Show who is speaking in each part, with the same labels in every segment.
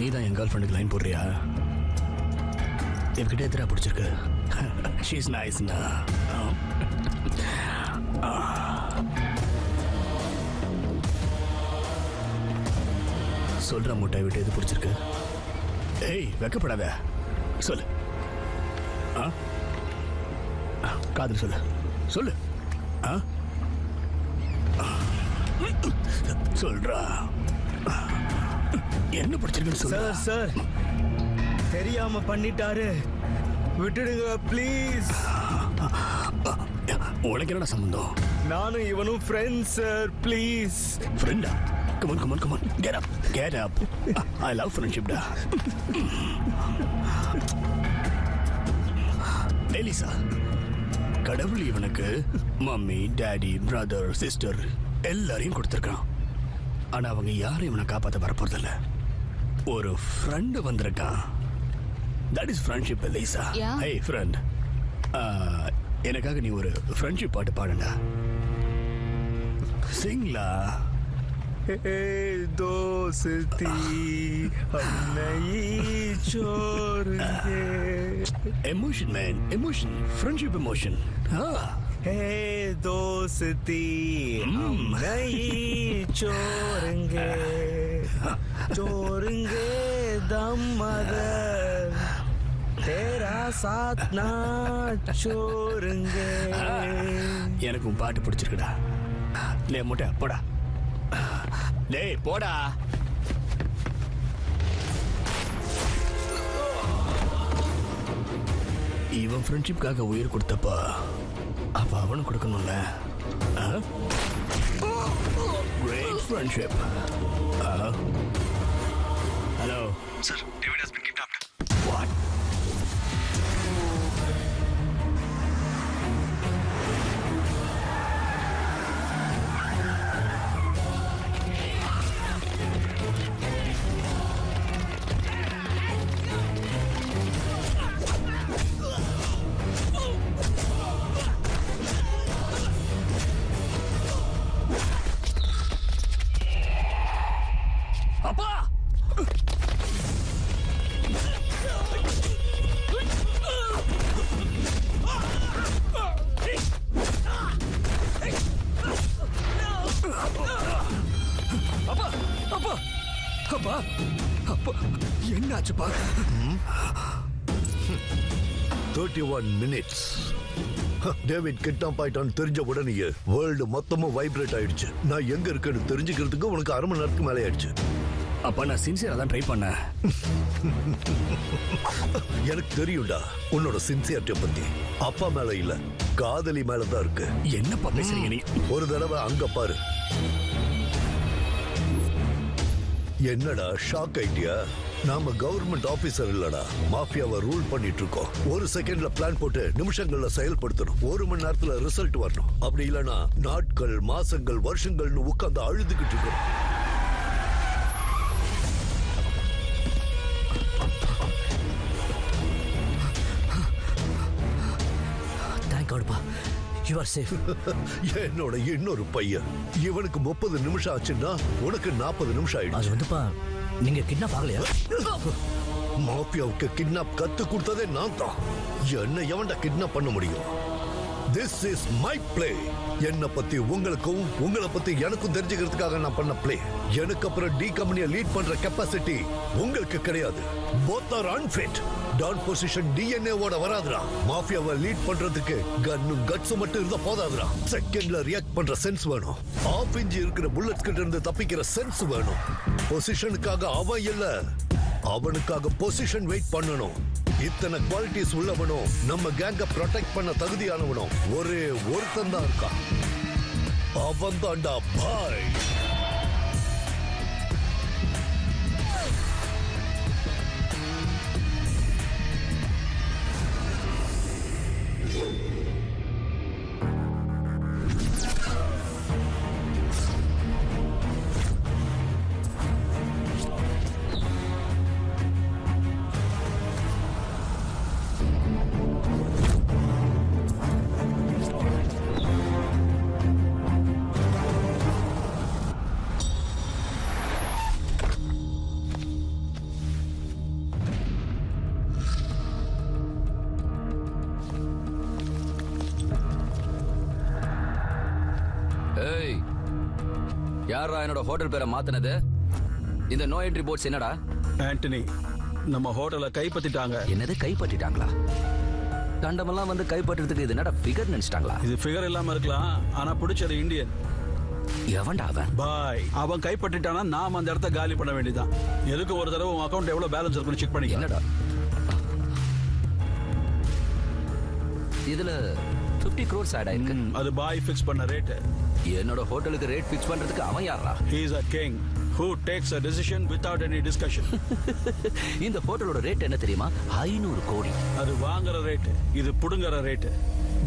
Speaker 1: நீ தான் என் கேர்ள் ஃப்ரெண்டுக்கு லைன் போடுறியா? இவகிட்ட எதிராக பிடிச்சிருக்கு. ஷீஸ் நைஸ்னா. சொல்ற முட்டை விட்டு எது பிடிச்சிருக்கு? ஏய் வெக்கப்படாத, சொல்லு. காதல் சொல்லு சொல்லு. சொல்றா, என்ன பிடிச்சிருக்குன்னு சொல்லு.
Speaker 2: சார் சார் தெரியாம பண்ணிட்டாரு, விட்டுடுங்க ப்ளீஸ்.
Speaker 1: உனக்கு என்னடா சம்பந்தம்?
Speaker 2: நானும் இவனும் ஃப்ரெண்ட்ஸ் சார், ப்ளீஸ்.
Speaker 1: ஃப்ரெண்டா? Come on, come on, come on. Get up, get up. I love friendship, da. Eliza, கடவுள் இவனுக்கு மம்மி, டாடி, பிரதர், சிஸ்டர் எல்லாரையும் கொடுத்துருக்கான். ஆனா அவங்க யாரும் இவனை காப்பாற்ற வரப்போறதில்ல. ஒரு ஃப்ரெண்டு வந்திருக்கான். That is friendship, Eliza. Hey friend, எனக்காக நீ ஒரு ஃப்ரெண்ட்ஷிப் பாட்டு பாடுண்டா. சிங்லா.
Speaker 2: दोस्ती हम नहीं छोड़ेंगे.
Speaker 1: Emotion man, emotion, friendship emotion.
Speaker 2: हे दोस्ती हम नहीं छोड़ेंगे, छोड़ेंगे दम मगर तेरा साथ ना छोड़ेंगे.
Speaker 1: எனக்கு உன் பாட்டு பிடிச்சிருக்குடா. லே முட்டை போடா. டேய் போடா. இவன் ஃப்ரெண்ட்ஷிப்காக உயிர் கொடுத்தப்பா அப்ப அவனும் கொடுக்கணும்ல. Great friendship. Hello
Speaker 3: sir, David has been kidnapped.
Speaker 1: What? அப்பா அப்பா என்னாச்சுப்பா?
Speaker 4: 31 minutes. டேவிட் கிட்னாப் ஆயிட்டான்னு தெரிஞ்ச உடனே வேர்ல்டு மொத்தமும் வைப்ரேட் ஆயிடுச்சு. நான் எங்க இருக்கேன்னு தெரிஞ்சுக்கிறதுக்கு உனக்கு 1/2 மணி நேரத்துக்கு மேலே ஆயிடுச்சு.
Speaker 1: அப்பா நான் சின்சியரா தான் ட்ரை பண்ணேன்.
Speaker 4: எனக்கு தெரியும்டா உன்னோட சின்சியரிட்டியை பத்தி. அப்பா மேல இல்ல, காதலி மேலதான் இருக்கு.
Speaker 1: என்னப்பா பேசுறீங்க நீ?
Speaker 4: ஒரு தடவை அங்க பாரு. என்னடா ஷாக் ஆயிட்டியா? நாம கவர்மெண்ட் ஆபீசர் இல்லடா, மாஃபியாவை ரூல் பண்ணிட்டு இருக்கோம். ஒரு செகண்ட்ல பிளான் போட்டு நிமிஷங்கள்ல செயல்படுத்தணும். 1 மணி நேரத்துல ரிசல்ட் வரணும். அப்படி இல்லைன்னா நாட்கள், மாசங்கள், வருஷங்கள்னு உட்கார்ந்து அழுதுகிட்டு இருக்கணும். என்னோட இன்னொரு பையன், இவனுக்கு 30 நிமிஷம் ஆச்சுன்னா உனக்கு 40 நிமிஷம் ஆயிடுச்சு.
Speaker 5: அது வந்துப்பா, நீங்க கிட்னாப் ஆகலையா?
Speaker 4: மாஃபியாவுக்கு கிட்னாப் கத்து கொடுத்ததே நான் தான். என்ன எவன்டா கிட்னாப் பண்ண முடியும்? This is my play. என்ன பத்தி உங்களுக்கும் உங்களை பத்தி எனக்கும் தெரிஞ்சுக்கிறதுக்காக நான் பண்ண பிளே. எனக்கு அப்புறம் டி கம்பெனியை லீட் பண்ற கெப்பாசிட்டி உங்களுக்கு கிடையாது. both are unfit. Don position டிஎன்ஏவோட வராதுடா. மாஃபியாவை லீட் பண்றதுக்கு கன்னும் கட்ஸும் மட்டும் இருந்தா போதாதுடா. செகண்ட்ல ரியாக்ட் பண்ற சென்ஸ் வேணும். ஆஃப் இன்ஜி இருக்கிற புல்லட்ஸ் கிட்ட இருந்து தப்பிக்கிற சென்ஸ் வேணும். பொசிஷனுக்காக அவன் இல்ல, அவனுக்காக பொசிஷன் வெயிட் பண்ணணும். இத்தனை குவாலிட்டிஸ் உள்ளவனும் நம்ம கேங்க ப்ரொடெக்ட் பண்ண தகுதியானவனும் ஒரே ஒருத்தன் தான் இருக்கான். அவன் தான்டா பாய்.
Speaker 6: யாரா என்னோட ஹோட்டல் பேரை மாத்தினது? இந்த நோ என்ட்ரி போர்ட்ஸ் என்னடா?
Speaker 7: ஆண்டனி, நம்ம ஹோட்டலை கைப்பற்றிட்டாங்க.
Speaker 6: என்னது கைப்பற்றிட்டாங்களா? கண்டமெல்லாம் வந்து கைப்பற்றதுக்கு இது என்னடா ஃபிகர் நினைச்சிட்டாங்களா?
Speaker 7: இது ஃபிகர் இல்லாம இருக்கலாம், ஆனா பிடிச்சது இந்தியன்.
Speaker 6: எவன்டா அவன்?
Speaker 7: பாய், அவன் கைப்பற்றிட்டானா நாம அந்த இடத்த காலி பண்ண வேண்டியதான். எதுக்கு ஒரு தடவை உன் அக்கௌண்ட் எவ்வளவு பேலன்ஸ் இருக்குன்னு செக் பண்ணிக்க.
Speaker 6: என்னடா இதுல 50 crores ஆட் ஆயிருக்கு.
Speaker 7: அது பாய் ஃபிக்ஸ் பண்ண ரேட்.
Speaker 6: என்னோட ஹோட்டலுக்கு ரேட் ஃபிக்ஸ் பண்றதுக்கு அவன் யாரா?
Speaker 7: He is a king who takes a decision without any discussion.
Speaker 6: இந்த ஹோட்டலோட ரேட் என்ன தெரியுமா? 500 கோடி.
Speaker 7: அது வாங்குற ரேட், இது புடுங்குற ரேட்.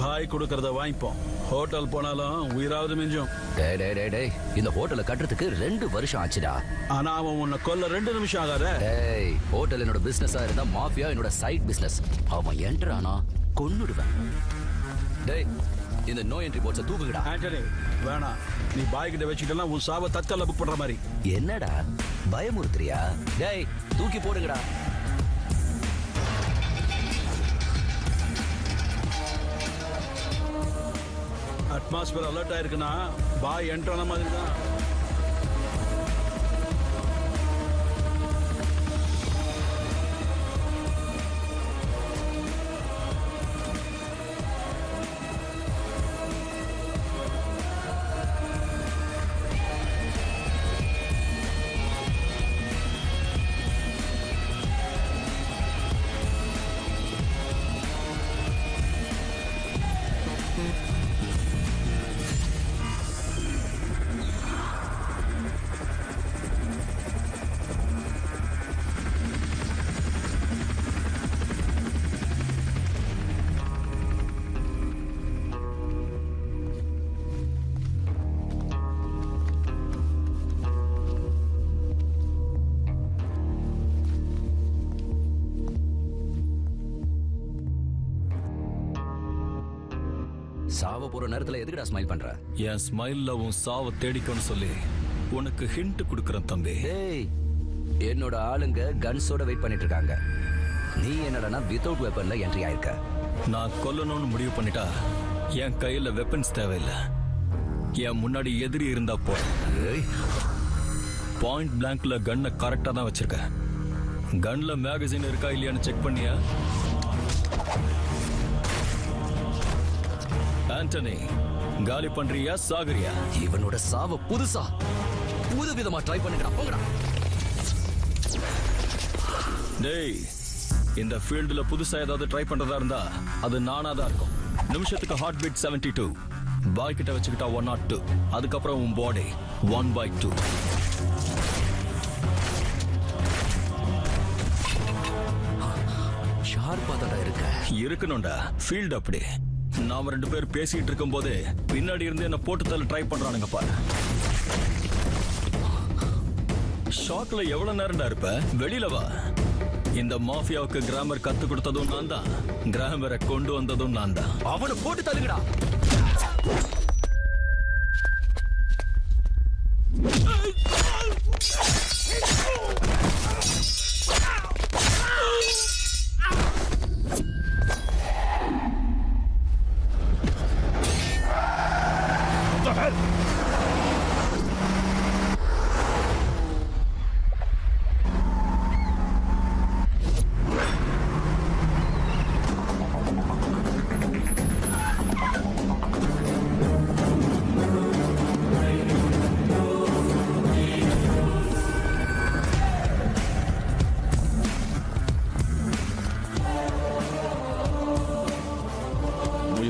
Speaker 7: பாய் கொடுக்கறத வாங்கிப்போம். ஹோட்டல் போனாலும் உயிராவது மிஞ்சும்.
Speaker 6: டேய் டேய் டேய் டேய், இந்த ஹோட்டலை கட்டுறதுக்கு 2 வருஷம் ஆச்சுடா.
Speaker 7: ஆனா அவன் உன்னை கொல்ல 2 நிமிஷம் ஆகாத.
Speaker 6: டேய், ஹோட்டல் என்னோட பிசினஸா இருந்தா மாஃபியா என்னோட சைட் பிசினஸ். அவன் என்டர் ஆனா கொன்னுடுவேன். டேய், இந்த நோ என்ட்ரி போர்ட்ஸை தூக்குங்கடா.
Speaker 7: ஆண்டனி, வேணாம். நீ பாய் கிட்ட வச்சுக்கிட்டலாம் உன் சாவை தற்கால புக் பண்ற மாதிரி.
Speaker 6: என்னடா பயமுறுத்துறியா? டேய், தூக்கி போடுங்கடா.
Speaker 7: அட்மாஸ்பியர் அலர்ட் ஆயிருக்குன்னா பாய் என்டர் ஆன மாதிரி தான்.
Speaker 6: சாவ போற நேரத்துல எதுக்குடா ஸ்மைல் பண்ற?
Speaker 8: என் ஸ்மைல்ல உன் சாவை தேடிக்கணும்னு சொல்லி உனக்கு ஹிண்ட் கொடுக்கறேன் தம்பி.
Speaker 6: டேய், என்னோட ஆளுங்க கன்ஸோட வெயிட் பண்ணிட்டு இருக்காங்க. நீ என்னடா வித்தவுட் வெப்பன்ல என்ட்ரி ஆயிருக்க.
Speaker 8: நான் கொல்லணும்னு முடிவு பண்ணிட்டா என் கையில வெப்பன்ஸ் தேவையில்லை. என் முன்னாடி எதிரி இருந்தா போ. பாயிண்ட் பிளாங்க்ல கன்னை கரெக்டா தான் வச்சிருக்க. கன்ல மேகசின் இருக்கா இல்லையான்னு செக் பண்ணியா? ஆண்டனி, காலி பண்றியா சாகுறியா?
Speaker 6: இவனோட சாவ புது விதமா ட்ரை பண்ணுங்கடா. போங்கடா.
Speaker 8: டேய், இந்த ஃபீல்டுல புதுசா ஏதாவது ட்ரை பண்றதா இருந்தா அது நானா தான் இருக்கும். நிமிஷத்துக்கு ஹார்ட் பீட் 72. பாய் கிட்ட வச்சுக்கிட்டா 102. அதுக்கப்புறம் உன் பாடி 1/2.
Speaker 6: ஷார்ப்பா தான்
Speaker 8: இருக்கணும்டா. ஃபீல்டு அப்படி. நாம 2 பேர் பேசிட்டு இருக்கும் போதே பின்னாடி இருந்து என்ன போட்டு தள்ள ட்ரை பண்றானுங்க பாரு. ஷாக்ல எவ்வளவு நேரம்டா இருப்ப? வெளியில வா. இந்த மாஃபியாவுக்கு கிராமர் கத்து கொடுத்ததும் நான் தான், கிராமரை கொண்டு வந்ததும் நான் தான்.
Speaker 6: அவனை போட்டு தள்ளுங்கடா.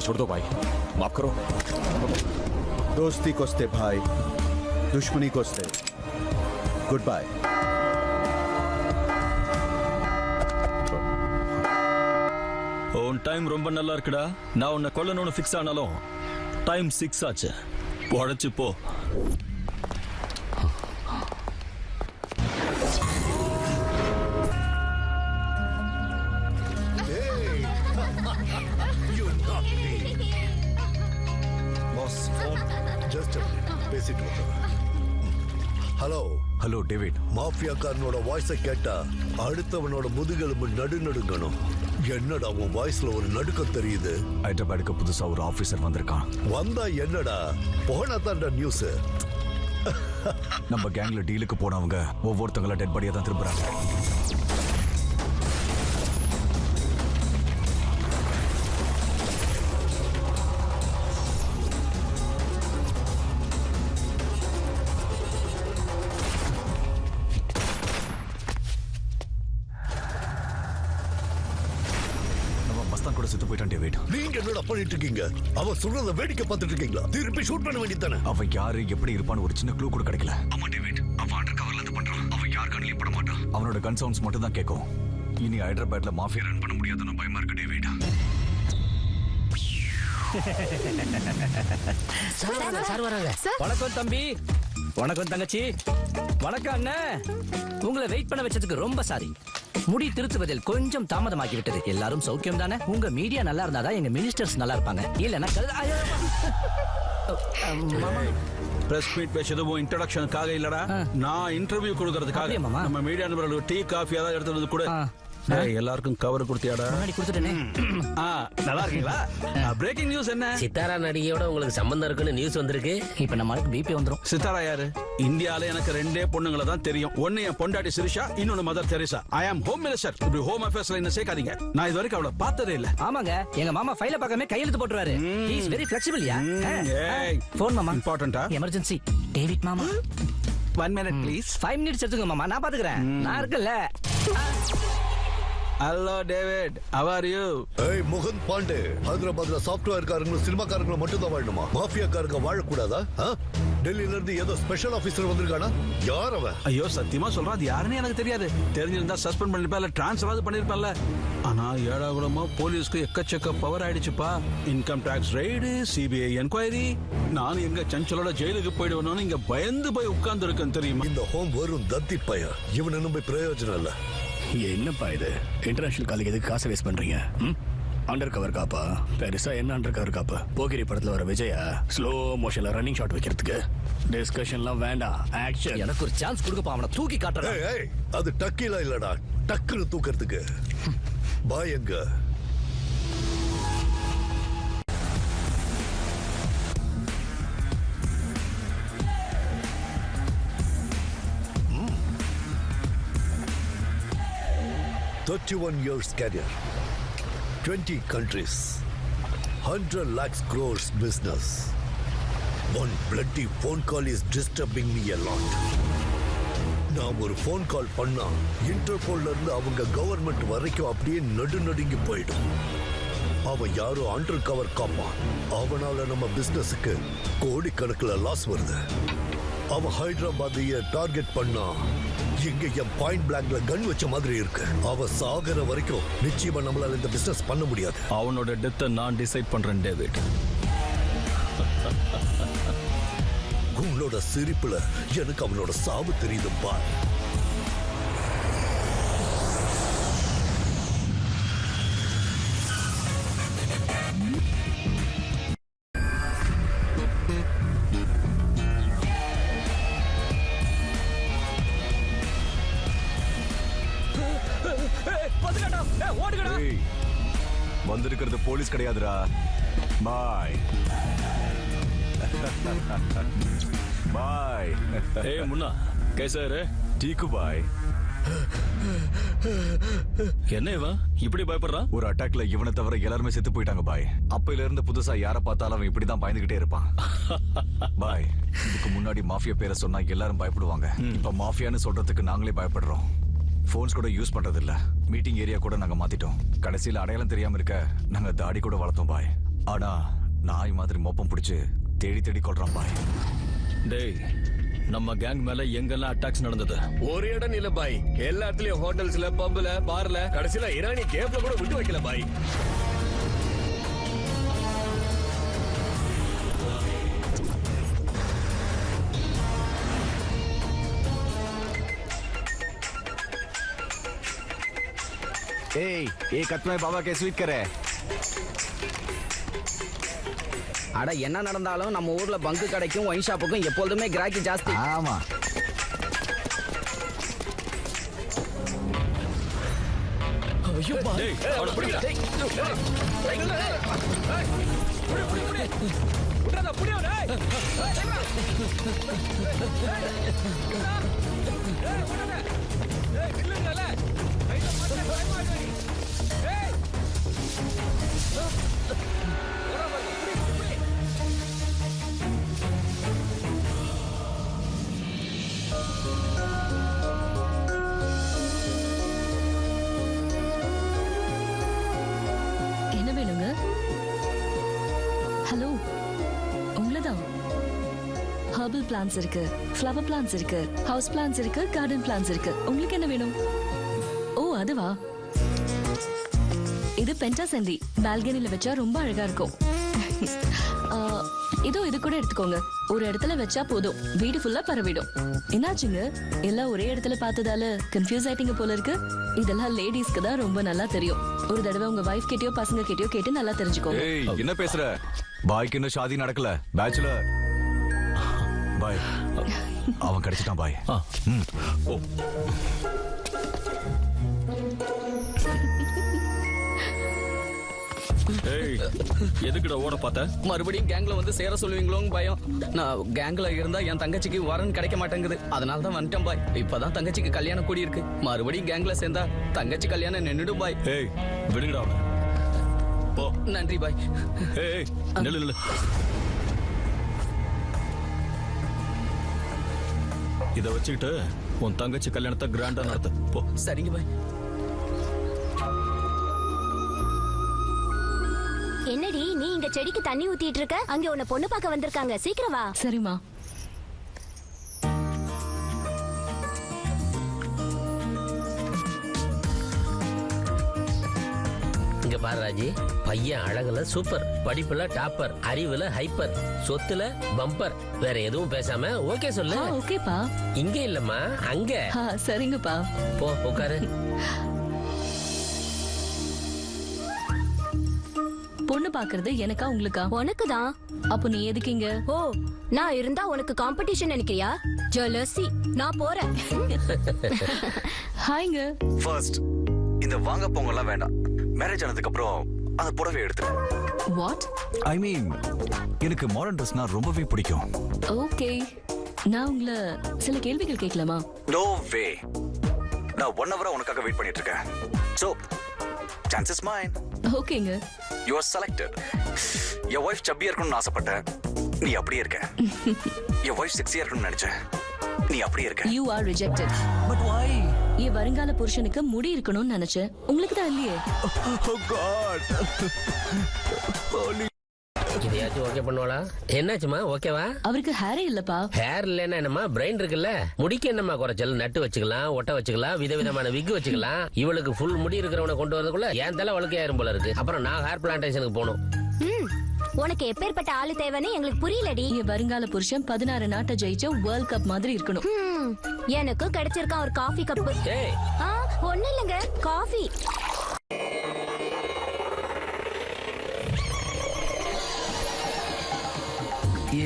Speaker 9: छोड़ दो भाई, माफ करो.
Speaker 10: दोस्ती कोस्ते भाई, दुश्मनी कोस्ते. Good bye.
Speaker 8: உன் டைம் ரொம்ப நல்லா இருக்குடா. நான் உன்னை கொல்லணும்னு ஃபிக்ஸ் ஆனாலும் டைம் 6 ஆச்சு. உழைச்சு போ.
Speaker 4: Hello
Speaker 9: hello David.
Speaker 4: மாஃபியாக்காரனோட வாய்ஸை கேட்டா அடுத்தவனோட முதுகெலும்பு நடுநடுங்கணும். என்னடா உன் வாய்ஸ்ல ஒரு நடுக்கம் தெரியுது?
Speaker 9: ஹைதராபாத்துக்கு புதுசா ஒரு ஆபீசர் வந்திருக்கான்.
Speaker 4: வந்தா என்னடா, போனா தான்டா நியூஸ்.
Speaker 9: நம்ம கேங்ல டீலுக்கு போனவங்க ஒவ்வொருத்தங்கள டெட் பாடியா தான் திரும்புறாங்க. கூட செத்து போயிட்டான் டேவிட்.
Speaker 4: நீங்க என்னடா பண்ணிட்டு இருக்கீங்க? அவன் சொல்றத வேடிக்கை பார்த்துட்டு இருக்கீங்களா? திருப்பி ஷூட் பண்ண வேண்டியதானே?
Speaker 9: அவன் யாரு எப்படி இருப்பான்னு ஒரு சின்ன க்ளூ கூட கிடைக்கல. ஆமா டேவிட், அவன் அண்டர் கவர்ல இருந்து பண்றான். அவன் யார் கண்ணிலையும் பட மாட்டான். அவனோட கன் சவுண்ட்ஸ் மட்டும் தான் கேட்கும். இனி ஹைதராபாத்ல மாஃபியா ரன் பண்ண முடியாதுன்னு பயமா இருக்கு டேவிட்.
Speaker 5: சார் வராங்க. வணக்கம் தம்பி. வணக்கம் தங்கச்சி. வணக்கம் அண்ணன். உங்களை வெயிட் பண்ண வச்சதுக்கு ரொம்ப சாரி. முடி திருத்துவதில் கொஞ்சம் தாமதமாகி விட்டது. எல்லாரும் சௌக்கியம் தானே? உங்க மீடியா நல்லா இருந்தாதான் எங்க மினிஸ்டர்ஸ் நல்லா இருப்பாங்க. இல்லன்னா
Speaker 7: பிரஸ் மீட் வச்சது உன் இன்ட்ரோடக்ஷனுக்காக இல்லடா, நான் இன்டர்வியூ கொடுக்கறதுக்காக. நம்ம மீடியா நபர்களுக்கு டீ காஃபி ஏதாவது எடுத்து வந்து கூட. எல்லாருக்கும் கவர் கொடுத்தியாடா?
Speaker 5: முன்னாடி கொடுத்துட்டேனே.
Speaker 7: நல்லா இருக்கீங்களா? பிரேக்கிங் நியூஸ் என்ன?
Speaker 11: சித்தாரா நடிகையோட உங்களுக்கு சம்பந்தம் இருக்குன்னு நியூஸ் வந்திருக்கு.
Speaker 5: இப்ப நம்மளுக்கு பிபி வந்துரும்.
Speaker 7: சித்தாரா யாரு? இந்தியால எனக்கு ரெண்டே பொண்ணுங்களை தான் தெரியும். ஒன்னு என் பொண்டாட்டி சிரிஷா, இன்னொன்னு mother Teresa. I am home minister. இப்படி ஹோம் அஃபேர்ஸ்ல என்ன சேர்க்காதீங்க. நான் இது வரைக்கும் அவளை பார்த்ததே இல்ல.
Speaker 5: ஆமாங்க, எங்க மாமா ஃபைல பார்க்காம கையெழுத்து போட்டுறாரு. ஹி இஸ் வெரி ஃபிளெக்சிபிள் யா. ஃபோன் மாமா.
Speaker 7: இம்பார்ட்டன்ட்டா?
Speaker 5: எமர்ஜென்சி. டேவிட் மாமா.
Speaker 7: 1 minute please.
Speaker 5: 5 minutes எடுத்துங்க மாமா, நான் பாத்துக்கறேன். நான் இருக்கல.
Speaker 7: Hello David, how are you?
Speaker 4: ஏய் முகுந்த் பாண்டே, ஹைதராபாத்ல சாஃப்ட்வேர் காரங்க சினிமாக்காரங்க மட்டும் தான் வாழணுமா? மாஃபியா காரங்க வாழக்கூடாதா? டெல்லியில இருந்து ஏதோ ஸ்பெஷல் ஆபீசர் வந்திருக்கானா? யார் அவன்?
Speaker 7: ஐயோ சத்தியமா சொல்றேன், அது யாருன்னு எனக்கு தெரியாது. தெரிஞ்சிருந்தா சஸ்பெண்ட் பண்ணிருப்பா, டிரான்ஸ்ஃபர் பண்ணிருப்பான்ல. ஆனா ஏழாகுடமா போலீஸ்க்கு எக்கச்சக்க பவர் ஆயிடுச்சுப்பா. Income tax raid, CBI enquiry. நான் எங்க சஞ்சலோட ஜெயிலுக்கு போயிடுவேன்னு இங்க பயந்து போய் உட்கார்ந்து இருக்கேன் தெரியுமா?
Speaker 4: இந்த ஹோம் வரும் தத்தி பைய, இவனை நம்பி பிரயோஜனம் இல்ல.
Speaker 1: என்னப்பா இது? இன்டர்நேஷனல் காலேஜ் எதுக்கு காசு வேஸ்ட் பண்றீங்க? அண்டர் கவர் காப்பா? பெருசா என்ன அண்டர் கவர் காப்பு? போகிரி படத்துல வர விஜயா ஸ்லோ மோஷன்ல ரன்னிங் ஷாட் வைக்கிறதுக்கு? டிஸ்கஷன்லாம் வேண்டாம், ஆக்ஷன்.
Speaker 5: எனக்கு ஒரு சான்ஸ் கொடுக்கப்பா, அவனை தூக்கி காட்டுறேன்.
Speaker 4: ஏய் அது டக்கில இல்லடா, டக்குன்னு தூக்கிறதுக்கு. பாயங்க $31 years career, 20 countries, 100 lakhs crores business. One bloody phone call is disturbing me a lot. நான் ஒரு ஃபோன் கால் பண்ணா இன்டர்போல்ல இருந்து அவங்க கவர்மெண்ட் வரைக்கும் அப்படியே நடுநடுங்கி போயிடும். அவன் யாரோ அண்டர் கவர் காப்பான். அவனால நம்ம பிசினஸுக்கு கோடிக்கணக்கில் லாஸ் வருது. அவன் ஹைதராபாத்தைய டார்கெட் பண்ணா இங்க என் பாயிண்ட் பிளாங்க்ல கன் வச்ச மாதிரி இருக்கு. அவன் சாகர வரைக்கும் நிச்சயமா நம்மளால இந்த பிசினஸ் பண்ண முடியாது.
Speaker 8: அவனோட டெத்தை நான் டிசைட் பண்றேன் டேவிட்.
Speaker 4: உங்களோட சிரிப்புல எனக்கு அவனோட சாவு தெரியுதுப்பா.
Speaker 9: வந்திருக்கிறது போலீஸ் கிடையாதுடா. பாய் பாய்.
Speaker 8: ஏய் முன்னா, कैसा है रे?
Speaker 9: டீக்கு பாய்.
Speaker 8: என்ன இவன் இப்படி பயப்படுறான்?
Speaker 9: ஒரு அட்டாக்ல இவனை தவிர எல்லாருமே செத்து போயிட்டாங்க பாய். அப்பையில இருந்து புதுசா யாரை பார்த்தாலும் அவன் இப்படிதான் பயந்துகிட்டே இருப்பான். பாய், இதுக்கு முன்னாடி மாஃபியா பேரை சொன்னா எல்லாரும் பயப்படுவாங்க. இப்ப மாஃபியான்னு சொல்றதுக்கு நாங்களே பயப்படுறோம். போன்ஸ் கூட யூஸ் பண்றது இல்ல. மீட்டிங் ஏரியா கூட நாங்க மாத்திட்டோம். கடைசியில அடையாளம் தெரியாம இருக்க நாங்க தாடி கூட வளர்த்தோம் பாய். ஆனா நாய் மாதிரி மோப்பம் பிடிச்சு தேடி தேடி கொள்றான் பாய்.
Speaker 8: டேய், நம்ம கேங் மேல எங்கெல்லாம் அட்டாக்ஸ் நடந்தது?
Speaker 11: ஒரு இடம் இல்ல பாய், எல்லா இடத்துலயும் ஹோட்டல்ஸ்ல, பப்ல, பார்ல, கடைசியில இரானி கேப்ல கூட விட்டு வைக்கல பாய்.
Speaker 9: ஏய், एक हाथ में बाबा के स्वीट करे.
Speaker 2: அட என்ன நடந்தாலும் நம்ம ஊர்ல பங்கு கடைக்கும் ஒயின் ஷாப்புக்கும் எப்பொழுதுமே கிராக்கி ஜாஸ்தி.
Speaker 9: ஆமா.
Speaker 2: ஐயோ
Speaker 8: டேய், அவனை பிடிடா.
Speaker 5: விட்றா புடியா டேய்
Speaker 12: என்ன வேணுங்க? ஹலோ, உங்களதான். ஹெர்பல் பிளான்ஸ் இருக்கு, ஃப்ளவர் பிளான்ஸ் இருக்கு, ஹவுஸ் பிளான்ஸ் இருக்கு, கார்டன் பிளான்ஸ் இருக்கு. உங்களுக்கு என்ன வேணும்? ஓ, அதுவா? இது பென்டாசென்டி. பால்கனில வச்சா ரொம்ப அழகா இருக்கும். இதோ இது கூட எடுத்துக்கோங்க. ஒரு இடத்துல வச்சா போதும், வீடு ஃபுல்லா பரவிடும். என்னாச்சுங்க, எல்லாம் ஒரே இடத்துல பார்த்ததால கன்ஃபியூஸ் ஆயிட்டீங்க போல இருக்கு. இதெல்லாம் லேடிஸ்க்கு தான் ரொம்ப நல்லா தெரியும். ஒரு தடவை உங்க வைஃப் கிட்டயோ பசங்க கிட்டயோ கேட்டு நல்லா தெரிஞ்சுக்கோங்க.
Speaker 9: ஏய், என்ன பேசுற? பாய்க்கு இன்னும் ஷாதி நடக்கல, பேச்சுலர். பாய், அவன் கிடைச்சிட்டான் பாய்.
Speaker 8: ஓ ஏய், எதுக்குடா ஓட பார்த்த?
Speaker 2: மறுபடியும் கேங்ல வந்து சேர சொல்லுவீங்களோன்னு பயம். நான் கேங்ல இருந்தா என் தங்கச்சிக்கு வரன் கிடைக்க மாட்டேங்குது. அதனால தான் வந்துட்டேன் பாய். இப்பதான் தங்கச்சிக்கு கல்யாணம் கூடி இருக்கு. மறுபடியும் கேங்ல சேர்ந்தா தங்கச்சி கல்யாணம் நின்னுடும் பாய்.
Speaker 8: ஏய், விடுங்கடா அவனை. போ.
Speaker 2: நன்றி பாய்.
Speaker 8: ஏய், நில்லு நில்லு. இத வச்சுக்கிட்டு உன் தங்கச்சி கல்யாணத்தை கிராண்டா நடத்து. போ.
Speaker 2: சரிங்க பாய்.
Speaker 13: என்னடி நீ இங்க செடிக்கு தண்ணி ஊத்திட்டு இருக்க? அங்க உன்னை பொண்ணு பார்க்க வந்திருக்காங்க, சீக்கிரம் வா.
Speaker 12: சரிம்மா.
Speaker 14: இங்க பாரு ராஜி, பையன் அழகுல சூப்பர், படிப்புல டாப்பர், அறிவுல ஹைப்பர், சொத்துல பம்பர். வேற எதுவும் பேசாம ஓகே சொல்லு.
Speaker 12: ஓகேப்பா.
Speaker 14: இங்க இல்லம்மா, அங்க.
Speaker 12: சரிங்கப்பா.
Speaker 14: போ உட்காரு.
Speaker 12: பொண்ணு பாக்குறது எனக்கா உங்களுக்கா?
Speaker 13: உனக்குதான்.
Speaker 12: அப்போ நீ எதுக்கு இங்க?
Speaker 13: ஓ, நான் இருந்தா உனக்கு காம்படிஷன் நினைக்கிறியா? ஜலசி. நான் போறேன்.
Speaker 12: ஹாய்ங்க.
Speaker 9: ஃபர்ஸ்ட் இந்த வாங்க போங்கலாம் வேண்டாம். மேரேஜ் ஆனதுக்கு அப்புறம் அந்த புடவை எடுத்துரு.
Speaker 12: வாட்?
Speaker 9: ஐ மீன், எனக்கு மாடர்ன் ட்ரெஸ்னா ரொம்பவே பிடிக்கும்.
Speaker 12: ஓகே, நான் உங்களை சில கேள்விகள் கேட்கலாமா?
Speaker 9: No way. நான் 1 hour உனக்காக வெயிட் பண்ணிட்டு இருக்கேன். So chance is mine.
Speaker 12: ஓகேங்க.
Speaker 9: You are selected. your wife சப்பியா இருக்கணும்னு ஆசைப்பட்டேன், நீ அப்படியே இருக்க. your wife செக்ஸியா இருக்கணும்னு நினைச்சேன், நீ அப்படியே இருக்க.
Speaker 12: You are rejected.
Speaker 9: But why?
Speaker 12: என் வருங்கால புருஷனுக்கு முடி இருக்கணும்னு நினைச்சேன், உங்களுக்கு தான் இல்லையே.
Speaker 9: Oh God.
Speaker 14: இதையாச்சும் ஓகே பண்ணுவாளா? என்னாச்சுமா, ஓகேவா?
Speaker 12: அவருக்கு ஹேரே இல்லப்பா.
Speaker 14: ஹேர் இல்லைன்னா என்னமா, பிரெயின் இருக்குல்ல. முடிக்கு என்னமா குறைச்சல்? நட்டு வச்சுக்கலாம், ஒட்ட வச்சுக்கலாம், விதவிதமான விக் வச்சுக்கலாம். இவளுக்கு ஃபுல் முடி இருக்கிறவனை கொண்டு வரதுக்குள்ள என் தலை வழுக்க ஆயிரும் போல இருக்கு. அப்புறம் நான் ஹேர் பிளான்டேஷனுக்கு போகணும்.
Speaker 13: உனக்கு எப்பேற்பட்ட ஆளு தேவைன்னு எங்களுக்கு புரியலடி.
Speaker 12: என் வருங்கால புருஷன் 16 நாட்டை ஜெயிச்ச வேர்ல்ட் கப் மாதிரி இருக்கணும்.
Speaker 13: எனக்கு கிடைச்சிருக்கான் ஒரு காஃபி கப்பு. ஒண்ணு இல்லைங்க, காஃபி.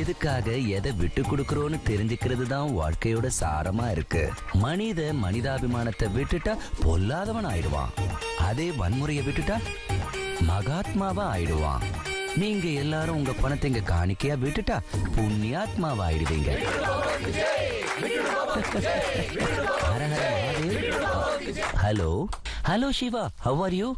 Speaker 6: எதுக்காக எதை விட்டு கொடுக்கறோன்னு தெரிஞ்சுக்கிறது தான் வாழ்க்கையோட சாரமா இருக்கு. மனித மனிதாபிமானத்தை விட்டுட்டா பொல்லாதவன் ஆயிடுவான். அதே வன்முறையை விட்டுட்டா மகாத்மாவா ஆயிடுவான். நீங்க எல்லாரும் உங்க பணத்தை இங்க காணிக்கையா விட்டுட்டா புண்ணியாத்மாவா ஆயிடுவீங்க. Hello hello Shiva, how are you?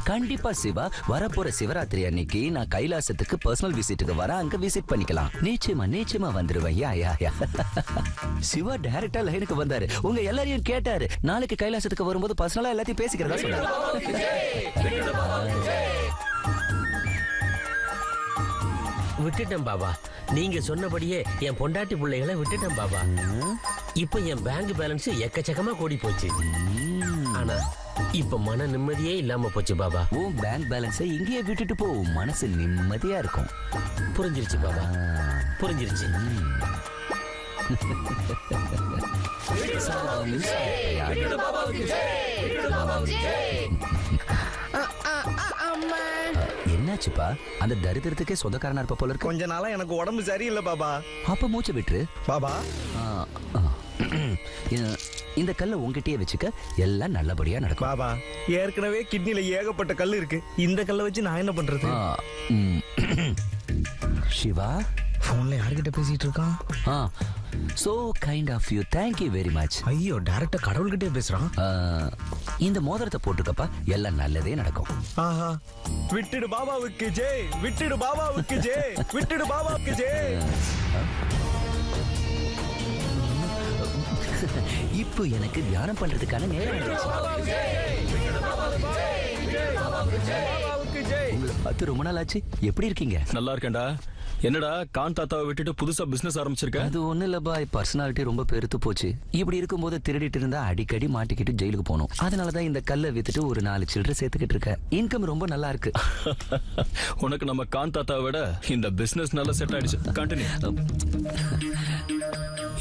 Speaker 6: கண்டிப்பா சிவா, வரப்போற சிவராத்திரி அன்னைக்கு நான் கைலாசத்துக்கு பர்சனல் விசிட்டுக்கு வர, அங்க விசிட் பண்ணிக்கலாம். நிச்சயமா நிச்சயமா வந்துருவேன். யா யா யா. சிவா டைரக்டா லைனுக்கு வந்தாரு, உங்க எல்லாரையும் கேட்டாரு. நாளைக்கு கைலாசத்துக்கு வரும்போது பர்சனலா எல்லாத்தையும் பேசிக்கிறதா சொன்னாரு.
Speaker 14: விட்டுட்டேன் பாபா, நீங்க சொன்னபடியே என் பொண்டாட்டி பிள்ளைகளை விட்டுட்டேன் பாபா. இப்ப என் பேங்க் பேலன்ஸ் எக்கச்சக்கமா கூடி போச்சு. ஆனா இப்ப மன நிம்மதியே இல்லாம போச்சு பாபா.
Speaker 6: உன் பேங்க் பேலன்ஸை இங்கேயே விட்டுட்டு போ, மனசு நிம்மதியா இருக்கும்.
Speaker 14: புரிஞ்சிருச்சு பாபா, புரிஞ்சிருச்சு.
Speaker 6: என்னாச்சுப்பா? அந்த தரித்திரத்துக்கே சொந்தக்காரனா இருப்ப போல இருக்கு.
Speaker 2: கொஞ்ச நாளா எனக்கு உடம்பு சரியில்லை பாபா.
Speaker 6: அப்ப மூச்சு விட்டுரு
Speaker 2: பாபா.
Speaker 6: இந்த கல்லை உங்ககிட்டயே வச்சுக்க, எல்லாம் நல்லபடியா நடக்கும்.
Speaker 15: பாபா, ஏற்கனவே கிட்னில ஏகப்பட்ட கல் இருக்கு. இந்த கல்லை வச்சு நான் என்ன பண்றது?
Speaker 6: சிவா
Speaker 15: போன்ல யார்கிட்ட பேசிட்டு இருக்கான்?
Speaker 6: So kind of you, thank you very much.
Speaker 15: ஐயோ, டைரக்டா கடவுள்கிட்டே பேசுறான்.
Speaker 6: இந்த மோதிரத்தை போட்டுக்கப்பா, எல்லாம் நல்லதே நடக்கும்.
Speaker 15: ஆஹா, விட்டுடு பாபாவுக்கு ஜெய், விட்டுடு பாபாவுக்கு ஜெய், விட்டுடு பாபாவுக்கு ஜெய்.
Speaker 6: இப்போ எனக்கு தியானம் பண்றதுக்கான நேரம் அது ரொம்ப நாள் ஆச்சு. எப்படி இருக்கீங்க?
Speaker 8: நல்லா இருக்கேன்டா. என்னடா கான் தாத்தாவை விட்டுட்டு புதுசா பிசினஸ் ஆரம்பிச்சிருக்க?
Speaker 6: அது ஒண்ணு இல்ல பாய், பர்சனாலிட்டி ரொம்ப பெருத்து போச்சு. இப்படி இருக்கும்போது திருடிட்டு இருந்தா அடிக்கடி மாட்டிக்கிட்டு ஜெயிலுக்கு போகணும். அதனாலதான் இந்த கல்லை வித்துட்டு ஒரு 4 சில்லறை சேர்த்துக்கிட்டு இருக்கேன். இன்கம் ரொம்ப நல்லா இருக்கு.
Speaker 8: உனக்கு நம்ம கான் தாத்தாவை விட இந்த பிசினஸ் நல்லா செட் ஆயிடுச்சு. கண்டினியூ.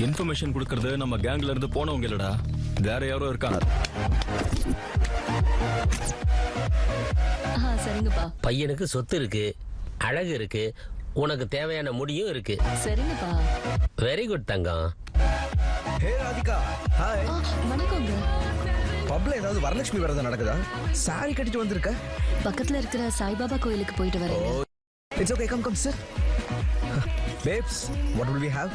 Speaker 8: இன்ஃபர்மேஷன் கொடுக்கறது நம்ம கேங்ல இருந்து போனவங்க இல்லடா, வேற யாரோ இருக்காங்க.
Speaker 12: சரிங்கப்பா.
Speaker 14: பையனுக்கு சொத்து இருக்கு, அழகு இருக்கு, உனக்கு தேவையான முடியும் இருக்கு.
Speaker 12: சரிங்கப்பா.
Speaker 14: வெரி குட் தங்கம்.
Speaker 15: ஹே ராதிகா, ஹாய்.
Speaker 12: வணக்கங்க.
Speaker 15: பப்ல ஏதாவது வரலட்சுமி விரதம் நடக்குதா? சாரி கட்டிட்டு வந்திருக்க?
Speaker 12: பக்கத்துல இருக்கிற சாய்பாபா கோயிலுக்கு போயிட்டு வரேன்.
Speaker 15: It's okay, come sit. Babes, what will we have?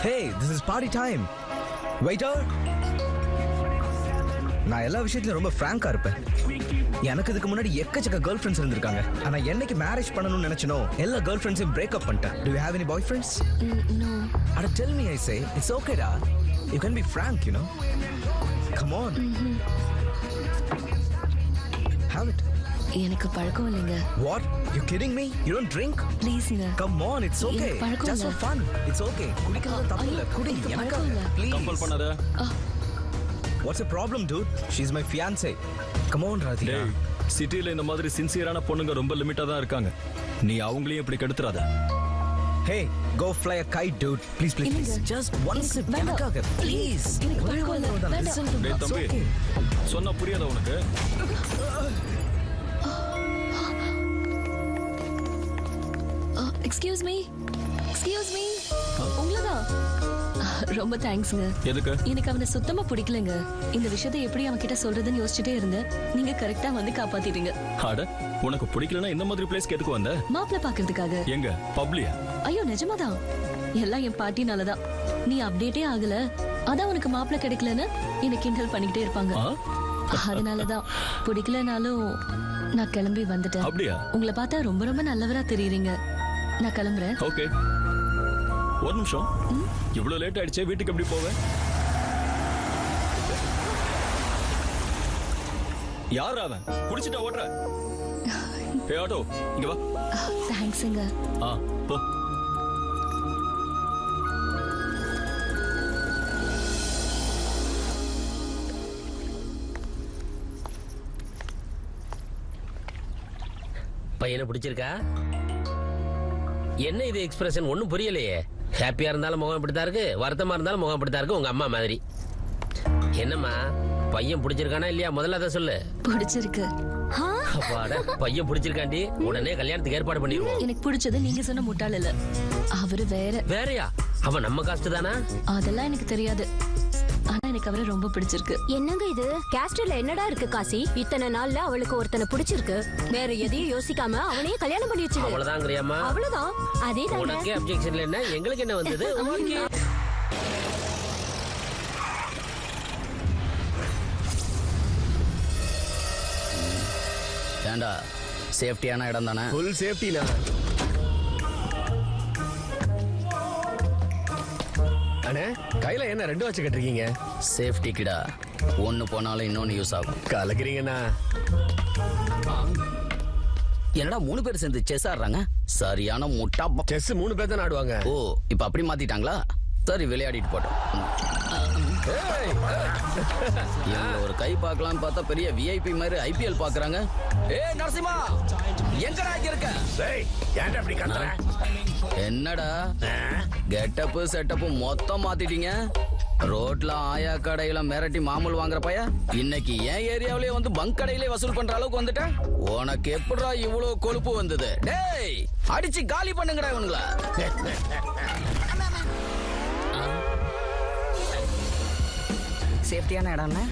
Speaker 15: Hey, this is party time. Waiter. நான் எல்லா விஷயத்திலும் ரொம்ப ஃப்ராங்கா இருப்பேன். எனக்கு இதுக்கு முன்னாடி எக்கச்சக்க கேர்ள் ஃப்ரெண்ட்ஸ் இருந்திருக்காங்க. ஆனா என்னைக்கு மேரேஜ் பண்ணணும்னு நினைச்சனோ எல்லா கேர்ள் ஃப்ரெண்ட்ஸையும் பிரேக் அப் பண்ணிட்டேன். Do you have any boyfriends?
Speaker 12: No.
Speaker 15: Ada tell me, I say. It's okay da. You can be frank, you know. Come on. Have it.
Speaker 12: எனக்கு பழக்கம் இல்லைங்க.
Speaker 15: What? You kidding me? You don't drink?
Speaker 12: ப்ளீஸ்ங்க.
Speaker 15: Come on, it's okay. Just for fun. It's okay. குடிக்கிறது தப்பு இல்ல. குடி. எனக்கு please.
Speaker 8: Compel பண்ணாத.
Speaker 15: What's the problem, dude? She's my fiancé. Come on, Radhika.
Speaker 8: டேய், சிட்டில இந்த மாதிரி சின்சியரான பொண்ணுங்க ரொம்ப லிமிட்டா தான் இருக்காங்க. நீ அவங்களையும் இப்படி கெடுத்துறாத.
Speaker 15: Hey, go fly a kite, dude. Please, please, please. Just one sip. எனக்காக, please.
Speaker 12: எனக்கு பழக்கம் இல்ல. வேண்டாம்.
Speaker 8: டேய் தம்பி, சொன்னா புரியாதா உனக்கு?
Speaker 12: Excuse me. உங்களதான். ரொம்ப தேங்க்ஸ்ங்க.
Speaker 8: எதுக்கு?
Speaker 12: எனக்கு அவனை சுத்தமா பிடிக்கலங்க. இந்த விஷயத்தை எப்படி அவன் கிட்ட சொல்றதுன்னு யோசிச்சுட்டே இருந்தேன். நீங்க கரெக்டா வந்து காப்பாத்திட்டீங்க.
Speaker 8: அட, உனக்கு பிடிக்கலனா இந்த மாதிரி பிளேஸ்க்கு எதுக்கு வந்த?
Speaker 12: மாப்பிள்ள பாக்குறதுக்காக.
Speaker 8: எங்க? பப்ளியா?
Speaker 12: ஐயோ நிஜமாதான். எல்லாம் என் பாட்டினாலதான். நீ அப்டேட்டே ஆகல, அதான் உனக்கு மாப்பிள்ள கிடைக்கலன்னு எனக்கு கிண்டல் பண்ணிக்கிட்டே இருப்பாங்க. அதனாலதான் பிடிக்கலனாலும் நான் கிளம்பி வந்துட்டேன்.
Speaker 8: அப்படியா?
Speaker 12: உங்களை பார்த்தா ரொம்ப ரொம்ப நல்லவரா தெரியுறீங்க. நான் கிளம்புறேன்.
Speaker 8: ஓகே. ஒரு நிமிஷம். இவ்வளவு லேட் ஆயிடுச்சே, வீட்டுக்கு எப்படி போவேன்? யார் அவன்? குடிச்சிட்டா ஓடுற? ஏ ஆட்டோ, இங்க வா.
Speaker 12: தேங்க்ஸ்ங்க.
Speaker 8: போ.
Speaker 14: பையனை பிடிச்சிருக்கா? என்ன இது எக்ஸ்பிரஷன்? ஒன்னும் புரியலையே. ஹாப்பியா இருந்தாலும் முகம் இப்படித்தான் இருக்கு, வருத்தமா இருந்தாலும் முகம் இப்படித்தான் இருக்கு. உங்க அம்மா மாதிரி. என்னம்மா, பையன் பிடிச்சிருக்கானா இல்லையா? முதல்ல அதை சொல்லு.
Speaker 12: பிடிச்சிருக்கு.
Speaker 14: அப்பாடா, பையன் பிடிச்சிருக்காண்டி உடனே கல்யாணத்துக்கு ஏற்பாடு பண்ணிடுவோம்.
Speaker 12: எனக்கு பிடிச்சது நீங்க சொன்ன முட்டாள் இல்ல, அவரு வேற.
Speaker 14: வேறயா? அவன் நம்ம காஸ்ட் தானா?
Speaker 12: அதெல்லாம் எனக்கு தெரியாது. ஆனா எனக்கு அவரை ரொம்ப பிடிச்சிருக்கு.
Speaker 13: என்னங்க இது? கேஸ்ட்ல என்னடா இருக்கு காசி? இத்தனை நாள்ல அவளுக்கு ஒருத்தனை பிடிச்சிருக்கு, வேற எதையும் யோசிக்காம அவனையே கல்யாணம் பண்ணி வச்சு.
Speaker 14: அவ்வளவுதாங்கறியாமா?
Speaker 13: அவ்வளவுதான். அதே தான்.
Speaker 14: உனக்கு அப்ஜெக்ஷன்ல என்ன, எங்களுக்கு என்ன வந்தது?
Speaker 2: ஏண்டா, சேஃப்டியான இடம் தானே?
Speaker 11: ஃபுல் சேஃப்டினா. அண்ணே, கையில என்ன 2 வச்சு கட்டிருக்கீங்க?
Speaker 2: சேஃப்டிக்குடா. ஒன்னு போனாலும் இன்னொன்னு யூஸ் ஆகும்.
Speaker 11: கலக்குறீங்கண்ணா.
Speaker 2: என்னடா 3 பேர் சேர்ந்து செஸ் ஆடுறாங்க? சரியான முட்டா.
Speaker 11: செஸ் 3 பேர் தான் ஆடுவாங்க.
Speaker 2: ஓ, இப்ப அப்படி மாத்திட்டாங்களா? சரி, விளையாடிட்டு போட்டோம். ஒரு கை பார்க்கலாம் பார்த்தா பெரிய விஐபி மாதிரி IPL பாக்குறாங்க. ஏய் நரசிம்மா, எங்கடா இருக்க? என்னடா கெட்டப் செட்டப் மொத்தம் மாத்திட்டீங்க? ரோட்ல ஆயா கடையில மிரட்டி மாமூல் வாங்குற பைய இன்னைக்கு என் ஏரியாவிலேயே வந்து பங்க் கடையிலே வசூல் பண்ற அளவுக்கு வந்துட்டேன். உனக்கு எப்படா இவ்வளவு கொழுப்பு வந்தது? டேய், அடிச்சு காலி பண்ணுங்கடா இவனுங்கள. சேஃப்டியான இடம்னா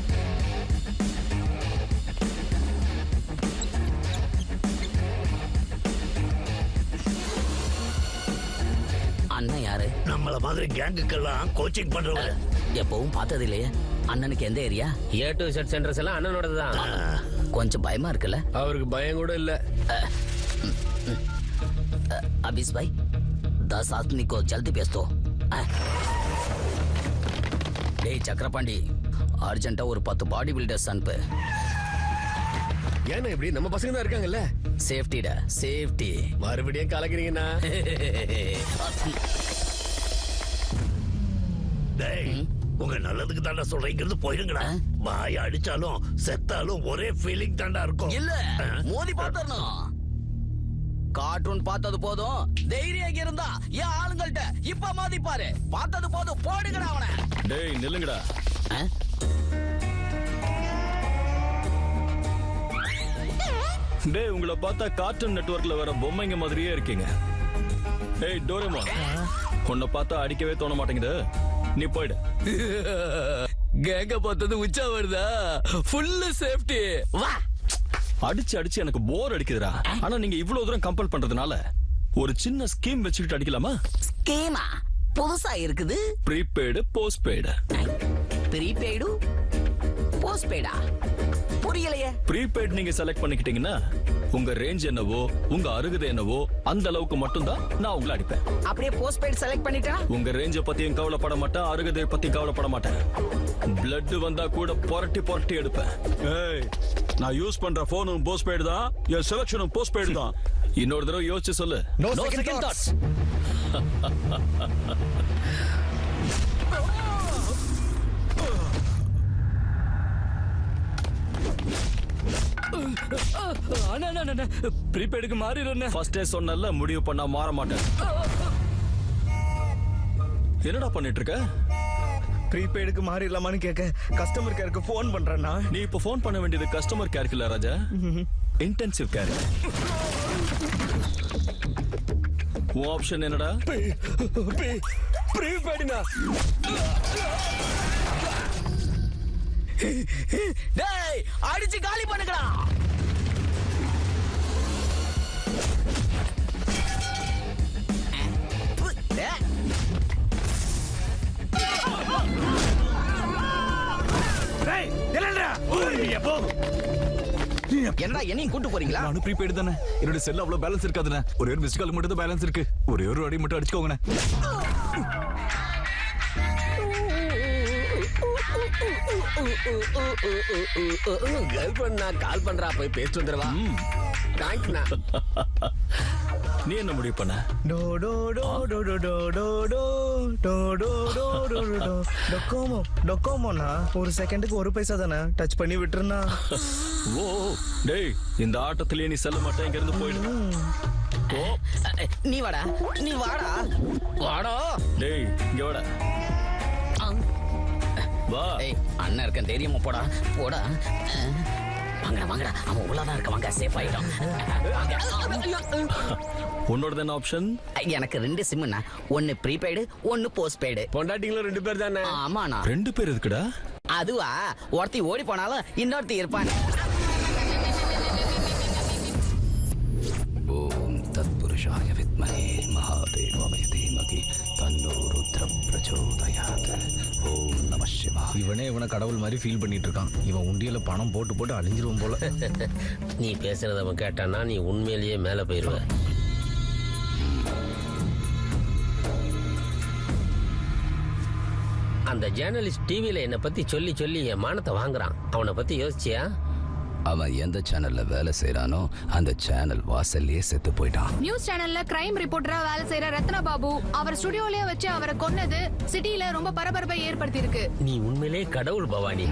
Speaker 2: அண்ணன் யாரு?
Speaker 4: நம்மள மாதிரி கேங்குக்கெல்லாம் கோச்சிங் பண்றவங்க.
Speaker 2: எப்பவும் பார்த்தது இல்லையே. அண்ணனுக்கு எந்த area?
Speaker 14: A to Z centres எல்லாம் அண்ணனோடது தான்.
Speaker 2: கொஞ்சம் பயமா இருக்குல்ல?
Speaker 11: அவருக்கு பயம் கூட இல்ல.
Speaker 2: अबीस भाई 10 आदमी को जल्दी भेज दो. டேய் சக்கரபாண்டி, அர்ஜென்ட்டா ஒரு 10 பாடி பில்டர்ஸ் அனுப்பு.
Speaker 11: ஏன்னா இப்படி நம்ம பசங்க தான் இருக்காங்கல்ல.
Speaker 2: சேஃப்டிடா, சேஃப்டி.
Speaker 11: மறுபடியும் கலக்குறீங்கண்ணா.
Speaker 4: டேய், உங்க நல்லதுக்கு தாண்டா சொல்றீங்கிறது போயிருங்கடா. வாய அடிச்சாலும் செத்தாலும் ஒரே ஃபீலிங் தாண்டா இருக்கும்.
Speaker 2: இல்ல மோதி பார்த்தறணும். கார்ட்டூன் பார்த்தது போதும், தைரியம் இருந்தா ஏன் ஆளுங்கள்ட்ட இப்ப மோதி பாரு. பார்த்தது போதும், போடுங்கடா அவனை.
Speaker 8: டேய் நில்லுங்கடா. டேய் உங்களை பார்த்தா கார்ட்டூன் நெட்வொர்க்ல வர பொம்மைங்க மாதிரியே இருக்கீங்க. ஏய் டோரேமான், உன்னை பார்த்தா அடிக்கவே தோண மாட்டேங்குது. நீ போயிடு.
Speaker 11: கேங்க பார்த்தது உச்சா வருதா? Full safety.
Speaker 2: வா.
Speaker 8: அடிச்சு அடிச்சு எனக்கு போர் அடிக்குதுடா. ஆனா நீங்க இவ்வளவு தூரம் கம்பல் பண்றதுனால ஒரு சின்ன ஸ்கீம் வச்சுக்கிட்டு அடிக்கலாமா?
Speaker 2: ஸ்கீமா? புதுசா இருக்குது.
Speaker 8: Prepaid postpaid.
Speaker 2: ப்ரீபெய்டு போஸ்ட்பெய்டா? புரியலையே.
Speaker 8: ப்ரீபெய்டு நீங்க செலக்ட் பண்ணிக்கிட்டீங்கன்னா உங்க ரேஞ்ச் என்னவோ, உங்க அருகதை என்னவோ அந்த அளவுக்கு மட்டும்தான் நான் உங்களை அடிப்பேன்.
Speaker 2: அப்படியே போஸ்ட்பெய்டு செலக்ட் பண்ணிட்டேனா
Speaker 8: உங்க ரேஞ்ச பத்தியும் கவலைப்பட மாட்டேன், அருகதை பத்தி கவலைப்பட மாட்டேன். பிளட் வந்தா கூட புரட்டி புரட்டி எடுப்பேன்.
Speaker 7: ஏய், நான் யூஸ் பண்ற போனும் போஸ்ட்பெய்டு தான், என் செலக்ஷனும் போஸ்ட்பெய்டு தான்.
Speaker 8: இன்னொரு தடவை யோசிச்சு சொல்லு.
Speaker 15: No second thoughts.
Speaker 5: ப்ரீபெய்டுக்கு மாறிடுறேன்.
Speaker 8: ஃபர்ஸ்டே சொன்னல, முடிவு பண்ணா மாற மாட்டேன். என்னடா பண்ணிட்டு இருக்க?
Speaker 15: ப்ரீபெய்டுக்கு மாறிடலாமான்னு கேட்க கஸ்டமர் கேருக்கு ஃபோன் பண்றேன்னா.
Speaker 8: நீ இப்ப ஃபோன் பண்ண வேண்டியது கஸ்டமர் கேருக்கு இல்ல ராஜா, இன்டென்சிவ் கேர். உன் ஆப்ஷன் என்னடா?
Speaker 11: ப்ரீபெய்டுனா.
Speaker 2: டேய் அடிச்சு காலி பண்ணுங்கடா. என்னடா என்னையும் கூட்டு போறீங்களா?
Speaker 9: நானும் ப்ரீபெய்டு தானே. என்னோட செல்ல அவ்வளவு பேலன்ஸ் இருக்காதுண்ணே. ஒரே ஒரு மிஸ்ட் கால் மட்டும் தான் பேலன்ஸ் இருக்கு. ஒரே ஒரு அடி மட்டும் அடிச்சுக்கோங்கண்ணே.
Speaker 11: கேர்ள் ஃப்ரெண்ட் நான் கால் பண்றா, போய் பேசிட்டு வந்துடுவா. தேங்க்ஸ்ண்ணா.
Speaker 8: நீ என்ன முடிவு பண்ண?
Speaker 15: டோ டோ டோ டோ டோ டோ டோ டோ டோ டோ டோ டோ டோ டொக்கோமோ. டொக்கோமோனா ஒரு செகண்டுக்கு 1 பைசா தானே. டச் பண்ணி விட்டுருனா.
Speaker 8: ஓ டேய், இந்த ஆட்டத்திலேயே நீ செல்ல மாட்டேன், இங்க இருந்து போயிடு. ஓ
Speaker 2: நீ வாடா, நீ வாடா, வாடா.
Speaker 8: டேய் இங்க வாடா. வா.
Speaker 2: ஏய் அண்ணன் இருக்கேன் தெரியுமா? போடா போடா. வாங்கடா வாங்கடா, அவன் உள்ளதான் இருக்க. வாங்க, சேஃப் ஆயிடும்.
Speaker 8: உன்னோட என்ன ஆப்ஷன்?
Speaker 2: எனக்கு 2 சிம்னா, ஒன்னு ப்ரீபெய்டு, ஒன்னு போஸ்ட்பெய்டு.
Speaker 11: பொண்டாட்டிங்களும் 2 பேர் தானே?
Speaker 2: ஆமாண்ணா.
Speaker 8: 2 பேர் இருக்குடா.
Speaker 2: அதுவா, ஒருத்தி ஓடி போனாலும் இன்னொருத்தி இருப்பான்.
Speaker 6: ஓம் தத்புருஷாய வித்மஹே மகாதேவாய தீமகி தன்னோ ருத்ர பிரச்சோதயாத். ஓம் நம சிவாய.
Speaker 15: இவனே இவனை கடவுள் மாதிரி ஃபீல் பண்ணிட்டு இருக்கான். இவன் உண்டியல பணம் போட்டு போட்டு அழிஞ்சிருவோம் போல.
Speaker 14: நீ பேசுறத அவன் கேட்டான்னா நீ உண்மையிலேயே மேல போயிருவ. அந்த ஜேர்னலிஸ்ட் டிவியில என்னை பத்தி சொல்லி சொல்லி என் மானத்தை வாங்குறான். அவனை பத்தி யோசிச்சியா?
Speaker 6: அவன் எந்த சேனல்ல வேலை செய்யறானோ அந்த சேனல் வாசல்லையே செத்து போயிட்டான்.
Speaker 16: நியூஸ் சேனல்ல கிரைம் ரிப்போர்ட்டரா வேலை செய்யற ரத்ன பாபு அவர் ஸ்டுடியோலயே வச்சு அவரை கொன்னது சிட்டில ரொம்ப பரபரப்பை ஏற்படுத்தி இருக்கு.
Speaker 14: நீ உண்மையிலே கடவுள் பவானி.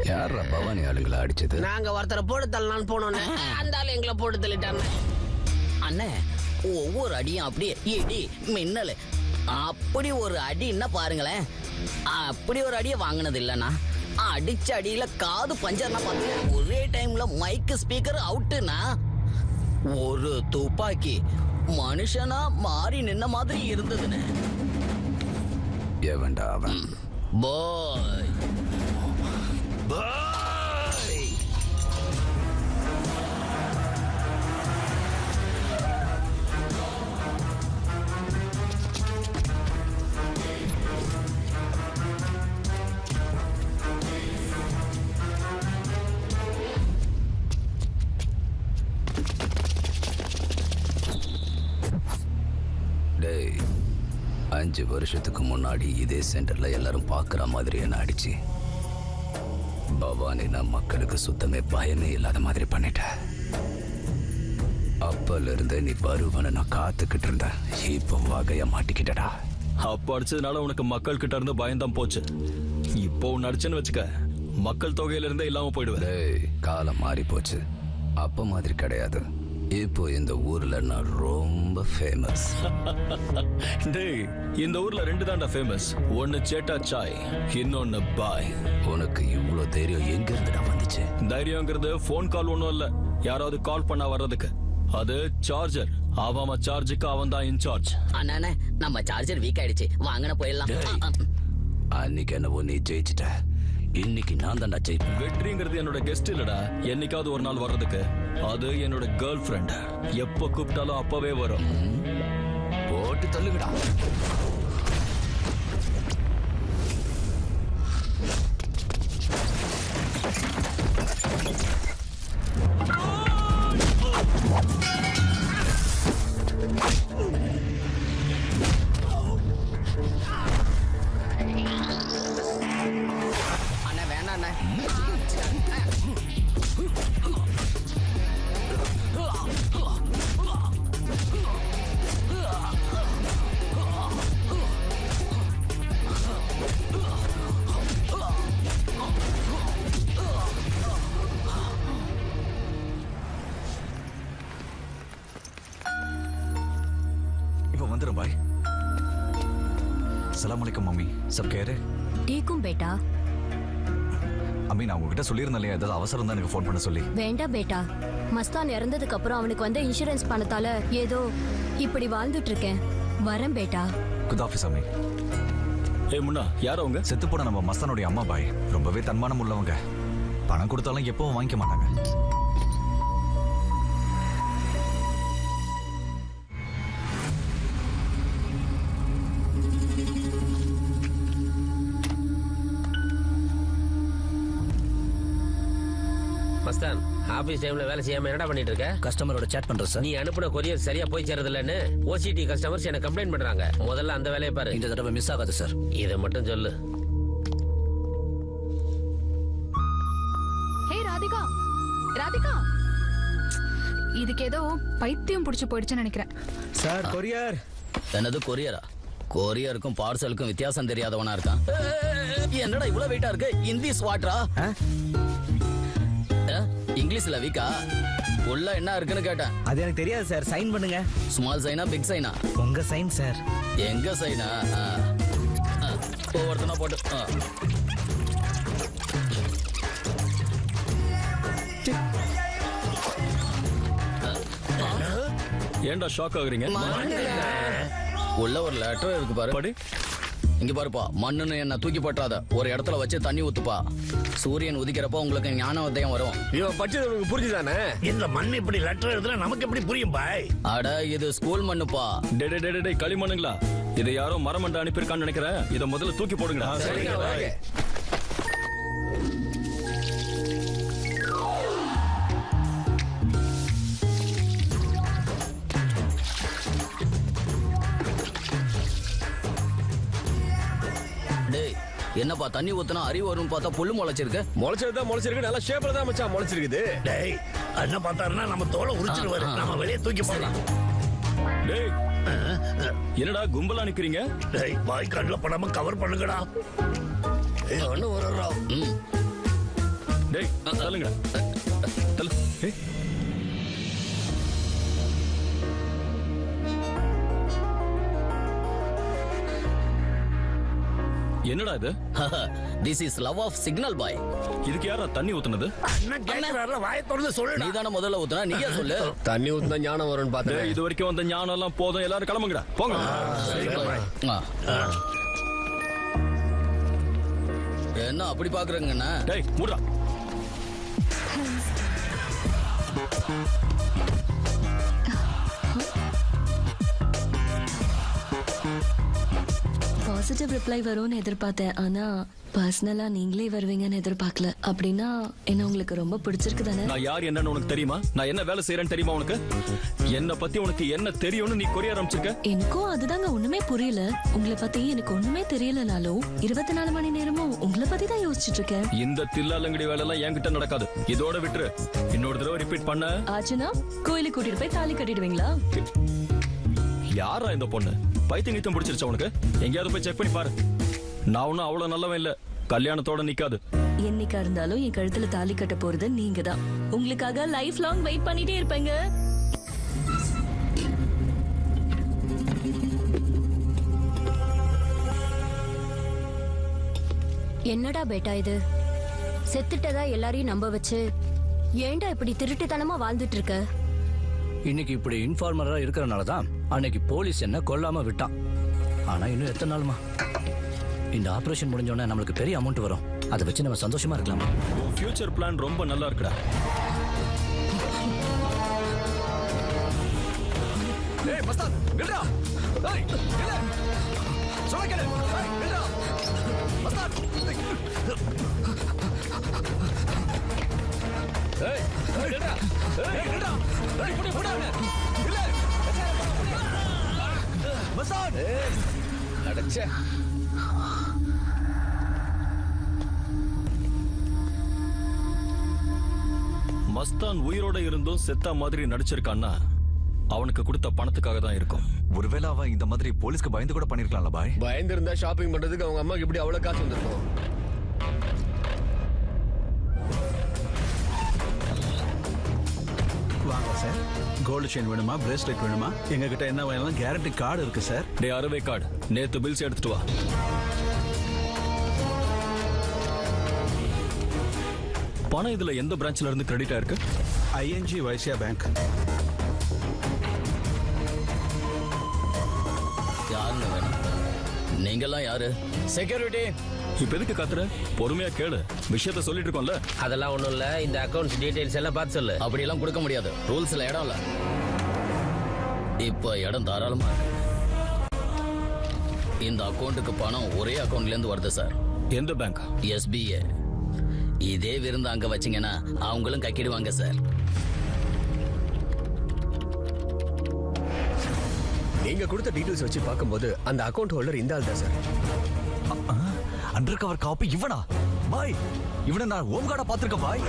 Speaker 6: யாரா பவானி ஆளுங்களை அடிச்சது?
Speaker 14: நாங்க ஒருத்தரை போட்டு தள்ளலான்னு போனோன்னு அந்த ஆளு எங்களை போட்டு தள்ளிட்டாங்க.
Speaker 2: அண்ணே ஒவ்வொரு அடியும் அப்படியே இடி மின்னல். அப்படி ஒரு அடின்னா பாருங்களேன். அப்படி ஒரு அடியை வாங்கினது இல்லைண்ணா. அடிச்ச அடியில காது பஞ்சர்னா பார்த்தீங்கன்னா ஒரே டைம்ல மைக்கு ஸ்பீக்கர் அவுட்டுனா. ஒரு துப்பாக்கி மனுஷனா மாறி நின்ன மாதிரி இருந்ததுன்னு.
Speaker 6: எவன்டா அவன்?
Speaker 2: பாய்
Speaker 6: டேய், 5 வருஷத்துக்கு முன்னாடி இதே சென்டர்ல எல்லாரும் பார்க்குற மாதிரி என்ன அடிச்சு பவானி நான் மக்களுக்கு சுத்தமே பயமே இல்லாத மாதிரி பண்ணிட்ட. அப்பல இருந்து நீ வருவன நான் காத்துக்கிட்டு இருந்தேன். இப்போ வகையா மாட்டிக்கிட்டடா.
Speaker 8: அப்ப அடிச்சதுனால உனக்கு மக்கள் கிட்ட இருந்து பயம்தான் போச்சு. இப்போ உன்னை அடிச்சேன்னு வச்சுக்க, மக்கள் தொகையில இருந்தே இல்லாம போயிடுவேன்.
Speaker 6: டேய், காலம் மாறி போச்சு. அப்ப மாதிரி கிடையாது. இப்போ இந்த ஊர்ல நான் ரொம்ப ஃபேமஸ்.
Speaker 8: டேய், இந்த ஊர்ல 2 தான்டா ஃபேமஸ். ஒன்னு சேட்டா சாய், இன்னொன்னு பாய்.
Speaker 6: உனக்கு இவ்வளோ தைரியம் எங்க இருந்துடா வந்துச்சு?
Speaker 8: தைரியங்கிறது ஃபோன் கால் ஒன்றும் இல்ல, யாராவது கால் பண்ணா வர்றதுக்கு. அது சார்ஜர். அவன் சார்ஜுக்கு அவன் தான் இன்சார்ஜ்.
Speaker 2: அண்ணா, நம்ம சார்ஜர் வீக் ஆயிடுச்சு, வாங்கின போயிடலாம்.
Speaker 6: அன்னைக்கு என்னவோ நீ ஜெயிச்சிட்ட, இன்னைக்கு நான் தான்டா ஜெயிப்பேன்.
Speaker 8: வெற்றிங்கிறது என்னோட கெஸ்ட் இல்லடா, என்னைக்காவது ஒரு நாள் வர்றதுக்கு. அது என்னோட கேர்ள் ஃப்ரெண்ட். எப்ப கூப்பிட்டாலும் அப்பவே வரும்.
Speaker 6: போட்டு தள்ளுங்கடா.
Speaker 2: அண்ணா வேணாம் அண்ணா.
Speaker 9: இப்போ வந்துடும் பாய். சலாம் அலைக்கும் மம்மி. சப் கேரு
Speaker 13: டீக்கும் பேட்டா.
Speaker 9: அம்மி, நான் உங்ககிட்ட சொல்லியிருந்தேன் இல்லையா, ஏதாவது அவசரம் தான் எனக்கு ஃபோன் பண்ண சொல்லி.
Speaker 13: வேண்டாம் பேட்டா, மஸ்தான் இறந்ததுக்கு அப்புறம் அவனுக்கு வந்த இன்சூரன்ஸ் பணத்தால ஏதோ இப்படி வாழ்ந்துட்டு இருக்கேன். வரேன் பேட்டா.
Speaker 9: குதாஃபிஸ் அம்மி.
Speaker 8: ஏய் முன்னா, யார் அவங்க?
Speaker 9: செத்து போன நம்ம மஸ்தானுடைய அம்மா பாய். ரொம்பவே தன்மானம் உள்ளவங்க. பணம் கொடுத்தாலும் எப்பவும் வாங்கிக்க மாட்டாங்க.
Speaker 14: மஸ்தான், ஆபீஸ் டைம்ல வேலை செய்யாம என்னடா பண்ணிட்டு இருக்க?
Speaker 5: கஸ்டமரோட chat பண்றேன் சார்.
Speaker 14: நீ அனுப்புன கொரியர் சரியா போய் சேரது இல்லன்னு ஓசிடி கஸ்டமர்ஸ் என்ன கம்ப்ளைண்ட் பண்றாங்க. முதல்ல அந்த வேலையை பாரு.
Speaker 5: இந்த தடவை மிஸ் ஆகாது சார்.
Speaker 14: இதை மட்டும் சொல்லு.
Speaker 16: ஹே ராதிகா, ராதிகா, இதுக்கு ஏதோ பைத்தியம் புடிச்சு போயிடுச்சுன்னு நினைக்கிறேன்.
Speaker 15: Sir courier.
Speaker 2: என்னது கொரியரா? கொரியருக்கும் பார்சலுக்கும் வித்தியாசம் தெரியாதவனா இருக்கான். என்னடா இவ்வளவு வெயிட்டா இருக்கு? இந்தி ஸ்வாட்ரா? இங்கிலீஷ்ல வீக்கா? உள்ள என்ன இருக்குன்னு கேட்டேன்.
Speaker 15: அது எனக்கு தெரியாது சார். சைன் பண்ணுங்க.
Speaker 2: ஸ்மால் சைனா பிக் சைனா?
Speaker 15: உங்க சைன் சார்.
Speaker 2: எங்க சைனா? ஒவ்வொருத்தனா போட்டு
Speaker 8: ஏன்டா ஷாக் ஆகுறீங்க?
Speaker 2: உள்ள ஒரு லெட்டர் இருக்கு பாரு.
Speaker 8: படி.
Speaker 2: இங்க பாருப்பா, மண்ணுன்னு என்ன தூக்கி பற்றாத. ஒரு இடத்துல வச்சு தண்ணி ஊத்துப்பா. சூரியன் உதிக்கிறப்ப உங்களுக்கு ஞான உதயம் வரும்.
Speaker 11: இவன் பச்சை உனக்கு புரிஞ்சுதானே?
Speaker 1: இந்த மண் இப்படி லெட்டர் எழுதுனா நமக்கு எப்படி புரியும் பாய்?
Speaker 2: அட இது ஸ்கூல் மண்ணுப்பா.
Speaker 8: டே களிமண்ணுங்களா? இதை யாரோ மரமண்ட அனுப்பியிருக்கான்னு நினைக்கிறேன். இதை முதல்ல தூக்கி போடுங்க.
Speaker 2: டேய், என்னப்பா தண்ணி ஊத்துனா அறிவு வரும்னு பார்த்தா புல்லு முளைச்சிருக்கு.
Speaker 11: முளைச்சிருக்கு. நல்லா ஷேப்ல தான் மச்சான் முளைச்சிருக்குது.
Speaker 1: டேய், என்ன பார்த்தாருன்னா நம்ம தோலை உரிச்சிருவாரு. நம்ம வெளியே தூக்கி போடலாம்.
Speaker 8: டேய், என்னடா கும்பலா நிக்கிறீங்க?
Speaker 1: டேய், பாய் கண்ணில் படாம கவர் பண்ணுங்கடா. ஒண்ணு ஒரு
Speaker 8: டேய், தள்ளுங்க. தள்ளு. ஏய், என்னடா இது?
Speaker 2: This is love of signal boy.
Speaker 8: இதுக்கு யாரா தண்ணி ஊத்துனது?
Speaker 11: வாயை திறந்து சொல்லு.
Speaker 2: நீதானே முதல்ல ஊத்துனா, நீயே சொல்லு.
Speaker 11: தண்ணி ஊத்துனா ஞானம் வரும்னு பார்த்தேன்.
Speaker 8: இது வரைக்கும் வந்த ஞானம் எல்லாம் போதும், எல்லாரும் கிளம்புங்கடா, போங்க.
Speaker 2: என்ன அப்படி பாக்குறீங்கண்ணா?
Speaker 8: டேய் மூடுடா.
Speaker 12: பாசிட்டிவ் ரிப்ளை வரும்னு எதிர்பார்த்தேன். ஆனா பர்சனலா நீங்களே வருவீங்கன்னு எதிர்பார்க்கல. அப்படின்னா என்ன உங்களுக்கு ரொம்ப பிடிச்சிருக்கு தானே?
Speaker 8: நான் யார் என்னன்னு உனக்கு தெரியுமா? நான் என்ன வேலை செய்யறேன்னு தெரியுமா உனக்கு? என்ன பத்தி உனக்கு என்ன தெரியும்னு நீ கொரிய ஆரம்பிச்சிருக்க?
Speaker 12: எனக்கும் அதுதாங்க ஒண்ணுமே புரியல. உங்களை பத்தி எனக்கு ஒண்ணுமே தெரியலனாலும் 24 மணி நேரமும் உங்களை பத்தி தான் யோசிச்சுட்டு இருக்கேன்.
Speaker 8: இந்த தில்லாலங்கடி வேலை எல்லாம் என்கிட்ட நடக்காது. இதோட விட்டுரு. இன்னொரு தடவை ரிப்பீட் பண்ண
Speaker 12: ஆச்சுன்னா கோயிலுக்கு கூட்டிட்டு போய் தாலி கட்டிடுவீங்களா?
Speaker 8: யாரா இந்த பொண்ணு? பைத்தியம் கீத்தம் பிடிச்சிருச்சா உனக்கு? எங்கேயாவது போய் செக் பண்ணி பாரு. நான் ஒன்னும் அவ்வளவு நல்லவன் இல்ல. கல்யாணத்தோட நிக்காது.
Speaker 12: என்னைக்கா இருந்தாலும் என் கழுத்துல தாலி கட்ட போறது நீங்க தான். உங்களுக்காக லைஃப் லாங் வெயிட் பண்ணிட்டே இருப்பேங்க.
Speaker 13: என்னடா பேட்டா இது? செத்துட்டதா எல்லாரையும் நம்ப வச்சு ஏன்டா இப்படி திருட்டுத்தனமா வாழ்ந்துட்டு இருக்க?
Speaker 5: இன்னைக்கு இப்படி இன்ஃபார்மரா இருக்கிறனால தான் அன்னைக்கு போலீஸ் என்ன கொல்லாம விட்டான். ஆனா இன்னும் எத்தனை நாளுமா? இந்த ஆபரேஷன் முடிஞ்சோடனே நம்மளுக்கு பெரிய அமௌண்ட் வரும். அதை வச்சு நம்ம சந்தோஷமா இருக்கலாமா?
Speaker 8: உன் ஃபியூச்சர் பிளான் ரொம்ப நல்லா இருக்குடா.
Speaker 9: ஏய் மஸ்தான் நில்றா. ஏய் நில்ல. சொல்ல கேளு. ஏய் நில்றா. மஸ்தான்.
Speaker 11: ஏய் நில்றா. ஏய் நில்றா. ஏய் புடி புடானே.
Speaker 9: நில்ல. மஸ்தான்.
Speaker 11: அடச்சே.
Speaker 8: மஸ்தான் உயிரோட இருந்தும் செத்த மாதிரி நடிச்சிருக்கான்னா அவனுக்கு கொடுத்த பணத்துக்காக தான் இருக்கும்.
Speaker 9: ஒருவேளை அவன் இந்த மாதிரி போலீஸ்க்கு பயந்து கூட பண்ணிருக்கலாம்ல பாய்.
Speaker 11: பயந்து இருந்தா ஷாப்பிங் பண்றதுக்கு அவங்க அம்மாக்கு இப்படி அவ்வளவு காசு வந்திருக்கும்.
Speaker 7: வாங்க சார். கோல்டு செயின் வேணுமா, பிரேஸ்லெட் வேணுமா? எங்க கிட்ட என்ன வேணாலும் கேரண்டி கார்டு இருக்கு சார்.
Speaker 8: டே அறுவை கார்டு, நேத்து பில்ஸ் எடுத்துட்டு வா. பணம் இதுல எந்த பிரான்ச்ல இருந்து கிரெடிட் ஆயிருக்கு?
Speaker 7: ING Vaishya bank.
Speaker 2: யாருங்க வேணும்? நீங்கெல்லாம் யாரு? செக்யூரிட்டி.
Speaker 8: இப்ப எதுக்கு கத்துற? பொறுமையா கேளு. விஷயத்த சொல்லிட்டு இருக்கோம்ல.
Speaker 14: அதெல்லாம் ஒண்ணும் இல்ல. இந்த அக்கவுண்ட்ஸ் டீடைல்ஸ் எல்லாம் பார்த்து சொல்லு.
Speaker 2: அப்படி எல்லாம் கொடுக்க முடியாது. ரூல்ஸ்ல இடம் இல்ல. இப்ப இடம் தாராளமா இருக்கு. இந்த அக்கவுண்ட்டுக்கு பணம் ஒரே அக்கவுண்ட்ல இருந்து வருது சார்.
Speaker 8: எந்த பேங்க்?
Speaker 2: SBA. இதே விருந்து அங்க வச்சீங்கன்னா அவங்களும் கக்கிடுவாங்க சார்.
Speaker 11: நீங்க கொடுத்த டீடைல்ஸ் வச்சு பார்க்கும்போது அந்த அக்கவுண்ட் ஹோல்டர் இந்த ஆள் தான் சார்.
Speaker 9: அண்டர் கவர் காப்பி இவனா? பாய் இவனை நான் ஓம்கார்டா பாத்திருக்கேன் பாய்.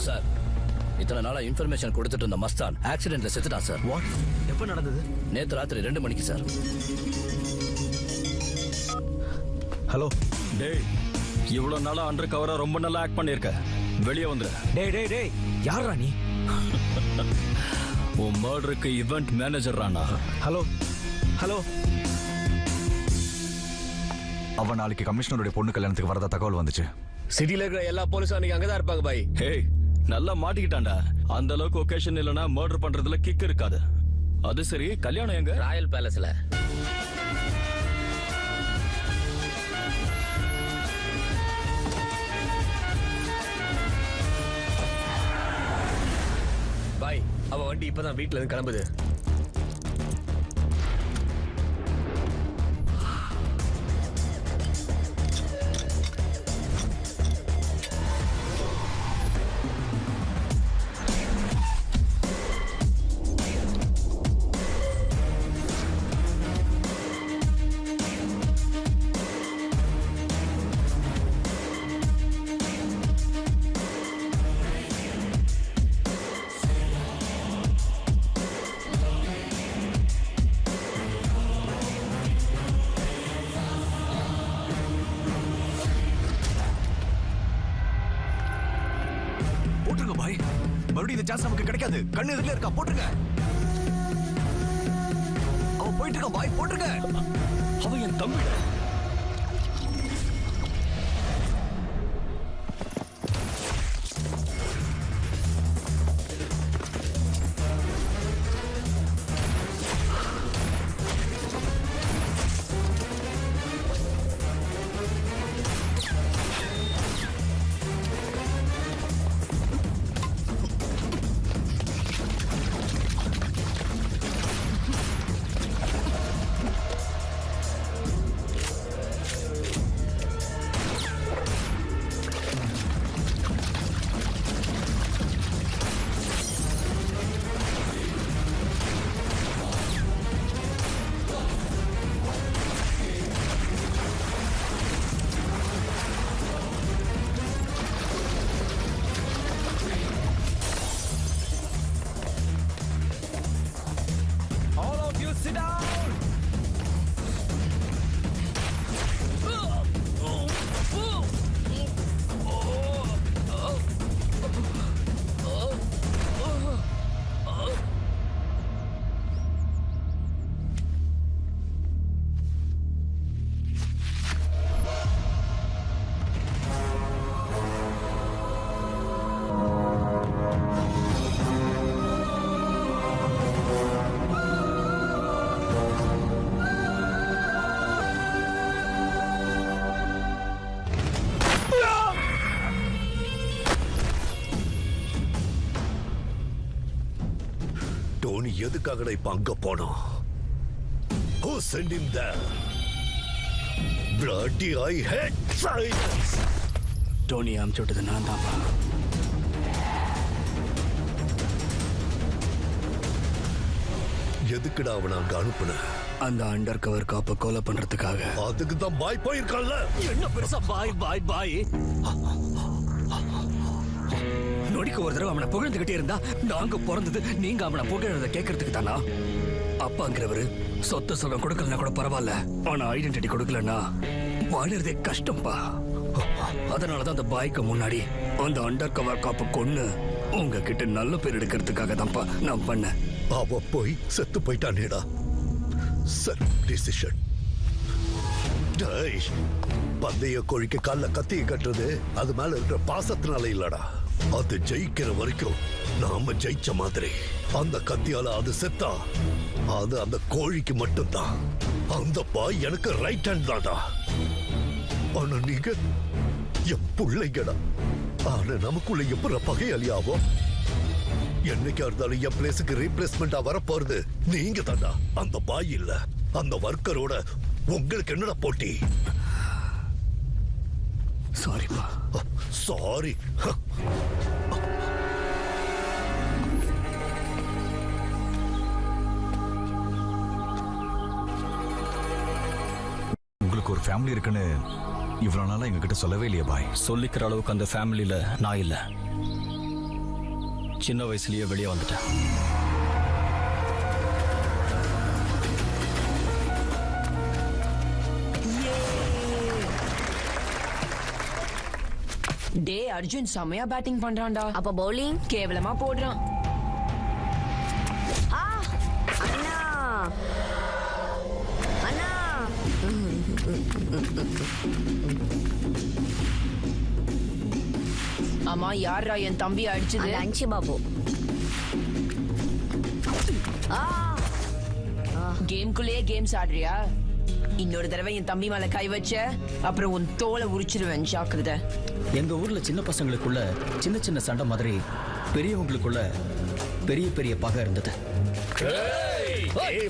Speaker 5: சார், இத்தனை நாளா இன்ஃபர்மேஷன் கொடுத்துட்டு இருந்த மஸ்தான் ஆக்சிடென்ட்ல செத்துட்டான் சார்.
Speaker 9: வாட்? எப்ப நடந்தது?
Speaker 5: நேத்து ராத்திரி 2 மணிக்கு சார்.
Speaker 7: ஹலோ.
Speaker 8: டேய் இவ்வளவு நாளா அண்டர் கவரா ரொம்ப நல்லா ஆக்ட் பண்ணிருக்க. வெளியே வந்துரு.
Speaker 15: டேய் டேய் டேய், யாரா நீ?
Speaker 8: உன் மர்டருக்கு event manager Rana.
Speaker 7: Hello hello.
Speaker 9: அவன் நாளைக்கு கமிஷனருடைய பொண்ணு கல்யாணத்துக்கு வரதா தகவல் வந்துச்சு.
Speaker 11: சிட்டில இருக்கிற எல்லா போலீஸும் அன்னைக்கு அங்கதான் இருப்பாங்க பாய்.
Speaker 8: ஹேய் நல்லா மாட்டிக்கிட்டான்டா. அந்த அளவுக்கு ஒகேஷன் இல்லனா மர்டர் பண்றதுல கிக் இருக்காது. அது சரி, கல்யாணம் எங்க?
Speaker 14: ராயல் பேலஸ்ல.
Speaker 11: பாய் அவ வண்டி இப்பதான் வீட்டுல இருந்து கிளம்புது.
Speaker 9: போட்டுருங்க பாய். மறுபடியும் இந்த சான்ஸ் நமக்கு கிடைக்காது. கண்ணு எதிரில இருக்கா, போட்டுருங்க. அவன் போயிட்டு இருக்கான் பாய், போட்டுருங்க.
Speaker 8: அவன் என் தம்பி.
Speaker 4: டோனி எதுக்காக இப்ப அங்க போனோம்? Who sent him there? Bloody I hate silence.
Speaker 1: Dhoni அமுச்சு விட்டது நான் தான்ப்பா.
Speaker 4: எதுக்குடா அவனை அங்க அனுப்புன?
Speaker 1: அந்த அண்டர் கவர் காப்ப கொலை பண்றதுக்காக.
Speaker 4: அதுக்கு தான் பாய் போயிருக்கான்ல.
Speaker 5: என்ன பெருசா பாய் பாய் பாய்? நொடிக்கு ஒரு தடவை அவனை புகழ்ந்துகிட்டே இருந்தா நாங்க பிறந்தது நீங்க அவனை புகழறத கேட்கறதுக்கு தானா? அப்பாங்கிறவரு சொத்து சுகம் கொடுக்கலன்னா கூட பரவாயில்ல, ஆனா ஐடென்டிட்டி கொடுக்கலன்னா வாழறதே கஷ்டம்பா. அதனாலதான் அந்த பாய்க்கு முன்னாடி அந்த அண்டர் கவர் காப்ப கொன்னு உங்ககிட்ட நல்ல பேர் எடுக்கிறதுக்காக தான்ப்பா நான் பண்ணேன்.
Speaker 4: அவ போய் செத்து போயிட்டானேடா. சரி டிசிஷன். பந்தய கோழிக்கு கால்ல கத்திய கட்டுறது அது மேல இருக்கிற பாசத்தினால இல்லடா, அது ஜெயிக்கிற வரைக்கும் நாம ஜெயிச்ச மாதிரி. அந்த கத்தியால அது செத்தா அது அந்த கோழிக்கு மட்டும்தான். அந்த பாய் எனக்கு ரைட் ஹேண்ட் தான்டா. ஆனா நீங்க என் பிள்ளைங்கடா. ஆனா நமக்குள்ள எப்படி பகையாளியாவும்? என்னைக்கா இருந்தாலும் என் பிளேஸுக்கு ரீப்ளேஸ்மெண்டா வரப்போறது நீங்க தான்டா, அந்த பாய் இல்ல. அந்த வர்க்கரோட உங்களுக்கு என்னடா போட்டி?
Speaker 1: சாரிப்பா.
Speaker 4: சாரி.
Speaker 9: உங்களுக்கு ஒரு ஃபேமிலி இருக்குன்னு இவ்வளவு நாளா எங்க கிட்ட சொல்லவே இல்லையா பாய்?
Speaker 8: சொல்லிக்கிற அளவுக்கு அந்த ஃபேமிலியில நான் இல்ல. சின்ன வயசுலயே வெளியே வந்துட்டேன்.
Speaker 17: டே அர்ஜுன் செமையா பேட்டிங் பண்றான்டா.
Speaker 13: அப்ப பவுலிங்
Speaker 17: கேவலமா போடுறான்.
Speaker 13: அண்ணா அண்ணா.
Speaker 17: ஆமா யாரா என் தம்பி அடிச்சது?
Speaker 13: அன்சி பாபு.
Speaker 17: கேம்குள்ளேயே கேம்ஸ் ஆடுறியா? இன்னொரு தடவை என் தம்பி மேல கை வச்ச அப்புறம் உன் தோலை உரிச்சிருவேன், ஜாக்கிரதை.
Speaker 8: எங்க ஊர்ல சின்ன பசங்களுக்குள்ள சின்ன சின்ன சண்டை மாதிரி பெரியவங்களுக்குள்ள பெரிய பெரிய பகை இருந்தது.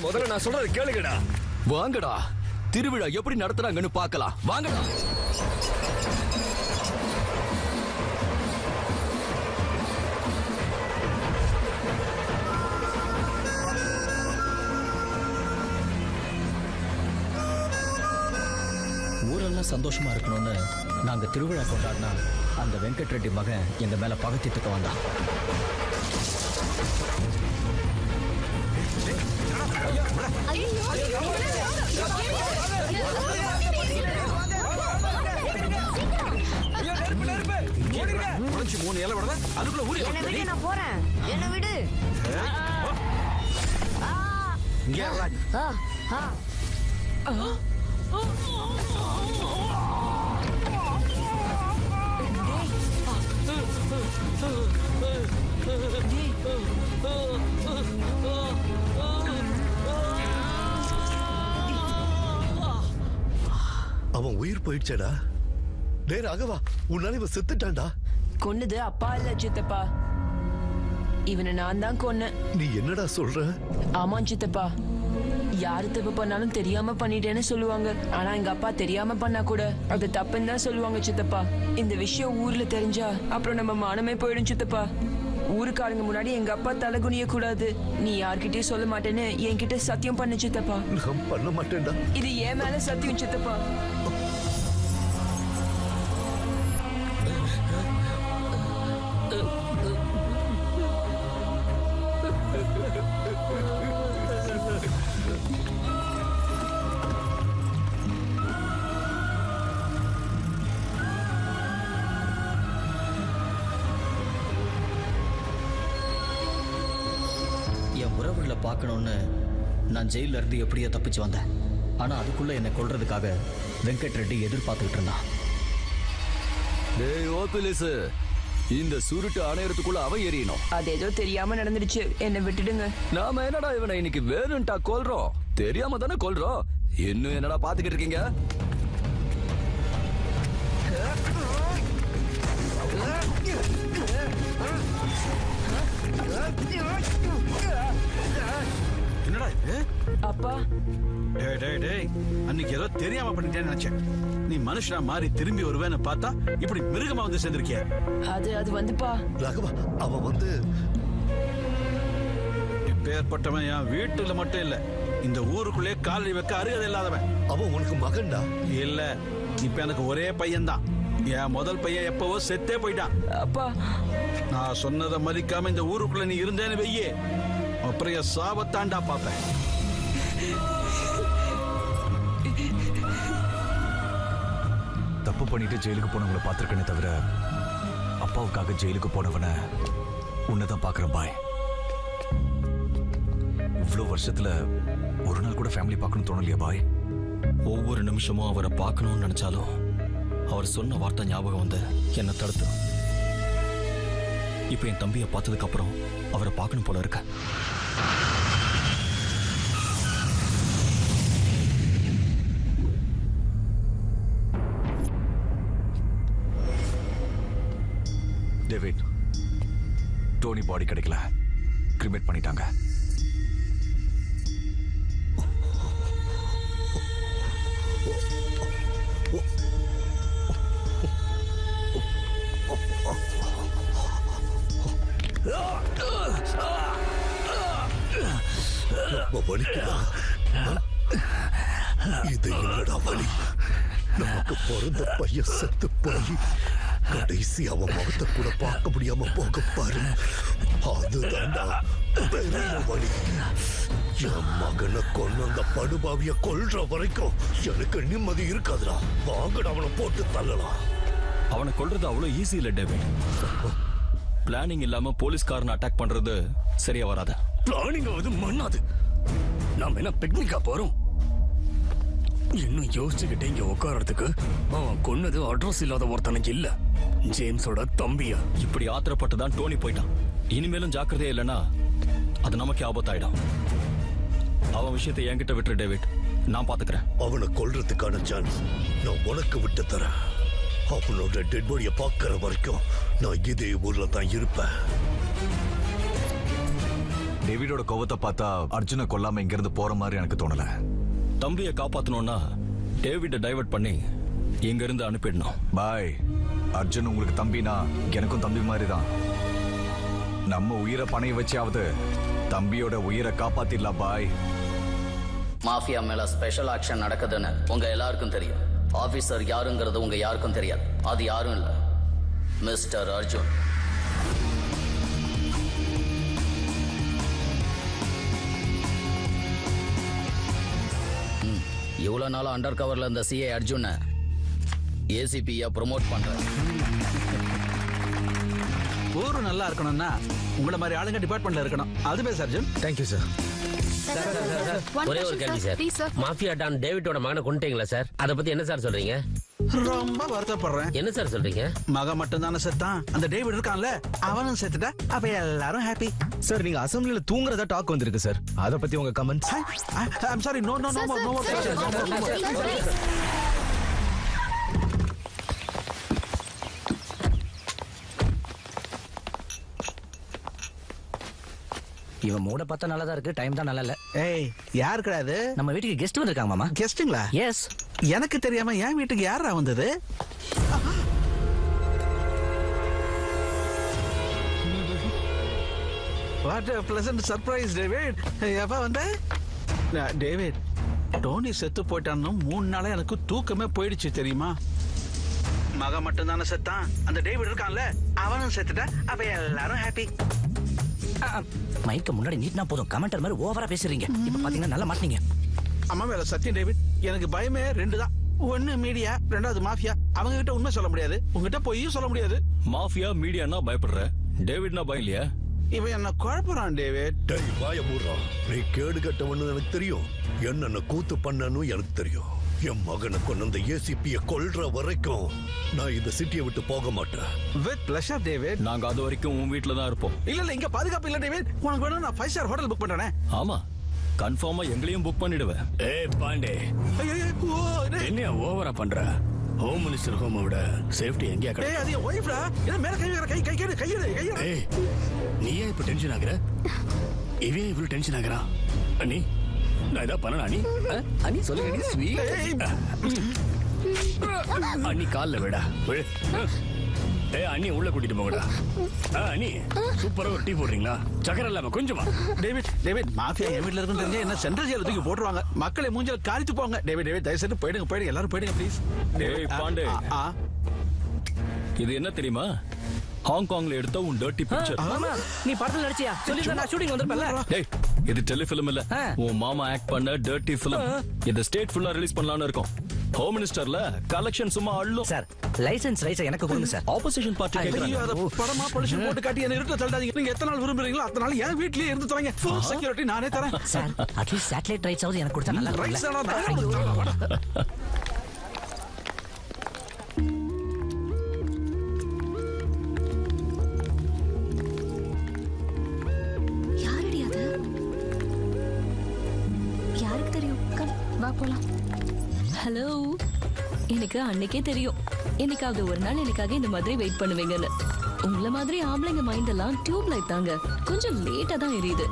Speaker 11: முதல்ல நான் சொல்றது கேளுங்கடா.
Speaker 2: வாங்கடா, திருவிழா எப்படி நடத்துறாங்கன்னு பார்க்கலாம். வாங்கடா.
Speaker 8: ஊரெல்லாம் சந்தோஷமா இருக்கணும்னு நாங்க திருவிழா கொண்டாடினா அந்த வெங்கட் ரெட்டி மகன் எங்க மேல பகத்திட்டு வந்தான்.
Speaker 7: மூணு இலை விடல அதுக்குள்ள ஊறி
Speaker 17: என்ன விடு, நான் போறேன். என்ன விடு.
Speaker 7: இங்கே
Speaker 17: ஆ, ஆ.
Speaker 4: அவன் உயிர் போயிடுச்சடா. டேய் ராகவா, உன்னால இவன் செத்துட்டான்டா.
Speaker 17: கொன்னது அப்பா இல்ல சித்தப்பா, இவனை நான் தான் கொன்னேன்.
Speaker 4: நீ என்னடா சொல்ற?
Speaker 17: ஆமா சித்தப்பா, யாரு தப்பு பண்ணாலும் தெரியாம பண்ணிட்டேன்னு சொல்லுவாங்க. ஆனா எங்க அப்பா தெரியாம பண்ணா கூட அது தப்புன்னு தான் சொல்லுவாங்க சித்தப்பா. இந்த விஷயம் ஊர்ல தெரிஞ்சா அப்புறம் நம்ம மானமே போயிடும் சித்தப்பா. ஊருக்காரங்க முன்னாடி எங்க அப்பா தலைகுனிய கூடாது. நீ யார்கிட்டயும் சொல்ல மாட்டேன்னு என்கிட்ட சத்தியம் பண்ணு சித்தப்பா.
Speaker 4: நான் பண்ண மாட்டேன்டா.
Speaker 17: இது ஏன் மேல சத்தியம் சித்தப்பா.
Speaker 2: என் உறவுகளை பார்க்கணும்னு நான் ஜெயில இருந்து எப்படியோ தப்பிச்சு வந்தேன். ஆனா அதுக்குள்ள என்னை கொல்றதுக்காக வெங்கட் ரெட்டி எதிர்பார்த்துக்கிட்டு இருந்தான்.
Speaker 8: டேய் ஓபிலிஸ், இந்த சுருட்டு அணையறதுக்குள்ள அவ எரியணும்.
Speaker 17: அது ஏதோ தெரியாம நடந்துடுச்சு, என்ன விட்டுடுங்க.
Speaker 8: நாம என்னடா இவனை இன்னைக்கு வேணும்ட்டா கொல்றோம், தெரியாம தானே கொல்றோம். இன்னும் என்னடா பாத்துக்கிட்டு இருக்கீங்க?
Speaker 7: என்னடா இது?
Speaker 17: அப்பா,
Speaker 7: டேய் டேய் டேய், அன்னைக்கு ஏதோ தெரியாம பண்ணிட்டேன்னு நினைச்சேன். நீ மனுஷனா மாறி திரும்பி வருவேன்னு பார்த்தா இப்படி மிருகமா வந்து சேர்ந்திருக்கிய.
Speaker 17: அது வந்துப்பா
Speaker 4: ராகவா, அவன் வந்து
Speaker 7: இப்பேற்பட்டவன் என் வீட்டுல மட்டும் இல்ல, இந்த ஊருக்குள்ளே காலடி வைக்க அருகதை இல்லாதவன்.
Speaker 4: அவன் உனக்கு மகன்டா?
Speaker 7: இல்ல, இப்ப எனக்கு ஒரே பையன் தான். என் முதல் பையன் எப்பவோ செத்தே போயிட்டான்.
Speaker 17: அப்பா,
Speaker 7: நான் சொன்னதை மதிக்காம இந்த ஊருக்குள்ள நீ இருந்தேன்னு வெய்யே, அப்புறம் என் சாபத்தாண்டா பாப்பேன்.
Speaker 9: தப்பு பண்ணிட்டு ஜெயிலுக்கு போனவங்களை பார்த்திருக்கேனே தவிர அப்பாவுக்காக ஜெயிலுக்கு போனவனை உன்னதான் பார்க்கறேன் பாய். இவ்வளவு வருஷத்துல ஒரு நாள் கூட ஃபேமிலி பார்க்கணும் தோணலையா பாய்?
Speaker 8: ஒவ்வொரு நிமிஷமும் அவரை பார்க்கணும்னு நினைச்சாலும் அவர் சொன்ன வார்த்தை ஞாபகம் வந்து என்னை தடுத்து. இப்ப என் தம்பியை பார்த்ததுக்கு அப்புறம் அவரை பார்க்கணும் போல இருக்க.
Speaker 9: டேவிட், டோனி பாடி கிடைக்கல, கிரிமேட் பண்ணிட்டாங்க.
Speaker 4: வலிக்குதா? இது என்னடா வலி? நமக்கு பிறந்த பையன் செத்து போய் கடைசி அவன் முகத்தை கூட பார்க்க முடியாம போக பாரு, அதுதான்டா பெரிய வலி. என் மகனை கொண்டு அந்த படுபாவிய கொல்ற வரைக்கும் எனக்கு நிம்மதி இருக்காதுடா. வாங்கடா, அவனை போட்டு தள்ளலாம்.
Speaker 8: அவனை கொல்றது அவ்வளவு ஈஸி இல்ல டேவிட். பிளானிங் இல்லாம போலீஸ்காரனை அட்டாக் பண்றது சரியா வராது.
Speaker 1: பிளானிங் ஆகுது மண்ணாது. நாம என்ன பிக்னிக்கா போறோம்? இன்னும் யோசிச்சுக்கிட்டே இங்க உட்காரத்துக்கு அவன் கொன்னது அட்ரஸ் இல்லாத ஒருத்தனுக்கு இல்ல, ஜேம்ஸோட தம்பியா.
Speaker 8: இப்படி ஆத்திரப்பட்டுதான் டோனி போயிட்டான். இனிமேலும் ஜாக்கிரதையா இல்லைன்னா அது நமக்கே ஆபத்தாயிடும். அவன் விஷயத்தை என்கிட்ட விட்டுரு டேவிட், நான் பாத்துக்கிறேன்.
Speaker 4: அவனை கொல்றதுக்கான சான்ஸ் நான் உனக்கு விட்டு தரேன். அவனோட டெட் பாடியை பார்க்கற வரைக்கும் நான் இதே ஊர்ல தான் இருப்பேன்.
Speaker 9: டேவிடோட கோவத்தை பார்த்தா அர்ஜுனை கொல்லாம இங்க இருந்து போற மாதிரி எனக்கு தோணல.
Speaker 8: தம்பியை காப்பாத்தணும்னா டேவிட டைவர்ட் பண்ணி இங்க இருந்து அனுப்பிடணும்.
Speaker 9: பாய், அர்ஜுன் உங்களுக்கு தம்பினா எனக்கும் தம்பி மாதிரி தான். நம்ம உயிரை பணைய வச்சாவது தம்பியோட உயிரை காப்பாத்திடலாம் பாய்.
Speaker 2: மாஃபியா மேல ஸ்பெஷல் ஆக்ஷன் நடக்குதுன்னு உங்க எல்லாருக்கும் தெரியும். ஆபீசர் யாருங்கிறது உங்க யாருக்கும் தெரியாது. அது யாரும் இல்ல, மிஸ்டர் அர்ஜுன். இவ்வளவு நாளா அண்டர் கவர்ல இருந்த சிஏ அர்ஜுனை ஏசிபியா ப்ரொமோட் பண்றேன்.
Speaker 7: ஊரு நல்லா இருக்கணும்னா உங்கள மாதிரி ஆளுங்க டிபார்ட்மெண்ட்ல இருக்கணும். அது பேச அர்ஜுன்.
Speaker 15: Thank you sir.
Speaker 14: ஒரே ஒரு கேள்வி சார், மாஃபியா டான் டேவிட்டோட மகனை கொண்டுட்டீங்களா சார்? அதை பத்தி என்ன சார் சொல்றீங்க?
Speaker 7: ரொம்ப வருத்தப்படுறேன்.
Speaker 14: என்ன சார் சொல்றீங்க?
Speaker 7: மக மட்டும் தானே செத்தான், அந்த டேவிட் இருக்கான்ல அவனும் செத்துட்டா, அப்ப எல்லாரும் ஹாப்பி.
Speaker 15: சார் நீங்க அசம்பிளில தூங்குறதா டாக் வந்திருக்கு சார். அத பத்தி உங்க comments?
Speaker 7: I'm sorry, no no no no.
Speaker 5: இவன் மூட பார்த்தா நல்லா தான் இருக்கு, டைம் தான் நல்லா இல்ல.
Speaker 7: ஏய் யார் கிடையாது?
Speaker 5: நம்ம வீட்டுக்கு கெஸ்ட் வந்திருக்காங்க மாமா.
Speaker 7: கெஸ்ட்டுங்களா?
Speaker 5: எஸ்.
Speaker 7: எனக்கு தெரியாம என் வீட்டுக்கு யாரா வந்தது? What a pleasant surprise, David. எப்ப வந்த? டேவிட், டோனி செத்து போயிட்டான்னு 3 நாளா எனக்கு தூக்கமே போயிடுச்சு தெரியுமா? மக மட்டும் தானே செத்தான், அந்த டேவிட் இருக்கான்ல அவனும் செத்துட்டா, அப்ப எல்லாரும் ஹாப்பி.
Speaker 5: மைக்க முன்னாடி நீட்னா போதும், கமெண்டர் மாதிரி ஓவரா பேசுறீங்க. இப்ப பாத்தீங்கன்னா நல்லா மாட்டீங்க.
Speaker 7: அம்மா மேல சத்தியம் டேவிட், எனக்கு பயமே 2 தான். ஒன்னு மீடியா, 2வது மாஃபியா. அவங்க கிட்ட உண்மை சொல்ல முடியாது, உங்ககிட்ட பொய்யும் சொல்ல முடியாது.
Speaker 8: மாஃபியா மீடியானா பயப்படுற, டேவிட்னா பயம் இல்லையா?
Speaker 7: இவன் என்ன குழப்பறான் டேவிட்.
Speaker 4: டேய் வாய மூடுறா. நீ கேடு கட்டவன்னு எனக்கு தெரியும், என்னென்ன கூத்து பண்ணனும் எனக்கு தெரியும். என் மகனை கொண்டு அந்த ஏசிபியை கொல்ற வரைக்கும் நான் இந்த சிட்டியை விட்டு போக மாட்டேன்.
Speaker 7: With pleasure David.
Speaker 8: நாங்க அது வரைக்கும் உன் வீட்ல தான் இருப்போம்.
Speaker 7: இல்ல இங்க பாதுகாப்பு இல்ல டேவிட். உனக்கு வேணும் நான் 5 ஸ்டார் ஹோட்டல் புக் பண்றேனே.
Speaker 8: ஆமா, கன்ஃபார்மா எங்களையும் புக் பண்ணிடுவேன்.
Speaker 1: ஏய் பாண்டே, என்ன ஓவரா பண்ற? ஹோம் மினிஸ்டர் ஹோம் விட சேஃப்டி எங்கயா
Speaker 7: ஏய் அது என் ஒய்ஃப்டா. என்ன மேல கை.
Speaker 1: ஏய் நீ ஏன் இப்ப டென்ஷன் ஆகுற? இவன் இவ்வளவு டென்ஷன் ஆகுறான். அண்ணி நான் இதா பண்ணனா? அண்ணி சொல்லுங்க நீ ஸ்வீட். அண்ணி கால்ல விடா. ஏய் அண்ணி உள்ள கூட்டிட்டு போங்கடா. அண்ணி சூப்பரா ஒரு டீ போடுறீங்களா? சக்கரை இல்லாம கொஞ்சமா.
Speaker 7: டேவிட் மாஃபியா என் வீட்ல இருக்குன்னு தெரிஞ்சா என்ன சென்ட்ரல் ஜெயில தூக்கி போட்டுருவாங்க. மக்களை மூஞ்சில காரித்து போங்க. டேவிட் தயவு செய்து போயிடுங்க, எல்லாரும் போயிடுங்க ப்ளீஸ்.
Speaker 8: டேய் பாண்டே, இது என்ன தெரியுமா? ஹாங்காங்ல எடுத்த உன் டர்ட்டி பிக்சர்.
Speaker 5: மாமா நீ படத்துல நடிச்சியா? சொல்லிருந்தா நான் ஷூட்டிங் வந்திருப்பேன்ல.
Speaker 8: டேய் இது டெலிஃபிலிம் இல்ல, உன் மாமா ஆக்ட் பண்ண டர்ட்டி ஃபிலிம். இது ஸ்டேட் ஃபுல்லா ரிலீஸ் பண்ணலாம்னு இருக்கோம். ஹோம் மினிஸ்டர்ல கலெக்ஷன் சும்மா அள்ளும்.
Speaker 5: சார் லைசென்ஸ் ரைட்ஸ் எனக்கு கொடுங்க சார்.
Speaker 8: ஆப்போசிஷன் பார்ட்டி கேக்குறாங்க.
Speaker 7: படமா பொலிஷன் போட்டு காட்டி என்ன இருட்ட தள்ளாதீங்க. நீங்க எத்தனை நாள் விரும்புறீங்களோ அத்தனை நாள் என் வீட்லயே இருந்து தரங்க. ஃபுல் செக்யூரிட்டி நானே தரேன்.
Speaker 5: சார் அட்லீஸ்ட் சேட்டலைட் ரைட்ஸ் ஆவது எனக்கு கொடுத்தா நல்லா இருக்கும்.
Speaker 12: யாருக்கு தெரியும்? வா போலாம். ஹலோ, எனக்கு அன்னைக்கே தெரியும் என்னைக்காவது ஒரு நாள் எனக்காக இந்த மாதிரி வெயிட் பண்ணுவீங்கன்னு. உங்கள மாதிரி ஆம்பளைங்க மைண்ட் எல்லாம் டியூப் லைட் தாங்க, கொஞ்சம் லேட்டா தான் எரியுது.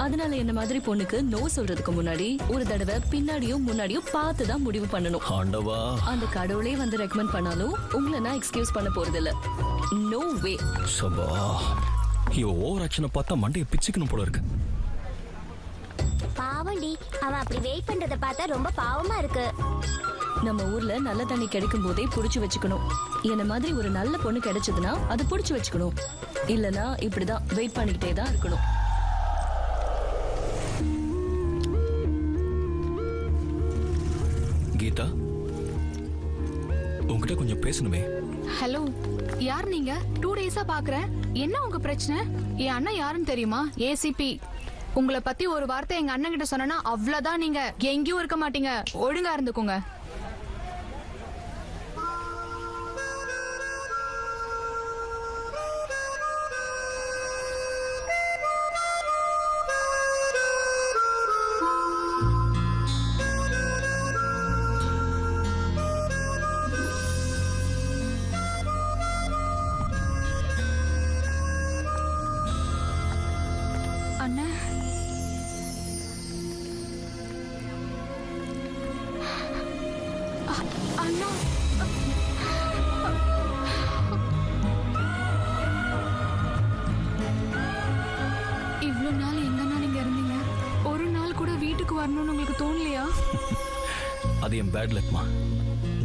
Speaker 12: அதனால என்ன மாதிரி பொண்ணுக்கு நோ சொல்றதுக்கு முன்னாடி ஒரு தடவை பின்னாடியும் முன்னாடியும் பார்த்து தான் முடிவு பண்ணணும்.
Speaker 8: ஆண்டவா,
Speaker 12: அந்த கடவுளே வந்து ரெக்கமெண்ட் பண்ணாலும் உங்களை நான் எக்ஸ்கியூஸ் பண்ண போறது இல்ல. நோ வே.
Speaker 8: சபா, இவ ஓவர் ஆக்ஷனை பார்த்தா மண்டையை பிச்சுக்கணும் போல இருக்கு.
Speaker 13: பாவண்டி, அவன் அப்படி வெயிட் பண்றத பார்த்தா ரொம்ப பாவமா இருக்கு.
Speaker 12: நம்ம ஊர்ல நல்ல தண்ணி கிடைக்கும் போதே புடிச்சு வச்சுக்கணும். என்ன மாதிரி ஒரு நல்ல பொண்ணு கிடைச்சதுன்னா அது புடிச்சு வச்சுக்கணும். இல்லனா இப்படிதான் வெயிட் பண்ணிக்கிட்டே தான் இருக்கணும்.
Speaker 8: கீதா, உங்ககிட்ட கொஞ்சம் பேசணுமே.
Speaker 16: ஹலோ, யார் நீங்க? 2 டேஸா பாக்குறேன். என்ன உங்க பிரச்சனை? என் அண்ணன் யாருன்னு தெரியுமா? ஏசிபி. உங்களை பத்தி ஒரு வார்த்தை எங்க அண்ணன் கிட்ட சொன்னா அவ்வளவுதான், நீங்க எங்கேயும் இருக்க மாட்டீங்க. ஒழுங்கா இருந்துக்கோங்க. இவ்வளவு நாள் எங்கன்னா நீங்க இருந்தீங்க? ஒரு நாள் கூட வீட்டுக்கு வரணும்னு உங்களுக்கு தோணலையா?
Speaker 8: அது என் பேட் லக்மா.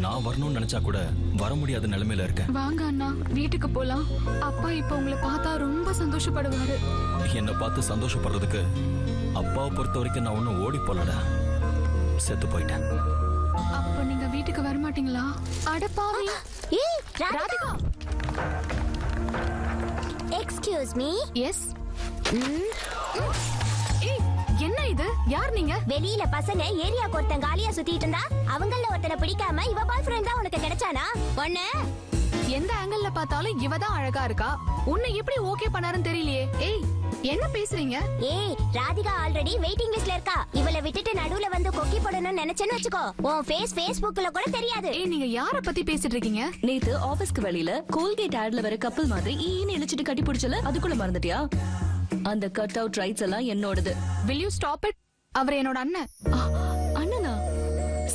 Speaker 8: நான் வரணும்னு நினைச்சா கூட வர முடியாத நிலைமையில இருக்கேன்.
Speaker 16: வாங்க அண்ணா, வீட்டுக்கு போலாம். அப்பா இப்ப உங்களை பார்த்தா ரொம்ப சந்தோஷப்படுவாரு.
Speaker 8: என்னை பார்த்து சந்தோஷப்படுறதுக்கு அப்பாவை பொறுத்த வரைக்கும் நான் ஒன்னும் ஓடி போலடா, செத்து போயிட்டேன்.
Speaker 16: அப்ப நீங்க வீட்டுக்கு வர மாட்டீங்களா? அட பாவி.
Speaker 13: ஏய் ராதிகா, எக்ஸ்கியூஸ் மீ.
Speaker 16: எஸ். ஏய், என்ன இது? யார் நீங்க?
Speaker 13: வெளியில பசங்க ஏரியா ஒருத்தன் காலியா சுத்திட்டு இருந்தா அவங்கள ஒருத்தனை பிடிக்காம இவ பாய் ஃப்ரெண்ட் தான் உனக்கு கிடைச்சானா? ஒண்ணு
Speaker 16: எந்த ஆங்கிள் பார்த்தாலும் இவ தான் அழகா இருக்கா. உன்னை எப்படி ஓகே பண்ணாருன்னு தெரியலையே. ஏய், என்ன பேசுறீங்க?
Speaker 13: ஏய், ராதிகா ஆல்ரெடி வெயிட்டிங் லிஸ்ட்ல இருக்கா. இவளை விட்டுட்டு நடுவுல வந்து கொக்கி போடணும்னு நினைச்சேன்னு வெச்சுக்கோ, உன் ஃபேஸ் Facebookல கூட தெரியாது.
Speaker 16: ஏய், நீங்க யார பத்தி பேசிட்டு இருக்கீங்க?
Speaker 12: நேத்து ஆபீஸ்க்கு வெளியில கோல்கேட் ஆட்ல வர கப்பல் மாதிரி ஈன்னு இழுச்சிட்டு கட்டி பிடிச்சல, அதுக்குள்ள மறந்துட்டியா? அந்த கட் அவுட் ரைட்ஸ் எல்லாம் என்னோடது.
Speaker 16: Will you stop it? அவர் என்னோட அண்ணன்.
Speaker 12: அண்ணனா?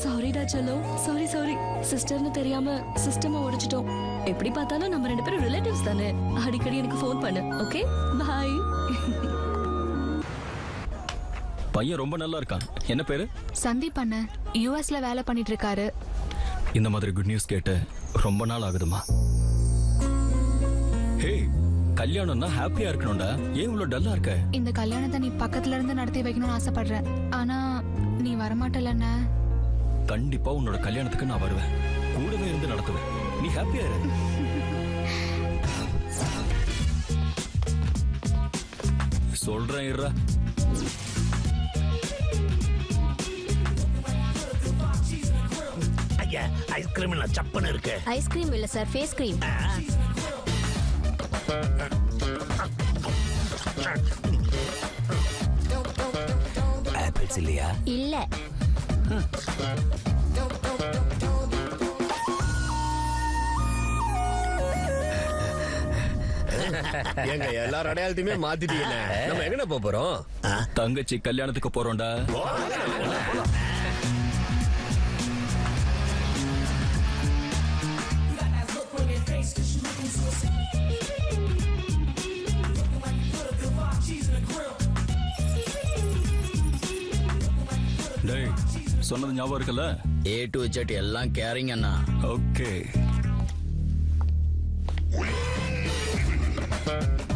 Speaker 12: சாரிடா செல்லோ, சாரி. சிஸ்டர்னு தெரியாம சிஸ்டமை உடைச்சிட்டோம். எப்படி பார்த்தாலும் நம்ம 2 பேரும் ரிலேட்டிவ்ஸ் தானே. அடிக்கடி எனக்கு ஃபோன் பண்ணு. Okay, bye.
Speaker 8: பையன் ரொம்ப நல்லா இருக்கான். என்ன பேரு?
Speaker 16: சந்தீப் அண்ணன். யுஎஸ்ல வேலை பண்ணிட்டு இருக்காரு.
Speaker 8: இந்த மாதிரி குட் நியூஸ் கேட்டு ரொம்ப நாள் ஆகுதுமா. ஹே, கல்யாணம்னா ஹாப்பியா இருக்கணும்டா. ஏன் இவ்வளவு டல்லா இருக்க?
Speaker 16: இந்த கல்யாணத்தை நீ பக்கத்துல இருந்து நடத்தி வைக்கணும்னு ஆசைப்படுறேன். ஆனா நீ வரமாட்டலண்ண.
Speaker 8: கண்டிப்பா உன்னோட கல்யாணத்துக்கு நான் வருவேன். கூடவே இருந்து நடத்துவேன். நீ ஹாப்பியா இரு. சொல்றேன் இருடா.
Speaker 4: ஐயா, ஐஸ்கிரீம் இல்ல சப்பன இருக்கு.
Speaker 13: ஐஸ்கிரீம் இல்ல சார், ஃபேஸ் கிரீம்.
Speaker 6: ஆப்பிள்ஸ் இல்லையா?
Speaker 13: இல்ல.
Speaker 11: எங்க எல்லாரும் அடையாளத்தையுமே மாத்திட்டீங்க. நம்ம எங்கன போறோம்?
Speaker 8: தங்கச்சி கல்யாணத்துக்கு போறோம்டா. டேய், சொன்னது ஞாபகம் இருக்குல்ல?
Speaker 2: A to Z எல்லாம் கேரிங் அண்ணா.
Speaker 8: ஓகே.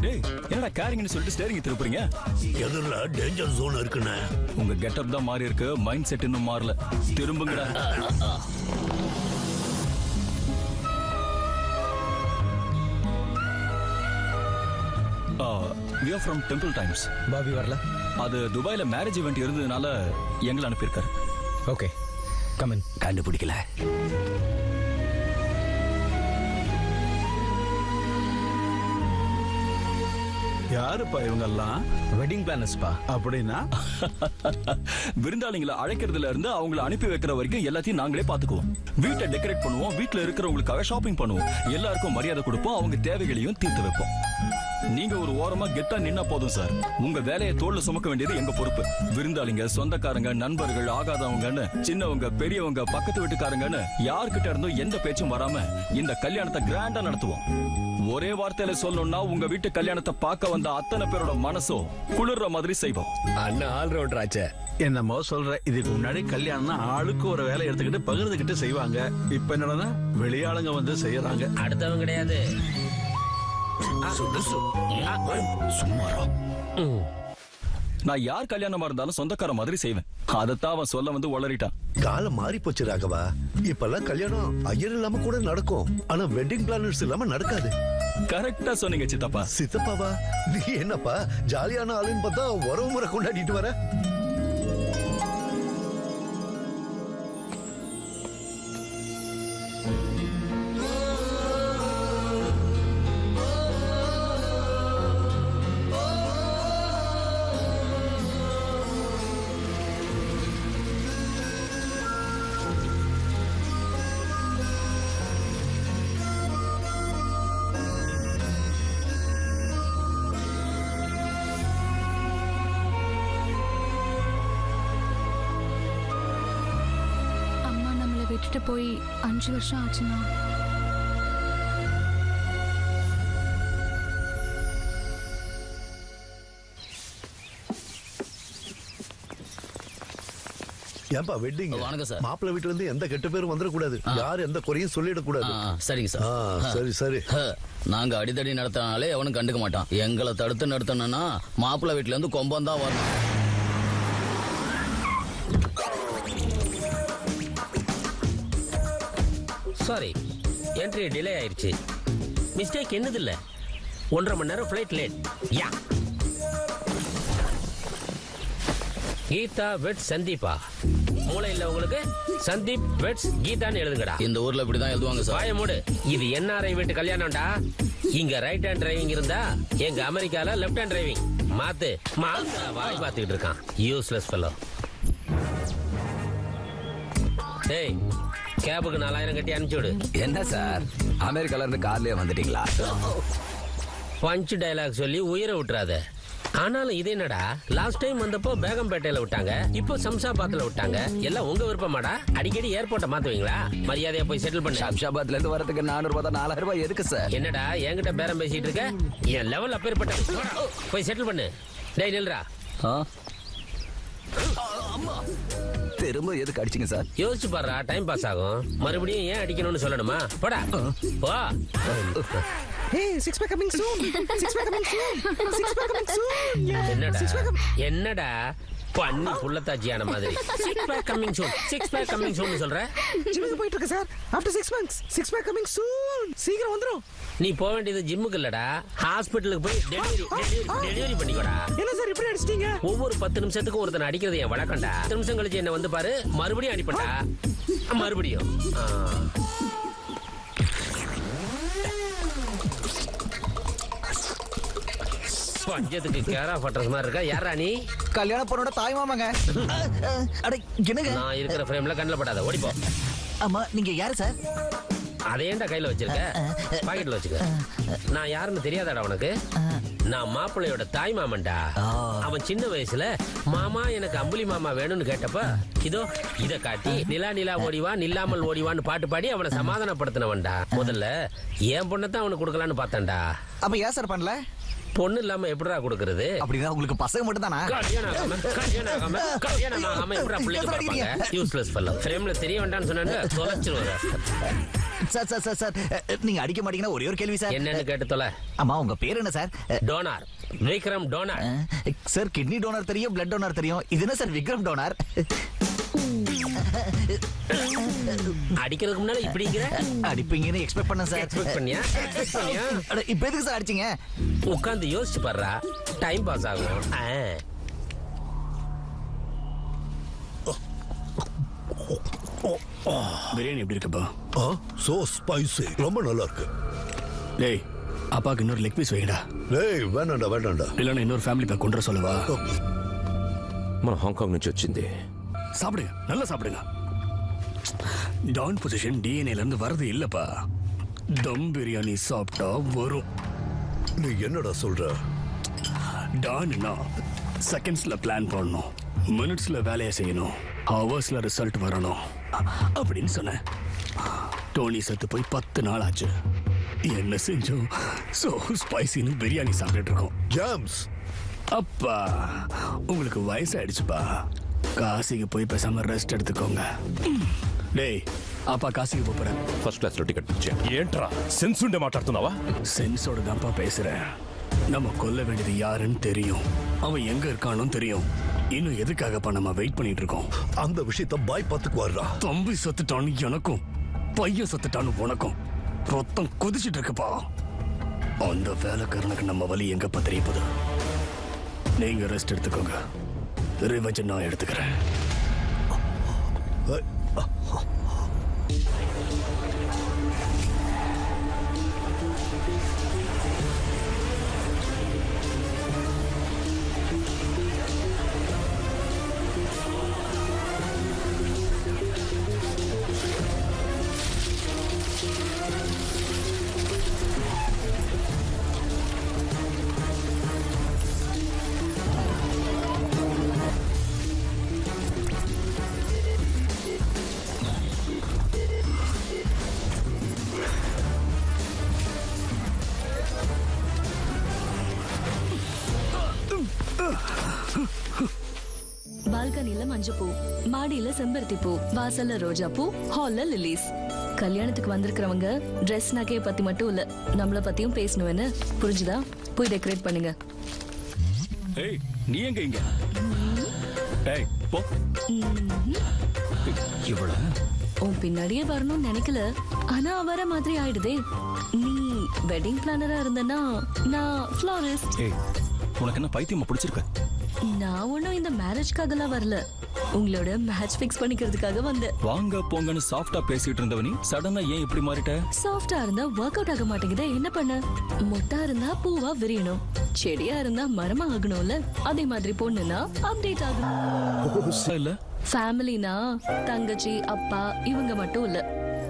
Speaker 8: டேய், என்னடா கேரிங்னு சொல்லிட்டு ஸ்டேரிங் திருப்புறீங்க?
Speaker 4: எதிரில டேஞ்சர் ஜோன் இருக்குன்னு.
Speaker 8: உங்க கெட்டப் தான் மாறி இருக்கு, மைண்ட் செட் இன்னும் மாறல. திரும்புங்கடா. We are from Temple Times.
Speaker 15: Bobby வரல?
Speaker 8: அது துபாயில மேரேஜ் ஈவென்ட் இருந்ததுனால எங்களை அனுப்பியிருக்காரு.
Speaker 15: Okay, come in.
Speaker 6: கண்டுபிடிக்கல.
Speaker 7: யாருப்பா இவங்கெல்லாம்?
Speaker 15: வெட்டிங் பிளானர்ஸ்பா.
Speaker 7: அப்படின்னா
Speaker 8: விருந்தாளிங்களை அழைக்கிறதுல இருந்து அவங்களை அனுப்பி வைக்கிற வரைக்கும் எல்லாத்தையும் நாங்களே பாத்துக்குவோம். வீட்டை டெக்கரேட் பண்ணுவோம், வீட்டுல இருக்கிறவங்களுக்காக ஷாப்பிங் பண்ணுவோம், எல்லாருக்கும் மரியாதை கொடுப்போம், அவங்க தேவைகளையும் தீர்த்து வைப்போம். நீங்க ஒரு ஓரமா கெட்டா நின்னா போதும் சார். உங்க வேலையை தோல்ல சுமக்க வேண்டியது எங்க பொறுப்பு. விருந்தாளிங்க, சொந்தக்காரங்க, நண்பர்கள், ஆகாதவங்கன்னு, சின்னவங்க, பெரியவங்க, பக்கத்து வீட்டுக்காரங்கன்னு யார்கிட்ட இருந்தும் எந்த பேச்சும் வராம இந்த கல்யாணத்தை கிராண்டா நடத்துவோம். ஒரே வார்த்தையில சொல்லணும்னா உங்க வீட்டு கல்யாணத்தை பார்க்க வந்த அத்தனை பேரோட மனசும் குளிர்ற மாதிரி செய்வோம்.
Speaker 11: அண்ணன் ஆல்ரவுண்டர் ஆச்சே.
Speaker 7: என்னமோ சொல்ற. இதுக்கு முன்னாடி கல்யாணம்னா ஆளுக்கு ஒரு வேலை எடுத்துக்கிட்டு பகிர்ந்துகிட்டு செய்வாங்க. இப்ப என்னன்னா வெளியாளுங்க வந்து செய்யறாங்க.
Speaker 14: அடுத்தவங்க கிடையாது.
Speaker 8: சும்மாரா. நான் யார் கல்யாணமா இருந்தாலும் சொந்தக்கார மாதிரி செய்வேன். அதத்தான் அவன் சொல்ல வந்து உளறிட்டான்.
Speaker 4: காலம் மாறி போச்சு ராகவா. இப்பெல்லாம் கல்யாணம் ஐயர் இல்லாம கூட நடக்கும். ஆனா வெட்டிங் பிளானர்ஸ் இல்லாம நடக்காது.
Speaker 8: கரெக்டா சொன்னீங்க சித்தப்பா.
Speaker 4: சித்தப்பாவா? நீ என்னப்பா ஜாலியான ஆளுன்னு பார்த்தா உறவு முறை கொண்டாடிட்டு வர?
Speaker 16: விட்டுட்டு போய் 5 வருஷம் ஆச்சுன்னா
Speaker 4: ஏன்பா வெட்டிங்?
Speaker 2: வணக்கம் சார்.
Speaker 4: மாப்பிள்ளை வீட்டுல இருந்து எந்த கெட்ட பேரும் வந்துடக்கூடாது. யாரும் எந்த குறையும் சொல்லிடக்கூடாது.
Speaker 2: சரிங்க சார்.
Speaker 4: சரி சரி.
Speaker 2: நாங்க அடிதடி நடத்தினாலே எவனும் கண்டுக்க மாட்டான். எங்களை தடுத்து நடத்தணும்னா மாப்பிள்ளை வீட்டுல இருந்து கொம்பம் தான் வரணும்.
Speaker 14: சாரி, என்ட்ரி டிலே ஆயிருச்சு. மிஸ்டேக் என்னது இல்ல, 1.5 மணி நேரம் ஃபிளைட் லேட். யா. கீதா வெட்ஸ் சந்தீபா. மூளை இல்ல உங்களுக்கு? சந்தீப் வெட்ஸ் கீதான்னு எழுதுங்கடா.
Speaker 2: இந்த ஊர்ல இப்படிதான் எழுதுவாங்க சார்.
Speaker 14: வாய மூடு. இது என்ஆர்ஐ வீட்டு கல்யாணம்டா. இங்க ரைட் ஹேண்ட் டிரைவிங் இருந்தா எங்க அமெரிக்கால லெஃப்ட் ஹேண்ட் டிரைவிங். மாத்து வாய் பார்த்துக்கிட்டு இருக்கான். Useless fellow. டேய் கேபுக்கு 4000 கட்டி அனுப்பிச்சு விடு.
Speaker 6: என்ன சார் அமெரிக்கால இருந்து கார்லயே வந்துட்டீங்களா?
Speaker 14: பஞ்ச் டயலாக் சொல்லி உயிரை விட்டுறாத. ஆனாலும் இது என்னடா, லாஸ்ட் டைம் வந்தப்போ பேகம்பேட்டையில விட்டாங்க, இப்போ சம்சாபாத்ல விட்டாங்க. எல்லாம் உங்க விருப்பமாடா? அடிக்கடி ஏர்போர்ட்டை மாத்துவீங்களா? மரியாதையா போய் செட்டில் பண்ணு.
Speaker 6: சம்சாபாத்ல இருந்து வரதுக்கு 400 ரூபாய் 4000 ரூபாய் எதுக்கு சார்?
Speaker 14: என்னடா என்கிட்ட பேரம் பேசிட்டு இருக்க? என் லெவல் அப்பேற்பட்ட. போய் செட்டில் பண்ணு. டேய் நில்றா.
Speaker 6: திரும்ப எதுக்கு அடிச்சீங்க சார்?
Speaker 14: யோசிச்சு பாருடா, டைம் பாஸ் ஆகும். மறுபடியும் ஏன் அடிக்கணும்னு சொல்லணுமா? போடா போ. என்னடா பண்ணி புள்ளத்தாச்சியான மாதிரி six pack coming soon, six pack coming soon சொல்ற?
Speaker 15: ஜிம்முக்கு போயிட்டு இருக்க sir. After 6 months 6 pack coming soon. சீக்கிரம் வந்துரும்.
Speaker 14: நீ போக வேண்டியது ஜிம்முக்கு இல்லடா, ஹாஸ்பிடலுக்கு போய் டெலிவரி பண்ணிக்கோடா.
Speaker 15: என்ன சார் இப்படி அடிச்சிட்டீங்க?
Speaker 14: ஒவ்வொரு 10 நிமிஷத்துக்கு ஒருத்தன் அடிக்கிறது என் வழக்கம்டா. 10 நிமிஷம் கழிச்சு என்ன வந்து பாரு, மறுபடியும் அடிப்பண்டா. மறுபடியும் பஞ்சத்துக்கு கேரா பட்டஸ் மாதிரி இருக்கா? யாரா நீ?
Speaker 15: கல்யாண பொண்ணோட தாய் மாமாங்க. அட என்னங்க?
Speaker 14: நான் இருக்கிற ஃப்ரேம்ல கண்ணில் படாத, ஓடிப்போ.
Speaker 15: அம்மா நீங்க யாரு சார்?
Speaker 14: அதேண்டா கையில வச்சிருக்க, பாக்கெட்ல வச்சுக்க. நான் யாருன்னு தெரியாதாடா உனக்கு? நான் மாப்பிள்ளையோட தாய் மாமன்டா. அவன் சின்ன வயசுல மாமா எனக்கு அம்புலி மாமா வேணும்னு கேட்டப்ப இதோ இத காட்டி நிலா நிலா ஓடிவா நில்லாமல் ஓடிவான்னு பாட்டு பாடி அவனை சமாதானப்படுத்தினவன்டா. முதல்ல என் பொண்ணத்தான் அவனுக்கு கொடுக்கலான்னு பார்த்தேன்டா.
Speaker 15: அப்ப ஏன் சார் பண்ணல?
Speaker 14: பொண்ணு இல்லாம எப்படிடா கொடுக்கறது?
Speaker 15: அப்படின்னா உங்களுக்கு பசங்க மட்டும் தானா?
Speaker 14: கல்யாணம் ஆகாம எப்படிடா பிள்ளைங்க பார்ப்பாங்க? Useless fellow. ஃப்ரேம்ல தெரிய வேண்டாம்னு சொன்னா தொலைச்சிருவாரு.
Speaker 15: சார் சார் சார் சார் நீங்க அடிக்க மாட்டீங்கன்னா ஒரே ஒரு கேள்வி சார்.
Speaker 14: என்னன்னு கேட்டு தொலை.
Speaker 15: அம்மா உங்க பேர் என்ன sir?
Speaker 14: Donor, Vikram donor.
Speaker 15: Sir kidney donor தெரியும், பிளட் டோனார் தெரியும். இது என்ன சார் விக்ரம் டோனார்?
Speaker 14: அடிக்கிறதுக்கு முன்னால இப்படிங்கிற?
Speaker 15: அடிப்பீங்கன்னு எக்ஸ்பெக்ட் பண்ணேன் சார்.
Speaker 14: எக்ஸ்பெக்ட் பண்ணியா?
Speaker 15: இப்ப எதுக்கு சார் அடிச்சீங்க?
Speaker 14: உட்கார்ந்து யோசிச்சு பாருடா, டைம் பாஸ் ஆகும்.
Speaker 1: பிரியாணி எப்படி இருக்குப்பா?
Speaker 4: சோ ஸ்பைசி, ரொம்ப நல்லா இருக்கு.
Speaker 1: டேய் அப்பாக்கு இன்னொரு லெக் பீஸ் வைங்கடா.
Speaker 4: டேய் வேணாண்டா வேணாண்டா.
Speaker 1: இல்லைன்னா இன்னொரு ஃபேமிலி பேக் கொண்டு வர சொல்லவா?
Speaker 11: హాంకాంగ్ నుంచి వచ్చింది.
Speaker 1: சாப்பிடுங்க, நல்லா சாப்பிடுங்க. டான் பொசிஷன் டிஎன்ஏல இருந்து வரது இல்லப்பா. தம் பிரியாணி சாப்பிட்டா வரும்.
Speaker 4: நீ என்னடா சொல்ற?
Speaker 1: டான்னா செகண்ட்ஸ்ல பிளான் பண்ணணும், மினிட்ஸ்ல வேலையை செய்யணும், ஹவர்ஸ்ல ரிசல்ட் வரணும் அப்படின்னு சொன்னேன். டோனி செத்து போய் 10 நாள் ஆச்சு. என்ன செஞ்சோம்? சோ ஸ்பைசின்னு பிரியாணி சாப்பிட்டுட்டு இருக்கோம்.
Speaker 4: ஜாம்ஸ்
Speaker 1: அப்பா உங்களுக்கு வயசாயிடுச்சுப்பா. காசிக்கு போய் பேசாம ரெஸ்ட் எடுத்துக்கோங்க. டேய் அப்பா காசிக்கு போறேன்.
Speaker 11: ఫస్ట్ క్లాస్ లో టికెట్ ఇచ్చా. ఏంట్రా సెన్స్ ఉండే మాట్లాడుతున్నావా?
Speaker 1: சென்ஸோட தான்ப்பா பேசுறேன். நம்ம கொல்ல வேண்டியது யாருன்னு தெரியும், அவன் எங்க இருக்கானு தெரியும். இன்னும் எதுக்காகப்பா நம்ம வெயிட் பண்ணிட்டு இருக்கோம்?
Speaker 4: அந்த விஷயத்த பாய் பாத்துக்குவாரா?
Speaker 1: தம்பி செத்துட்டான்னு எனக்கும், பையன் செத்துட்டான்னு உனக்கும் ரத்தம் கொதிச்சிட்டு இருக்குப்பா. அந்த வேலைக்காரனுக்கு நம்ம வலி எங்கப்பா தெரிய போகுது? நீங்க ரெஸ்ட் எடுத்துக்கோங்க, ரிவெஞ்ச் நான் எடுத்துக்கிறேன்.
Speaker 12: பால்கனில மஞ்சப்பூ, மாடியில செம்பருத்தி பூ, வாசல்ல ரோஜா பூ, ஹால்ல லிலிஸ். கல்யாணத்துக்கு வந்திருக்கிறவங்க ட்ரெஸ் நகையை பத்தி மட்டும் இல்ல, நம்மள பத்தியும் பேசணும்னு புரிஞ்சுதா? போய் டெக்கரேட் பண்ணுங்க.
Speaker 8: ஏய் நீ எங்க இங்க? ஏய் போ.
Speaker 12: இவள உன் பின்னாடியே வரணும்னு நினைக்கல, ஆனா வர மாதிரி ஆயிடுதே. நீ வெட்டிங் பிளானரா இருந்தேன்னா நான் ஃப்ளாரிஸ்ட்.
Speaker 8: ஏய் உனக்கு என்ன பைத்தியமா பிடிச்சிருக்க?
Speaker 12: நான் ஒன்றும் இந்த மேரேஜ்க்காகலாம் வரல, உங்களோட மேட்ச் ஃபிக்ஸ் பண்ணிக்கிறதுக்காக வந்தேன்.
Speaker 8: வாங்க போங்கன்னு சாஃப்டா பேசிட்டு இருந்தவனி சடனா ஏன் இப்படி மாறிட்ட?
Speaker 12: சாஃப்டா இருந்தா ஒர்க் அவுட் ஆக மாட்டேங்குதே, என்ன பண்ண? மொட்டா இருந்தா பூவா விரியணும், செடியா இருந்தா மரமா ஆகணும்ல, அதே மாதிரி பொண்ணுனா அப்டேட் ஆகணும்.
Speaker 8: இல்ல
Speaker 12: ஃபேமிலினா தங்கச்சி அப்பா இவங்க மட்டும் இல்ல,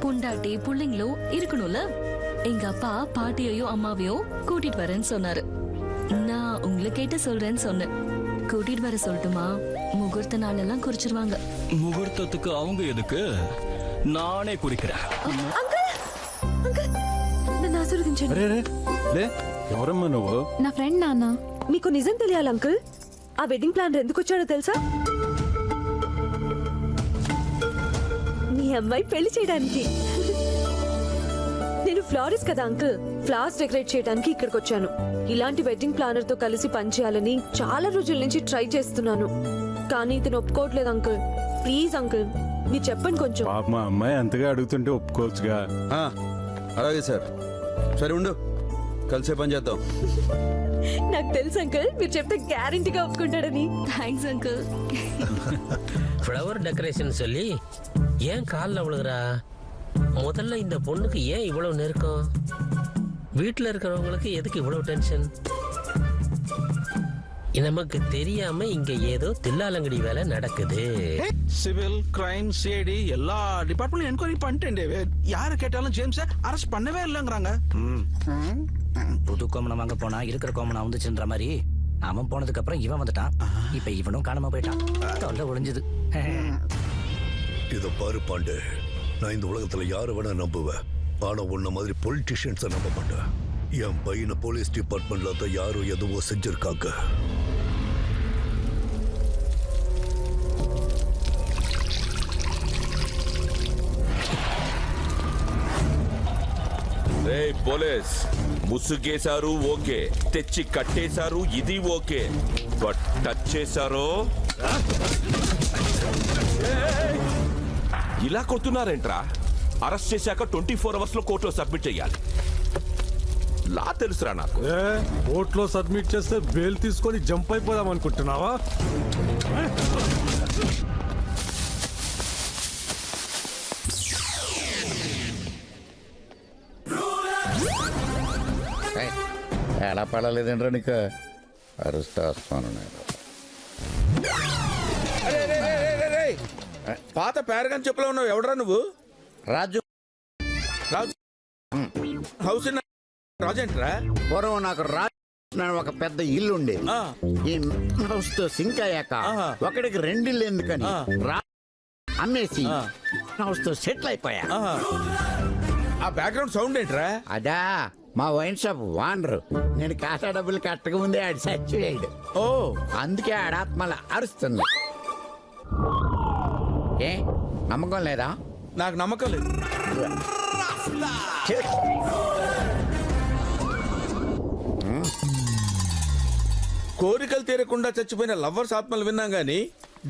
Speaker 12: பொண்டாட்டி புள்ளைங்களும் இருக்கணும்ல. எங்க அப்பா பாட்டியையும் அம்மாவையும் கூட்டிட்டு வரேன்னு சொன்னாரு. நான் உங்களை கேட்டு சொல்றேன்னு சொன்னேன். கூட்டிட்டு வர சொல்லட்டுமா? முகூர்த்த நாள் எல்லாம் குறிச்சிருவாங்க.
Speaker 8: முகூர்த்தத்துக்கு அவங்க எதுக்கு? நானே குறிக்கிறேன்.
Speaker 7: ఎవరమ్మా నువ్వు?
Speaker 18: నా ఫ్రెండ్ నాన్న.
Speaker 19: మీకు నిజం తెలియాలి అంకుల్, ఆ వెడ్డింగ్ ప్లాన్ ఎందుకు వచ్చాడో తెలుసా? మీ అమ్మాయి పెళ్లి చేయడానికి. నేను ఫ్లారిస్ట్ కదా అంకుల్, ఫ్లవర్స్ డెకరేట్ చేయడానికి ఇక్కడికి వచ్చాను. ఇలాంటి వెడ్డింగ్ ప్లానర్ తో కలిసి పనిచేయాలని చాలా రోజుల నుంచి ట్రై చేస్తున్నాను, కానీ ఇతను ఒప్పుకోవట్లేదు అంకుల్. ప్లీజ్ అంకుల్ మీరు చెప్పండి కొంచెం.
Speaker 7: పాప మా అమ్మాయి అంతగా అడుగుతుంటే ఒప్పుకోవచ్చుగా.
Speaker 10: అలాగే సార్, సరే ఉండు, కలిసే పని చేద్దాం.
Speaker 19: నాకు తెలుసు అంకుల్, మీరు చెప్తే గ్యారెంటీగా ఒప్పుకుంటాడని.
Speaker 12: Thanks uncle.
Speaker 14: ஃப்ளவர் டெக்கரேஷன் சொல்லி ஏன் காலில் விழுகிறா? முதல்ல இந்த பொண்ணுக்கு ஏன் இவ்வளவு நெருக்கம்? வீட்டில் இருக்கிறவங்களுக்கு எதுக்கு இவ்வளவு டென்ஷன்? நமக்கு தெரியாம இங்க ஏதோ தில்லாலங்கடி வேலை நடக்குது.
Speaker 7: சிவில் கிரைம் சிஐடி எல்லா டிபார்ட்மெண்ட்டும் என்கொயரி பண்ணிட்டேன். யாரு கேட்டாலும் ஜேம்ஸை அரெஸ்ட் பண்ணவே இல்லைங்கிறாங்க.
Speaker 5: புது கோமணம் வாங்க போனா இருக்கிற கோமணம் வந்துச்சுன்ற மாதிரி அவன் போனதுக்கு அப்புறம் இவன் வந்துட்டான். இப்ப இவனும் காணாம போயிட்டான். தொல்லை ஒழிஞ்சது.
Speaker 4: இத பாரு பாண்டு, நான் இந்த உலகத்துல யாரை வேணா நம்புவேன், ஆனா உன்ன மாதிரி பொலிட்டிஷியன்ஸை நம்ப மாட்டேன். என் பையனை போலீஸ் டிபார்ட்மெண்ட்ல தான் யாரும் எதுவோ செஞ்சிருக்காங்க.
Speaker 20: పోలీస్ ముసుగేశారు ఓకే, తెచ్చి కట్టేశారు ఇది ఓకే, బట్ టచ్ చేశారో ఇలా కొడుతున్నారేంట్రా? అరెస్ట్ చేశాక 24 hours లో కోర్టులో సబ్మిట్ చేయాలి. లా తెలుసురా నాకు.
Speaker 7: కోర్టులో సబ్మిట్ చేస్తే బెయిల్ తీసుకొని జంప్ అయిపోదాం అనుకుంటున్నావా?
Speaker 21: ఎలా పడలేదంటే నీకు అరుస్తాను నేను.
Speaker 20: పాత పేరగాని చెప్పులో ఉన్నావు, ఎవడరా నువ్వు?
Speaker 21: రాజు.
Speaker 20: రాజు హౌస్ రాజేంట్రా?
Speaker 21: పూర్వం నాకు రాజు ఒక పెద్ద ఇల్లు ఉండేది. ఈ హౌస్ తో సింక్ అయ్యాక ఒకడికి 2 ఇల్లు ఎందుకని అమ్మేసి హౌస్ తో సెటిల్ అయిపోయా.
Speaker 20: ఆ బ్యాక్గ్రౌండ్ సౌండ్ ఏంట్రా?
Speaker 21: అదా మా వైన్ షాప్ వానరు. నేను ఖాతా డబ్బులు కట్టక ముందే ఆడు చచ్చిపోయాడు.
Speaker 20: ఓ
Speaker 21: అందుకే ఆడాత్మల అరుస్తుంది. ఏ నమ్మకం లేదా?
Speaker 20: నాకు నమ్మకం లేదు. కోరికలు తీరకుండా చచ్చిపోయిన లవర్స్ ఆత్మలు విన్నాం గానీ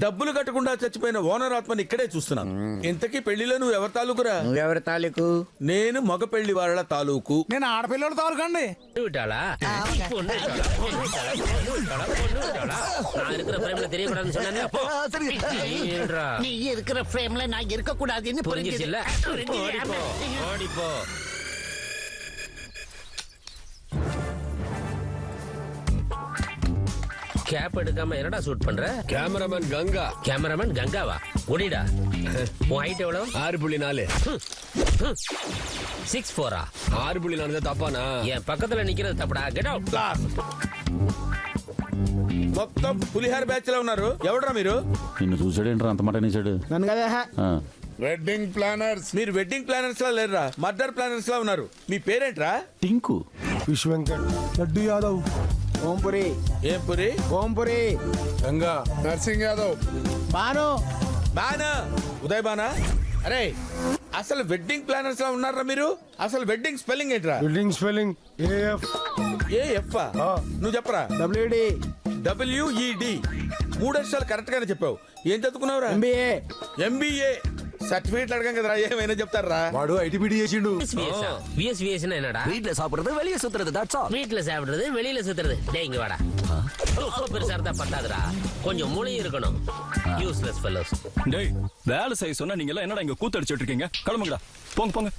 Speaker 20: డబ్బులు కట్టకుండా చచ్చిపోయిన ఓనర్ ఆత్మని ఇక్కడే చూస్తున్నాను. ఇంతకీ పెళ్లిలో నువ్వు ఎవరి తాలూకురా?
Speaker 21: నువ్వెవరి తాలూకు?
Speaker 20: నేను మగ పెళ్లి వాళ్ళ తాలూకు.
Speaker 7: నేను ఆడపిల్లల తాలూకండి.
Speaker 14: தெரியக்கூடாதுன்னு சொன்னேன்.
Speaker 21: நீ இருக்கிற ஃப்ரேம்ல நான் இருக்க கூடாதுன்னு
Speaker 14: புரிஞ்சிச்சுல்ல? ஓடிப்போ. கேப் எடுக்காம என்னடா ஷூட் பண்ற?
Speaker 11: கேமராமேன் கங்கா.
Speaker 14: கேமராமேன் கங்காவா? ஒடிடா. உன் ஹைட் எவ்வளவு?
Speaker 11: 6.4.
Speaker 14: 6'4"
Speaker 11: 6.4 தப்பானா?
Speaker 14: என் பக்கத்துல நிக்கிறது தப்புடா. Get out.
Speaker 20: మొత్తం పులిహార బ్యాచ్ లో ఉన్నారు. ఎవడరా మీరు?
Speaker 22: నిన్ను చూసాడేంట్రా అంత మాట అనేసాడు?
Speaker 20: నన్ను కదా.
Speaker 21: Wedding planners.
Speaker 20: మీరు వెడ్డింగ్ ప్లానర్స్ లా లేరురా, మర్డర్ ప్లానర్స్ లా ఉన్నారు. మీ పేరేంట్రా?
Speaker 22: టింకు.
Speaker 7: విశ్వ వెంకట్. లడ్డు యాదవ్.
Speaker 21: ఓంపురి.
Speaker 20: ఏం పురి?
Speaker 21: ఓంపురి.
Speaker 7: గంగా.
Speaker 21: నర్సింగ్ యాదవ్. బాను.
Speaker 20: బానా. ఉదయ్ బానా. అరే అసలు వెడ్డింగ్ ప్లానర్స్ లా ఉన్నారా మీరు? అసలు వెడ్డింగ్ స్పెల్లింగ్ ఏంట్రా?
Speaker 7: Wedding spelling AF.
Speaker 20: ఏఎఫ్? నువ్వు చెప్పరా?
Speaker 21: WD.
Speaker 20: WED. 3 అక్షరాలు కరెక్ట్ గానే చెప్పావు. ఏం చదువుకున్నావురా?
Speaker 21: MBA.
Speaker 20: MBA. సర్టిఫికేట్ అడగం కదరా ఏమైనా చెప్తారా
Speaker 10: వాడు ఐటీబీడీ చేసిండు.
Speaker 14: VSVS என்னடா?
Speaker 6: வீட்ல சாப்பிடுறது வெளிய சுத்துறது that's all.
Speaker 14: வீட்ல சாப்பிடுறது வெளியில சுத்துறது. டேய் இங்க வாடா. பெருசா இருந்தா பத்தாதுடா, கொஞ்சம் மூளையும் இருக்கணும். Useless fellows.
Speaker 8: டேய் வேலை செய்ய சொன்னா நீங்க எல்லாம் என்னடா இங்க கூத்தடிச்சிட்டு இருக்கீங்க? கிளம்புங்கடா, போங்க போங்க.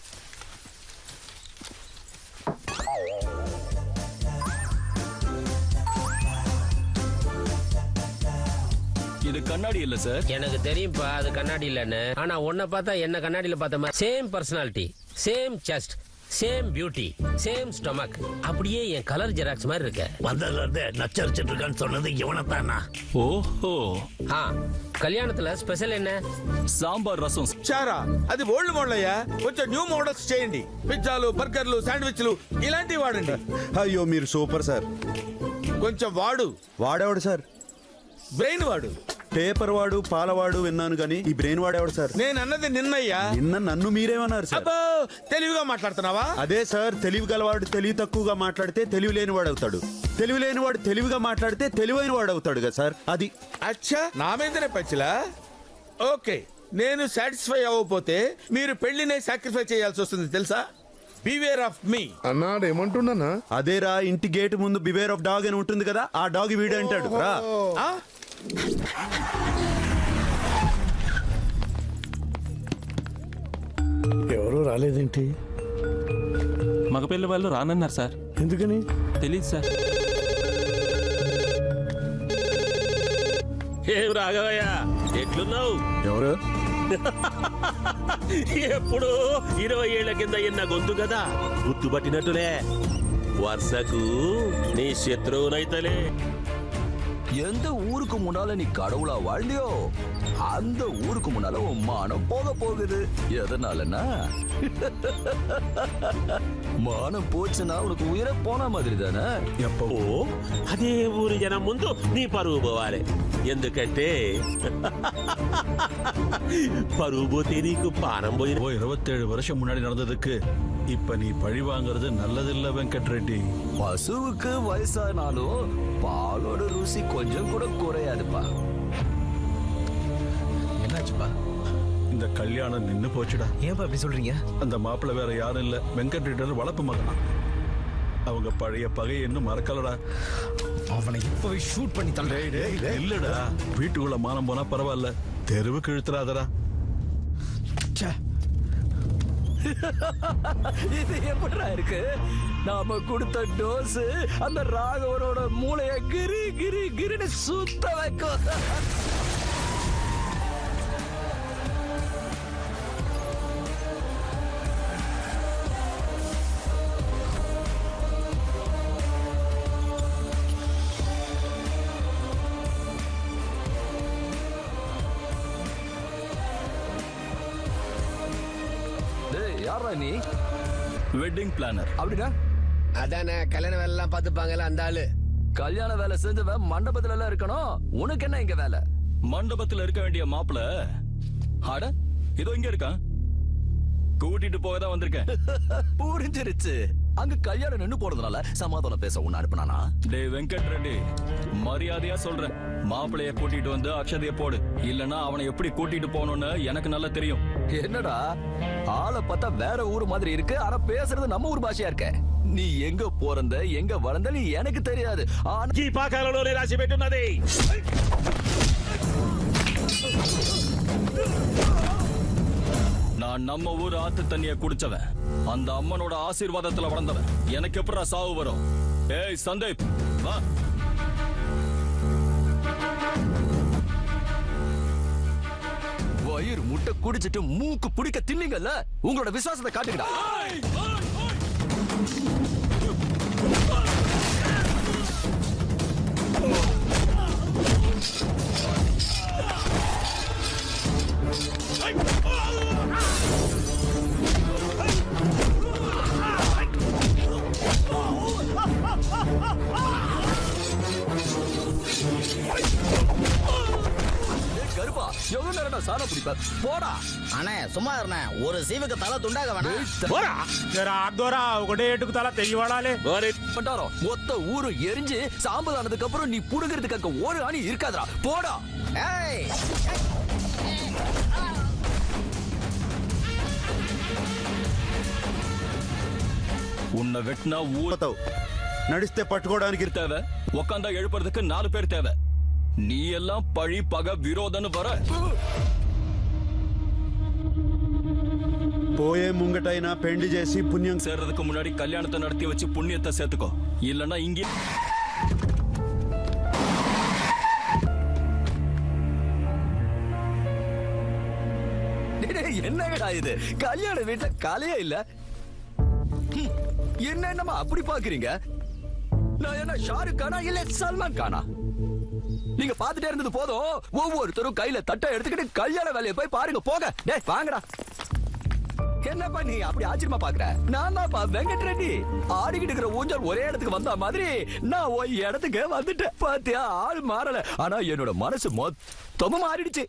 Speaker 8: இது கண்ணாடி இல்ல சார்.
Speaker 14: எனக்கு தெரியும்பா அது கண்ணாடி இல்லன்னு. ஆனா உன்னை பார்த்தா என்ன கண்ணாடியில பார்த்த மாதிரி same personality, same chest, same beauty, same stomach. அப்படியே என் கலர் ஜெராக்ஸ் மாதிரி இருக்க.
Speaker 21: வந்ததுல இருந்து நச்சரிச்சிட்டு இருக்கான்னு சொன்னது இவனத்தானா?
Speaker 8: ஓஹோ.
Speaker 14: కళ్యాణத்துல స్పెషల్ என்ன?
Speaker 8: సాంబార్ రసం.
Speaker 20: చారా అది ఓల్డ్ మోడల్ అయ్యా, కొంచెం న్యూ మోడల్స్ చేయండి. పిజ్జాలు, బర్గర్లు, శాండ్విచ్లు ఇలాంటివి వాడండి.
Speaker 10: అయ్యో మీరు సూపర్ సార్.
Speaker 20: కొంచెం
Speaker 10: వాడేవాడు సార్?
Speaker 20: బ్రెయిన్ వాడు.
Speaker 10: పేపర్ వాడు, పాలవాడు విన్నాను కానీ ఈ బ్రెయిన్ వాడేవాడు సార్?
Speaker 20: నేను అన్నది నిన్నయ్యా.
Speaker 10: నిన్న నన్ను మీరేమన్నారు సార్?
Speaker 20: అబ్బో తెలివిగా మాట్లాడుతున్నావా?
Speaker 10: అదే సార్, తెలివి గలవాడు తెలివి తక్కువగా మాట్లాడితే తెలివి లేని వాడు అవుతాడు, తెలివి లేని వాడు తెలివిగా మాట్లాడితే తెలివైన వాడు అవుతాడు కదా సార్. అది
Speaker 20: అచ్చా నా మీదనే పచ్చిలా. ఓకే, నేను సాటిస్ఫై అవ్వకపోతే మీరు పెళ్లినే సాక్రిఫై చేయాల్సి వస్తుంది తెలుసా? బివేర్ ఆఫ్ మీ
Speaker 10: అన్నాడు. ఏమంటున్నా? అదేరా, ఇంటి గేట్ ముందు బివేర్ ఆఫ్ డాగ్ అని ఉంటుంది కదా, ఆ డాగ్ వీడే అంటాడు రా.
Speaker 21: ఎవరు రాలేదేంటి?
Speaker 3: మగపిల్ల వాళ్ళు రానన్నారు సార్.
Speaker 21: ఎందుకని
Speaker 3: తెలియదు సార్.
Speaker 14: ఏం రాఘవయ్య ఎట్లున్నావు?
Speaker 10: ఎవరు?
Speaker 14: ఎప్పుడు 20 ఏళ్ల కింద ఎన్న గొంతు కదా, గుర్తుపట్టినట్టులే. వరుసకు నీ శత్రువునైతలే.
Speaker 6: எந்த ஊருக்கு முன்னால நீ கடவுளா வாழ்ந்தியோ அந்த ஊருக்கு முன்னால உன் மானம் போக போகுது. எதனாலன்னா மானம் போச்சுன்னா உனக்கு உயிரை போன மாதிரி தானே.
Speaker 14: எப்போ అదే ఊరి జనం ముందు నీ పరువు పోవాలి. ఎందుకంటే పరువు పోతే నీకు పానం పోయి.
Speaker 7: 27 வருஷம் முன்னாடி நடந்ததுக்கு இப்ப நீ பழி வாங்குறது நல்லதில்ல வெங்கட் ரெட்டி.
Speaker 6: பசுவுக்கு வயசானாலும் பாலோட ருசி கொஞ்சம் கூட குறையாதுப்பா.
Speaker 15: என்னாச்சுப்பா?
Speaker 7: இந்த கல்யாணம் நின்னு போச்சுடா.
Speaker 15: ஏன்பா அப்படி சொல்றீங்க?
Speaker 7: அந்த மாப்பிள்ளை வேற யாரும் இல்ல, வெங்கட் ரெட்டி வளர்ப்பு மகனா. அவங்க பழைய பகையை இன்னும் மறக்கலடா.
Speaker 15: அவனை இப்பவே ஷூட் பண்ணி தள்ளு.
Speaker 7: இல்லடா, வீட்டுக்குள்ள மானம் போனா பரவாயில்ல, தெருவுக்கு இழுத்துறாதடா.
Speaker 6: இது எப்படிடா இருக்கு? நாம கொடுத்த டோஸ் அந்த ராகவனோட மூளைய கிரி கிரி கிரின்னு சுத்த வைக்கும். யாரா நீ?
Speaker 8: Wedding planar.
Speaker 6: அப்படின்னா
Speaker 11: அதானே கல்யாண வேலை எல்லாம் பாத்துப்பாங்கல்ல அந்த ஆளு.
Speaker 6: கல்யாண வேலை செஞ்சவன் மண்டபத்துல எல்லாம் இருக்கணும். உனக்கு என்ன இங்க வேலை?
Speaker 8: மண்டபத்துல இருக்க வேண்டிய மாப்பிள அட இதோ இங்க இருக்கான். கூட்டிட்டு போக தான் வந்திருக்கேன்.
Speaker 6: புரிஞ்சிருச்சு. அங்க கல்யாணம் நின்னு போறதுனால சமாதானம் பேச உன்ன அனுப்புனானா?
Speaker 8: டேய் வெங்கட் ரெட்டி, மரியாதையா சொல்றேன், மாப்பிளைய கூட்டிட்டு வந்து அக்ஷதைய போடு. இல்லனா அவனை எப்படி கூட்டிட்டு போகணும்னு எனக்கு நல்லா தெரியும்.
Speaker 6: என்னடா ஆளை பார்த்தா வேற ஊர் மாதிரி இருக்கு, ஆனா பேசுறது நம்ம ஊர் பாஷையா இருக்க. நீ எங்க பிறந்த எங்க வளர்ந்த நீ எனக்கு தெரியாது.
Speaker 14: ఈ పాకాలలోనే రాసి పెట్టున్నది.
Speaker 8: நான் நம்ம ஊர் ஆத்து தண்ணிய குடிச்சவன், அந்த அம்மனோட ஆசீர்வாதத்துல வளர்ந்தவன். எனக்கு எப்படா சாவு வரும்? ஏய் சந்தீப் வா.
Speaker 6: வயிறு முட்டை குடிச்சிட்டு மூக்கு பிடிக்க தின்னீங்கல்ல, உங்களோட விசுவாசத்தை காட்டுங்கடா. கருப்பா எவ்வளவு நேரம் சாண பிடிப்ப போடா.
Speaker 2: அண்ணே சும்மா இருண்ணே, ஒரு சீவுக்கு தலை துண்டாக வேணாம்.
Speaker 14: போடா
Speaker 3: ஆத்தோரா ఒకటే ఏటుకు తల తెగి వాడాలి.
Speaker 6: பண்டாரம் மொத்த ஊரு எரிஞ்சு சாம்பல் ஆனதுக்கு அப்புறம் நீ புடுங்கிறதுக்கு அங்க ஒரு அணி இருக்காதா. போடா.
Speaker 2: ஏய்
Speaker 8: உன்னை வெட்டினா ஊர்
Speaker 10: నడిస్తే పట్టుకోవడానికి
Speaker 8: தேவை, உக்காந்தா எழுப்புறதுக்கு 4 பேர் தேவை. நீ எல்லாம் பழி பகை விரோதன்னு வர
Speaker 10: పోయే ముంగటైనా పెండి చేసి పుణ్యం
Speaker 8: சேர்றதுக்கு முன்னாடி கல்யாணத்தை நடத்தி வச்சு புண்ணியத்தை சேர்த்துக்கோ. இல்லன்னா இங்கே
Speaker 9: என்னடா இது? கல்யாண வீட்டுல காலையே இல்ல. என்னமா அப்படி பாக்குறீங்க? நான் என்ன ஷாருக் கானா இல்ல சல்மான் கானா? நீங்க பாத்துட்டே இருந்தது போதும். ஒவ்வொருத்தரும் கையில தட்டை எடுத்துக்கிட்டு கல்யாண வேலையை போய் பாருங்க. போக டேய் வாங்கடா. என்னப்பா நீ அப்படி ஆச்சரியமா பாக்குற? நான் தான்ப்பா வெங்கட் ரெட்டி. ஆடிக்கிட்டு இருக்கிற ஊஞ்சல் ஒரே இடத்துக்கு வந்த மாதிரி நான் ஒரு இடத்துக்கு வந்துட்டேன். பாத்தியா, ஆள் மாறல, ஆனா என்னோட மனசு மொத்தமும் மாறிடுச்சு.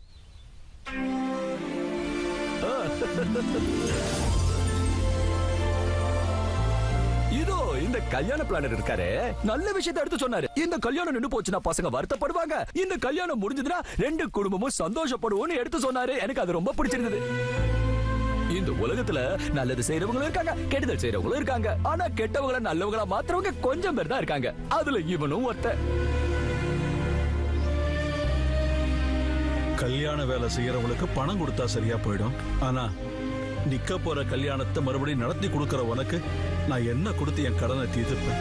Speaker 9: இதோ இந்த கல்யாண பிளானர் இருக்காரு, நல்ல விஷயத்தை எடுத்து சொன்னாரு. இந்த கல்யாணம் நின்னு போச்சுன்னா பசங்க வருத்தப்படுவாங்க, இந்த கல்யாணம் முடிஞ்சதுன்னா 2 குடும்பமும் சந்தோஷப்படுவோம்னு எடுத்து சொன்னாரு. எனக்கு அது ரொம்ப பிடிச்சிருந்தது. இந்த உலகத்துல நல்லது செய்யறவங்களும் இருக்காங்க, கெடுதல் செய்யறவங்களும் இருக்காங்க. ஆனா கெட்டவங்கள நல்லவங்களா மாத்துறவங்க கொஞ்சம் பேர் தான் இருக்காங்க. அதுல இவனும் ஒருத்தன்.
Speaker 7: கல்யாண வேலை செய்யறவங்களுக்கு பணம் கொடுத்தா சரியா போயிடும். ஆனா நிக்க போற கல்யாணத்தை மறுபடியும் நடத்தி கொடுக்கற உனக்கு நான் என்ன கொடுத்து என் கடனை தீர்த்துப்பேன்.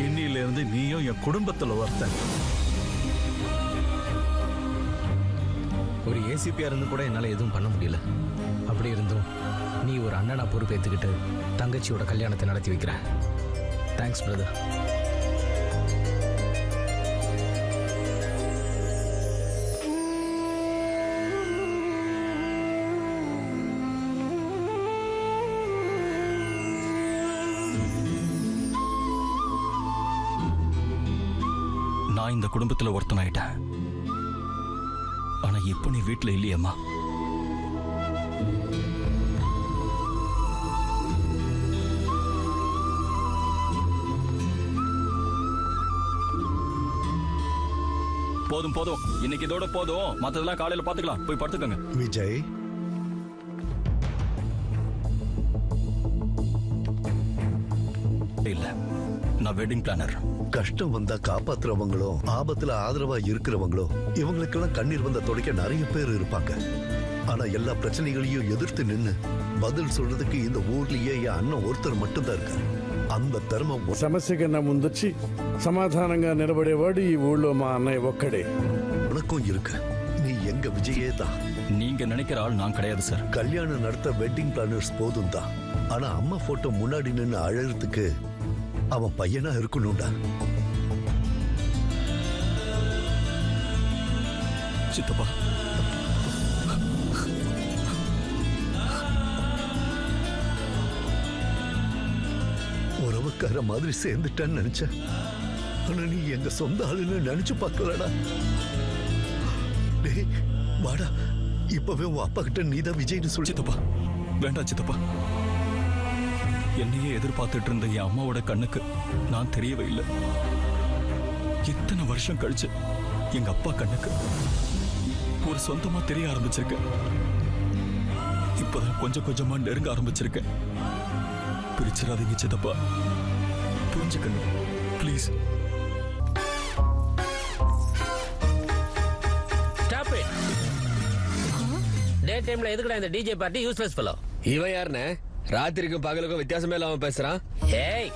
Speaker 7: இன்னில இருந்து நீயும் என் குடும்பத்துல ஒருத்தன்.
Speaker 15: ஒரு ஏசிபியா இருந்து கூட என்னால எதுவும் பண்ண முடியல. அப்படி இருந்தும் நீ ஒரு அண்ணனா பொறுப்பேற்றுக்கிட்டு தங்கச்சியோட கல்யாணத்தை நடத்தி வைக்கிற. Thanks brother.
Speaker 8: நான் இந்த குடும்பத்துல ஒருத்தனாயிட்டேன். ஆனா இப்ப நீ வீட்டுல இல்லையம்மா. போதும் போதும், இன்னைக்கு இதோட போதும். மத்ததெல்லாம் காலையில பாத்துக்கலாம். போய் படுத்துக்கங்க.
Speaker 4: விஜய்,
Speaker 8: இல்ல, நான் வெட்டிங் பிளானர்.
Speaker 4: கஷ்டம் வந்தா காப்பாத்துறவங்களும் ஆபத்துல ஆதரவா இருக்கிறவங்களும் இவங்களுக்கெல்லாம் கண்ணீர் வந்த துடைக்க நிறைய பேர் இருப்பாங்க. ஆனா எல்லா பிரச்சனைகளையும் எதிர்த்து நின்னு பதில் சொல்றதுக்கு இந்த ஊர்லயே என் அண்ணன் ஒருத்தர் மட்டும்தான் இருக்காரு. அந்த தர்மம்
Speaker 17: సమస్య కన్నా ముందొచ్చి సమాధానంగా నిలబడేవాడు ఈ ఊళ్ళో మా అన్నయ్య ఒక్కడే.
Speaker 4: உனக்கும் இருக்கு. நீ எங்க விஜயே தான்.
Speaker 8: நீங்க நினைக்கிற ஆள் நான் கிடையாது சார்.
Speaker 4: கல்யாணம் நடத்த வெட்டிங் பிளானர்ஸ் போதும் தான். ஆனா அம்மா போட்டோ முன்னாடி நின்னு அழறதுக்கு அவன் பையனா இருக்கணும்டா.
Speaker 8: சித்தப்பா,
Speaker 4: உறவுக்கார மாதிரி சேர்ந்துட்டான்னு நினைச்சேன். ஆனா நீ எங்க சொந்த ஆளுன்னு நினைச்சு பார்க்கலடா. டேய் வாடா, இப்பவே உன் அப்பா கிட்ட நீதான் விஜய்னு சொல்லி.
Speaker 8: சித்தப்பா வேண்டாம் சித்தப்பா. என்னையே எதிர்பார்த்துட்டு இருந்த என் அம்மாவோட கண்ணுக்கு நான் தெரியவே இல்லை. இத்தனை வருஷம் கழிச்சு எங்க அப்பா கண்ணுக்கு ஒரு சொந்தமா தெரிய ஆரம்பிச்சிருக்கேன். இப்பதான் கொஞ்சம் கொஞ்சமா நெருங்க ஆரம்பிச்சிருக்கேன். பிரிச்சிடாதீங்க சித்தப்பா, புரிஞ்சுக்கணும் ப்ளீஸ்.
Speaker 14: Stop it. டே டைம்ல எதுக்குடா இந்த டிஜே பார்ட்டி? Useless fellow.
Speaker 11: இவன் யாருன்னு ராத்திரிக்கும் பகலுக்கும் வித்தியாசமே இல்லாம பேசுறான்.
Speaker 14: ஏய்,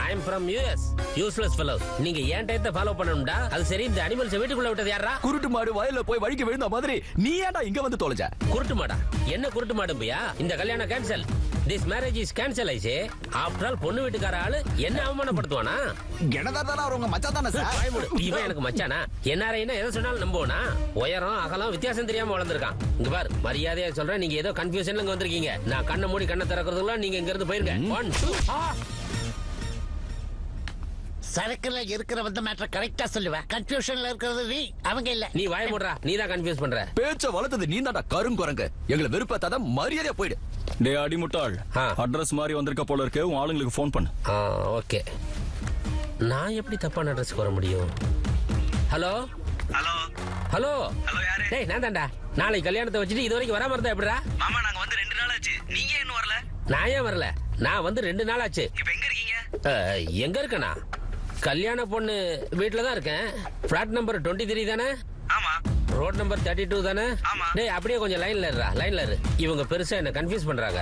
Speaker 14: I am from US. Useless fellow. நீங்க ஏன் டயத்தை ஃபாலோ பண்ணணும்டா? அது சரி, இந்த அனிமல்ஸ் வீட்டுக்குள்ள விட்டது யாரா?
Speaker 9: குருட்டு மாடு வயல்ல போய் வழிக்கு விழுந்த மாதிரி நீ ஏன்டா இங்க வந்து தொலைஞ்ச?
Speaker 14: குருட்டு மாடா? என்ன குருட்டு மாடு பையா? இந்த கல்யாணம் cancel. This marriage is cancel ஆயிச்சு. ஆஃப்டர் ஆல் பொண்ணு வீட்டுக்கார ஆளு என்ன அவமானப்படுத்துவானா?
Speaker 9: என்னதான் அவர் உங்க மச்சான் தானே சார்?
Speaker 14: இவன் எனக்கு மச்சானா? என்னாரைனா எதை சொன்னாலும் நம்புவனா? உயரம் அகலம் வித்தியாசம் தெரியாம வளர்ந்துருக்கான். இங்க பாரு, மரியாதையா சொல்றேன், நீங்க ஏதோ கன்ஃபியூஷன்ல இங்க வந்திருக்கீங்க. நான் கண்ணை மூடி கண்ணை திறக்கிறதுக்குள்ள நீங்க இங்க இருந்து போயிருங்க. 1 2
Speaker 21: சரக்குல இருக்கிற வந்த மேட்டர் கரெக்டா சொல்லுவேன். கன்ஃபியூஷன்ல இருக்கிறது நீ, அவங்க இல்ல.
Speaker 14: நீ வாய மூடுறா, நீ தான் கன்ஃபியூஸ் பண்ற.
Speaker 9: பேச்ச வளர்த்தது நீ தான்டா கருங்குரங்கு. எங்களை வெறுப்பத்தாதான் மரியாதையா போயிடு.
Speaker 8: டே அடிமுட்டாள், அட்ரஸ் மாதிரி வந்திருக்க போல இருக்கு. உன் ஆளுங்களுக்கு ஃபோன் பண்ணு.
Speaker 14: ஓகே. நான் எப்படி தப்பான அட்ரஸ்க்கு வர முடியும்? ஹலோ
Speaker 5: ஹலோ
Speaker 14: ஹலோ
Speaker 5: ஹலோ, யாரு?
Speaker 14: டேய் நான் தான்டா. நாளைக்கு கல்யாணத்தை வச்சுட்டு இது வரைக்கும் வராம இருந்தா எப்படிடா?
Speaker 5: மாமா நாங்க வந்து 2 நாள் ஆச்சு. நீங்க இன்னும் வரல?
Speaker 14: நான் ஏன் வரல? நான் வந்து 2 நாள் ஆச்சு.
Speaker 5: இப்ப எங்க இருக்கீங்க?
Speaker 14: எங்க இருக்கேனா? கல்யாண பொண்ணு வீட்டுல தான் இருக்கேன். பிளாட் நம்பர் 23 தானே?
Speaker 5: ஆமா.
Speaker 14: ரோட் நம்பர் 32 தானே?
Speaker 5: ஆமா.
Speaker 14: டேய் அப்படியே கொஞ்சம் லைன்ல இரு. இவங்க பெருசா என்ன கன்ஃபியூஸ் பண்றாங்க.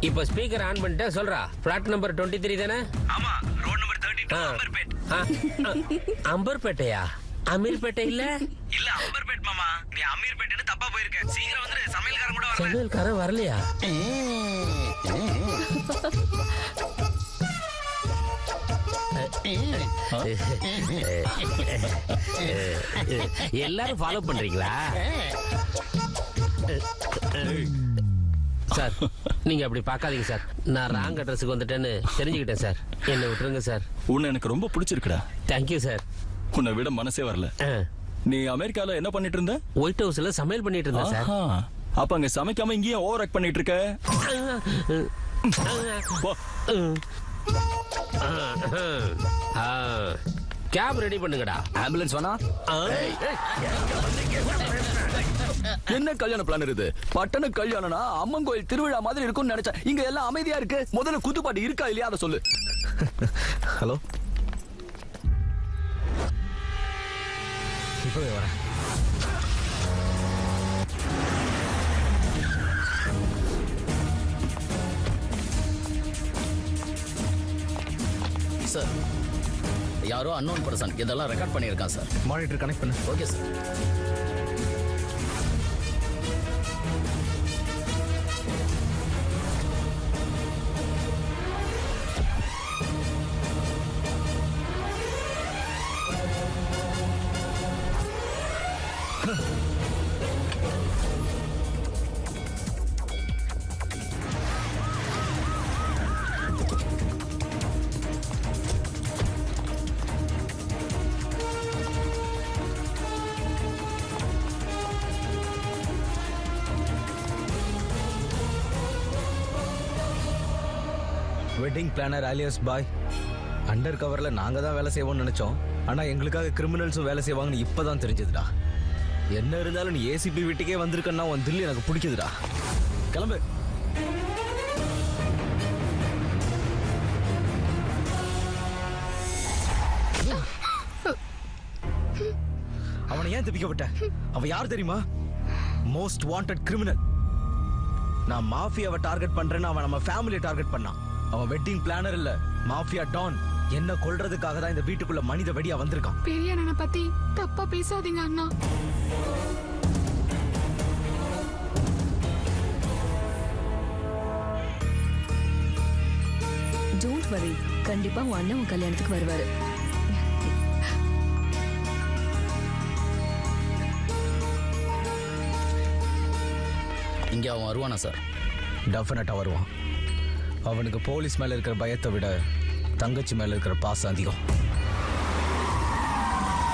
Speaker 14: இப்ப ஸ்பீக்கர் ஆன் பண்ணிட்டு சொல்றா. பிளாட் நம்பர் 23 தானே?
Speaker 5: ஆமா. Road number 32 அம்பர்பேட்.
Speaker 14: அம்பர்பேட்டையா? அமீர்பேட்டை இல்ல?
Speaker 5: இல்ல அம்பர்பேட் மாமா. நீ அமீர்பேட்னு தப்பா போயிருக்க. சீக்கிரம் வந்துரு. சமையல்காரன் கூட வரல.
Speaker 14: சமையல்காரன் வரலையா? எல்லாரும் ஃபாலோ பண்றீங்களா? சார் நீங்க அப்படி பார்க்காதீங்க சார். நான் ராங் அட்ரஸுக்கு வந்துட்டேன்னு தெரிஞ்சுக்கிட்டேன் சார். என்ன விட்டுருங்க சார்.
Speaker 8: உன்னை எனக்கு ரொம்ப பிடிச்சிருக்குடா.
Speaker 14: Thank you sir.
Speaker 8: உன்னை விட மனசே வரல. நீ அமெரிக்கால என்ன பண்ணிட்டு இருந்த?
Speaker 14: ஒயிட் ஹவுஸ்ல சமையல் பண்ணிட்டு இருந்தேன் சார்.
Speaker 8: அப்ப அங்க சமைக்காம இங்கேயே ஓவர் ஆக்ட் பண்ணிட்டு இருக்க?
Speaker 14: கேப் ரெடி பண்ணுங்கடா.
Speaker 2: ஆம்புலன்ஸ் வேணா? என்ன கல்யாண பிளான் இருக்குது? பட்டண கல்யாணம்னா அம்மன் கோயில் திருவிழா மாதிரி இருக்கும்னு நினைச்சேன். இங்க எல்லாம் அமைதியா இருக்கு. முதல்ல குத்துப்பாட்டு இருக்கா இல்லையா அதை சொல்லு.
Speaker 15: ஹலோ, இப்பவே வரேன்.
Speaker 2: சார் யாரோ அன்னோன் பர்சன் இதெல்லாம் ரெக்கார்ட் பண்ணியிருக்கான் சார்.
Speaker 15: மானிட்டர் கனெக்ட் பண்ணு.
Speaker 2: Okay sir.
Speaker 15: வெட்டிங் பிளானர் ஆலியஸ் பாய். அண்டர் கவர்ல நாங்க தான் வேலை செய்வோம்னு நினைச்சோம். ஆனா எங்களுக்காக கிரிமினல்ஸும் வேலை செய்வாங்கன்னு இப்பதான் தெரிஞ்சதுடா. என்ன இருந்தாலும் நீ ஏசிபி வீட்டுக்கே வந்திருக்கன்னா உன் தில்லு எனக்கு பிடிக்குதுடா. கிளம்பு. அவனை ஏன் தப்பிக்க விட்ட? அவன் யார் தெரியுமா? Most wanted criminal. நான் மாஃபியாவை டார்கெட் பண்றேன்னு அவன் நம்ம ஃபேமிலியை டார்கெட் பண்ணான். அவன் வெட்டிங் பிளானர் இல்ல, மாஃபியா டான். என்ன கொல்றதுக்காக தான் இந்த வீட்டுக்குள்ள மனித வெடியா வந்திருக்கான்.
Speaker 16: பெரிய அண்ணனை பத்தி தப்பா பேசாதீங்க அண்ணா.
Speaker 12: டோன்ட் வரி, கண்டிப்பா உன் அண்ணன் உன் கல்யாணத்துக்கு வருவாரு.
Speaker 2: இங்க அவன் வருவானா சார்?
Speaker 15: டெஃபினட்டா வருவான். அவனுக்கு போலீஸ் மேல இருக்கிற பயத்தை விட தங்கச்சி மேல இருக்கிற பாசம் அதிகம்.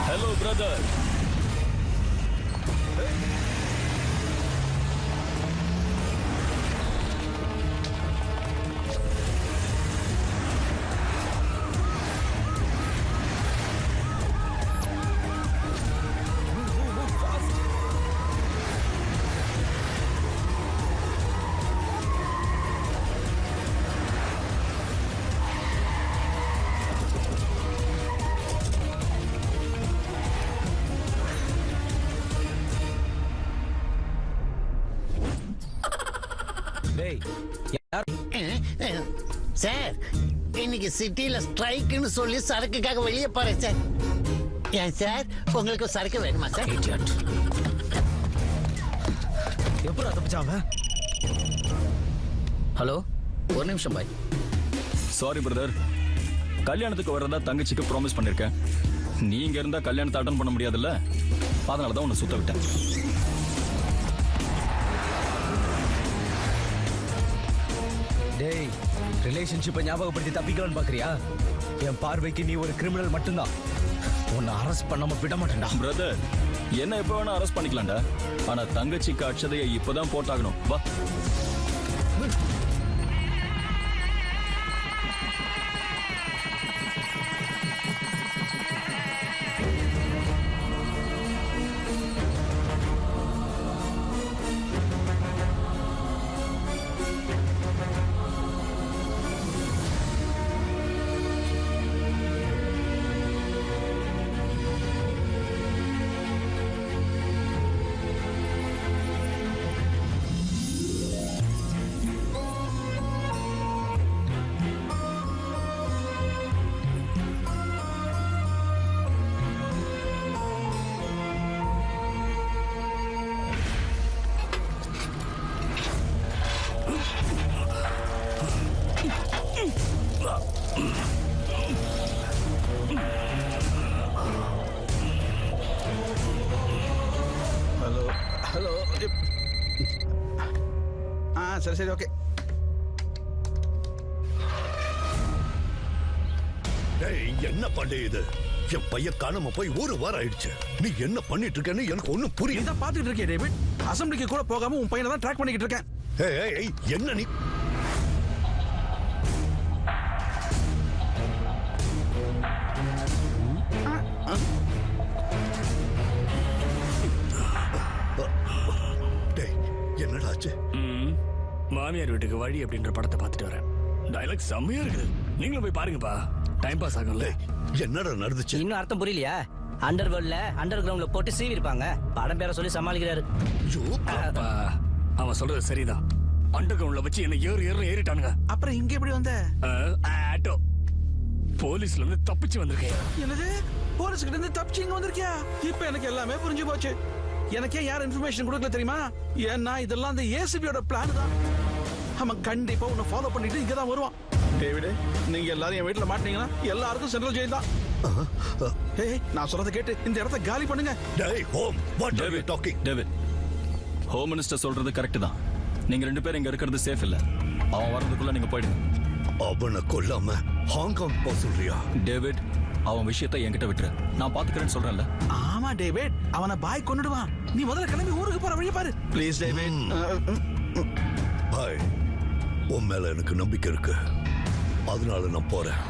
Speaker 8: Hello brother.
Speaker 21: சார் இன்னைக்கு சிட்டில ஸ்ட்ரைக்னு சொல்லி சரக்குக்காக வெளியே போறேன் சார். ஏன் சார் உங்களுக்கு சரக்கு வேணுமா சார்?
Speaker 15: எப்படி தப்பிச்சாம?
Speaker 2: ஹலோ, ஒரு நிமிஷம் பாய்.
Speaker 8: சாரி பிரதர், கல்யாணத்துக்கு வர்றதா தங்கச்சிக்கு ப்ராமிஸ் பண்ணிருக்கேன். நீங்க இருந்தா கல்யாணத்தை அட்டன் பண்ண முடியாதுல்ல, அதனாலதான் உன்னை சுத்த விட்டேன்.
Speaker 15: டேய், ரிலேஷன்ஷிப்பை ஞாபகப்படுத்தி தப்பிக்கலான்னு பாக்குறியா? என் பார்வைக்கு நீ ஒரு கிரிமினல் மட்டும்தான். உன்னை அரெஸ்ட் பண்ணாம விட மாட்டேன்டா.
Speaker 8: பிரதர், என்ன எப்ப வேணா அரெஸ்ட் பண்ணிக்கலாம்டா. ஆனா தங்கச்சிக்கு அட்சதையை இப்பதான் போட்டாகணும். வா.
Speaker 7: சரி சரி ஓகே.
Speaker 4: என்ன பண்ணே இது? என் பையன் காணாம போய் 1 வாரம் ஆயிடுச்சு. நீ என்ன பண்ணிட்டு இருக்கன்னு எனக்கு ஒண்ணும் புரியல.
Speaker 7: இத பாத்துட்டு இருக்கே டேவிட். அசெம்பிளிக்கு கூட போகாம உன் பையனை தான் ட்ராக் பண்ணிக்கிட்டு இருக்கேன்.
Speaker 4: ஏய் என்ன நீ? என்னடா ஆச்சு?
Speaker 1: மாமியார் வீட்டுக்கு வழி அப்படின்ற படத்தை பார்த்துட்டு வரேன். டயலாக் செம்மையா இருக்குது. நீங்களும் போய் பாருங்கப்பா. டைம் பாஸ் ஆகும்ல.
Speaker 4: என்னடா நடந்துச்சு?
Speaker 5: இன்னும் அர்த்தம் புரியலையா? அண்டர் வேர்ல்ட்ல அண்டர் கிரவுண்ட்ல போட்டு சீவி இருப்பாங்க. படம் பேரை சொல்லி சமாளிக்கிறாரு.
Speaker 1: அவன் சொல்றது சரிதான். அண்டர் கிரவுண்ட்ல வச்சு என்ன ஏறிட்டானுங்க.
Speaker 7: அப்புறம் இங்க எப்படி வந்த?
Speaker 1: ஆட்டோ போலீஸ்ல இருந்து தப்பிச்சு வந்திருக்கேன்.
Speaker 7: என்னது? போலீஸ் கிட்ட இருந்து தப்பிச்சு இங்க வந்திருக்கியா? இப்போ எனக்கு எல்லாமே புரிஞ்சு போச்சு. எனக்கே யார் இன்ஃபர்மேஷன் கொடுக்கல தெரியுமா? ஏன்னா இதெல்லாம் அந்த ஏசிபியோட பிளான் தான். அவன் கண்டிப்பா உன்னை ஃபாலோ பண்ணிட்டு இங்க தான் வருவான். டேவிட், நீங்க எல்லாரும் என் வீட்டுல மாட்டீங்கன்னா எல்லாருக்கும் சென்ட்ரல் ஜெயில் தான். நான் சொல்றதை கேட்டு இந்த இடத்தை காலி பண்ணுங்க.
Speaker 8: டேவிட், ஹோம் மினிஸ்டர் சொல்றது கரெக்ட் தான். நீங்க 2 பேரும் இங்க இருக்கிறது சேஃப் இல்ல. அவன் வரதுக்குள்ள நீங்க போயிடுங்க.
Speaker 4: அவனை கொல்லாம ஹாங்காங் போக சொல்றியா?
Speaker 8: டேவிட், அவன் விஷயத்தை என்கிட்ட விட்டுரு. நான் பாத்துக்கிறேன்னு சொல்றேன்ல.
Speaker 7: ஆமா டேவிட், அவனை பாய் கொன்னுடுவான். நீ முதல்ல கிளம்பி ஊருக்கு போற வழி பாரு. Please David.
Speaker 4: பாய், உன் மேல எனக்கு நம்பிக்கை இருக்கு. அதனால நான் போறேன்.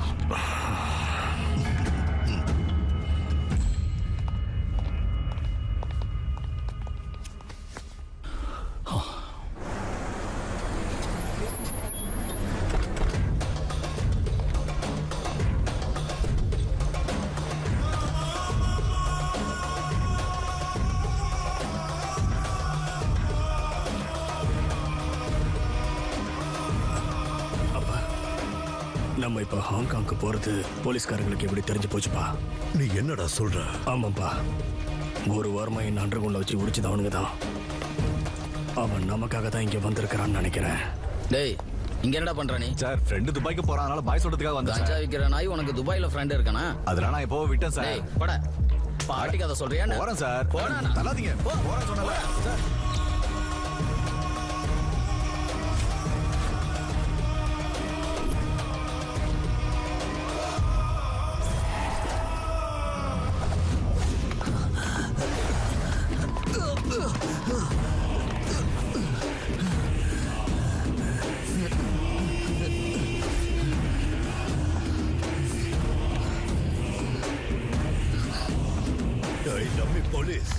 Speaker 1: நம்ம இப்ப ஹாங்காங்க்கு போறது போலீஸ்காரங்களுக்கு எப்படி தெரிஞ்சு போச்சுப்பா?
Speaker 4: நீ என்னடா சொல்ற?
Speaker 1: ஆமாப்பா, 1 வாரமா என்ன அண்டர் கிரவுண்ட்ல வச்சு உடிச்சது அவனுங்க தான். அவன் நமக்காக தான் இங்க வந்திருக்கிறான்னு நினைக்கிறேன்.
Speaker 2: டேய், இங்க என்னடா பண்ற நீ?
Speaker 9: சார், ஃப்ரெண்ட் துபாய்க்கு போறான், அதனால பாய் சொல்றதுக்காக வந்தேன்.
Speaker 2: கஞ்சா விக்கிற நாய் உனக்கு துபாயில ஃப்ரெண்ட் இருக்கானா?
Speaker 9: அதனால நான் இப்போ விட்டேன் சார்.
Speaker 2: டேய், போடா. பாட்டி கதை சொல்றியா?
Speaker 9: போறேன் சார்.
Speaker 2: போடா.
Speaker 9: தள்ளாதீங்க. போறேன் சொன்னல சார்.
Speaker 4: போலீஸ்,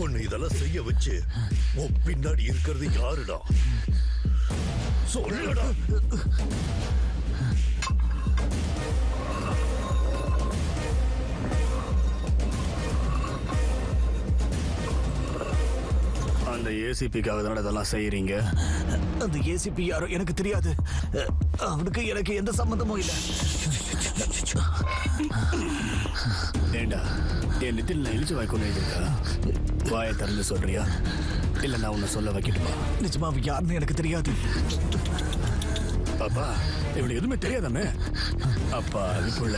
Speaker 4: உன்னை இதெல்லாம் செய்ய வச்சு உன் பின்னாடி இருக்கிறது யாருடா? சொல்லுடா.
Speaker 1: அந்த ஏசிபிக்காக தான் இதெல்லாம் செய்யறீங்க?
Speaker 13: அந்த ஏசிபி யாரோ எனக்கு தெரியாது. அவனுக்கு எனக்கு எந்த சம்பந்தமும் இல்லை.
Speaker 1: ஏண்டா, என் நிதில் எழுச்சி வாய்க்கொண்டு இருக்கா? வாயை திறந்து சொல்றியா? இல்ல நான் உன்னை சொல்ல வைக்கட்டுமா?
Speaker 13: நிஜமா அவன் யாருன்னு எனக்கு தெரியாது.
Speaker 1: அப்பா, இவனுக்கு எதுவுமே தெரியாதாமே. அப்பா அதுக்குள்ள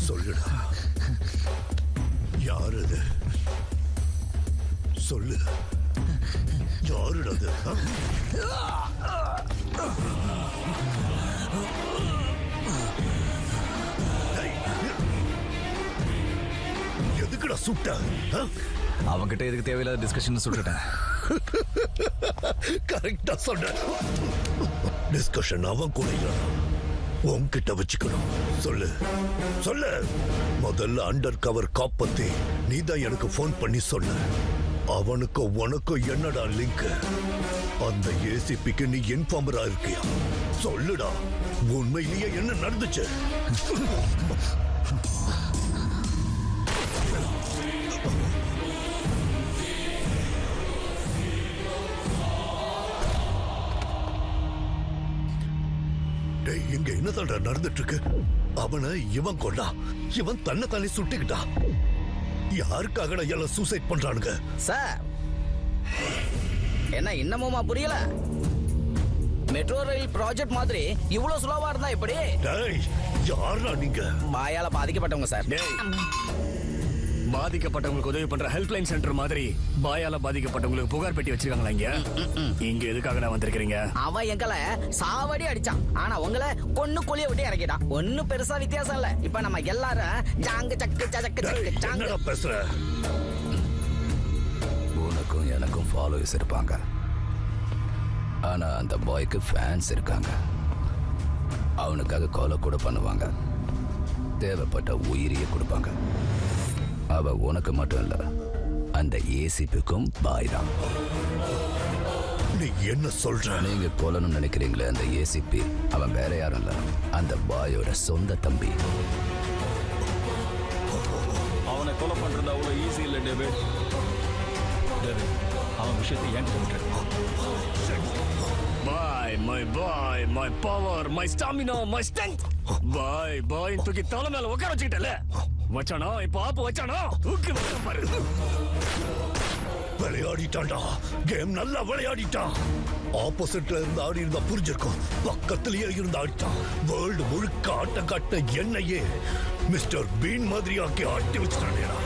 Speaker 4: சொல்லுடா, யாரு அது? சொல்லு, யாருடா அது? எதுக்குடா சுட்ட?
Speaker 9: அவன்கிட்ட எதுக்கு தேவையில்லாத டிஸ்கஷன் சொல்லிட்டேன்.
Speaker 4: கரெக்டா சொன்ன. டிஸ்கஷன் அவன் கூட உன்கிட்ட வச்சுக்கணும். சொல்லு சொல்லு. முதல்ல அண்டர் கவர் காப்பத்தி நீதான் எனக்கு போன் பண்ணி சொன்ன. அவனுக்கும் உனக்கும் என்னடா லிங்க்? அந்த ஏசிபிக்கு நீ இன்ஃபார்மரா இருக்கியா? சொல்லுடா, உண்மையிலேயே என்ன நடந்துச்சு? இங்க என்னதான் நடந்துட்டு இருக்கு? அவனை இவன் கொண்டா, இவன் தன்னை தானே சுட்டுக்கிட்டா. யாருக்காக எல்லாம் சூசைட் பண்றானுங்க?
Speaker 2: சார், என்ன இன்னமுமா புரியல? மெட்ரோ ரயில் ப்ராஜெக்ட் மாதிரி இவ்வளவு ஸ்லோவா இருந்தா எப்படி?
Speaker 4: யாரா நீங்க?
Speaker 2: பாயால பாதிக்கப்பட்டவங்க சார்.
Speaker 11: பாதிக்கப்பட்டவங்களுக்கு உதவி பண்ற ஹெல்ப்லைன் சென்டர் மாதிரி பாயால பாதிக்கப்பட்டவங்களுக்கு புகார் பெட்டி வச்சிருக்காங்களா இங்க? இங்க எதுக்காக வந்திருக்கீங்க?
Speaker 2: அவன் எங்களை சாவடி அடிச்சான், ஆனா உங்களை கொன்னு கொலிய விட்டு இறக்கிட்டான். ஒன்னும் பெருசா வித்தியாசம் இல்ல. இப்ப நம்ம எல்லாரும் ஜாங்கு சக்கு சக்கு
Speaker 4: என்னடா பேசுற?
Speaker 6: உனக்கும் எனக்கும் ஃபாலோவர்ஸ் இருப்பாங்க, ஆனா அந்த பாய்க்கு ஃபேன்ஸ் இருக்காங்க. அவனுக்காக கொலை கூட பண்ணுவாங்க, தேவைப்பட்ட உயிரியை கொடுப்பாங்க. அவ உனக்கு மட்டும் இல்ல, அந்த ஏசிபிக்கும் பாய் தான்.
Speaker 4: நீ என்ன சொல்ற?
Speaker 6: நீங்க கொல்லணும்னு நினைக்கிறீங்களே அந்த ஏசிபி, அவன் வேற யாரும் இல்ல, அந்த பாயோட சொந்த தம்பி.
Speaker 8: அவனை கொலை பண்றது அவ்வளவு ஈஸி இல்ல டேவிட். அவன் விஷயத்தை என்கிட்ட விட்டுரு.
Speaker 11: My power, my stamina, my strength. பாய் தூக்கி தலை மேல உட்கார வச்சுக்கிட்டல வச்சானா? இப்ப ஆப்பு வச்சானா? தூக்கி வச்ச பாரு.
Speaker 4: விளையாடிட்டான்டா, கேம் நல்லா விளையாடிட்டான். ஆப்போசிட்ல இருந்து ஆடி இருந்தா புரிஞ்சிருக்கும், பக்கத்திலேயே இருந்து ஆடிட்டான். வேர்ல்டு முழுக்க ஆட்டம் காட்ட என்னையே மிஸ்டர் பீன் மாதிரி ஆக்கி ஆட்டி வச்சுட்டானேடா.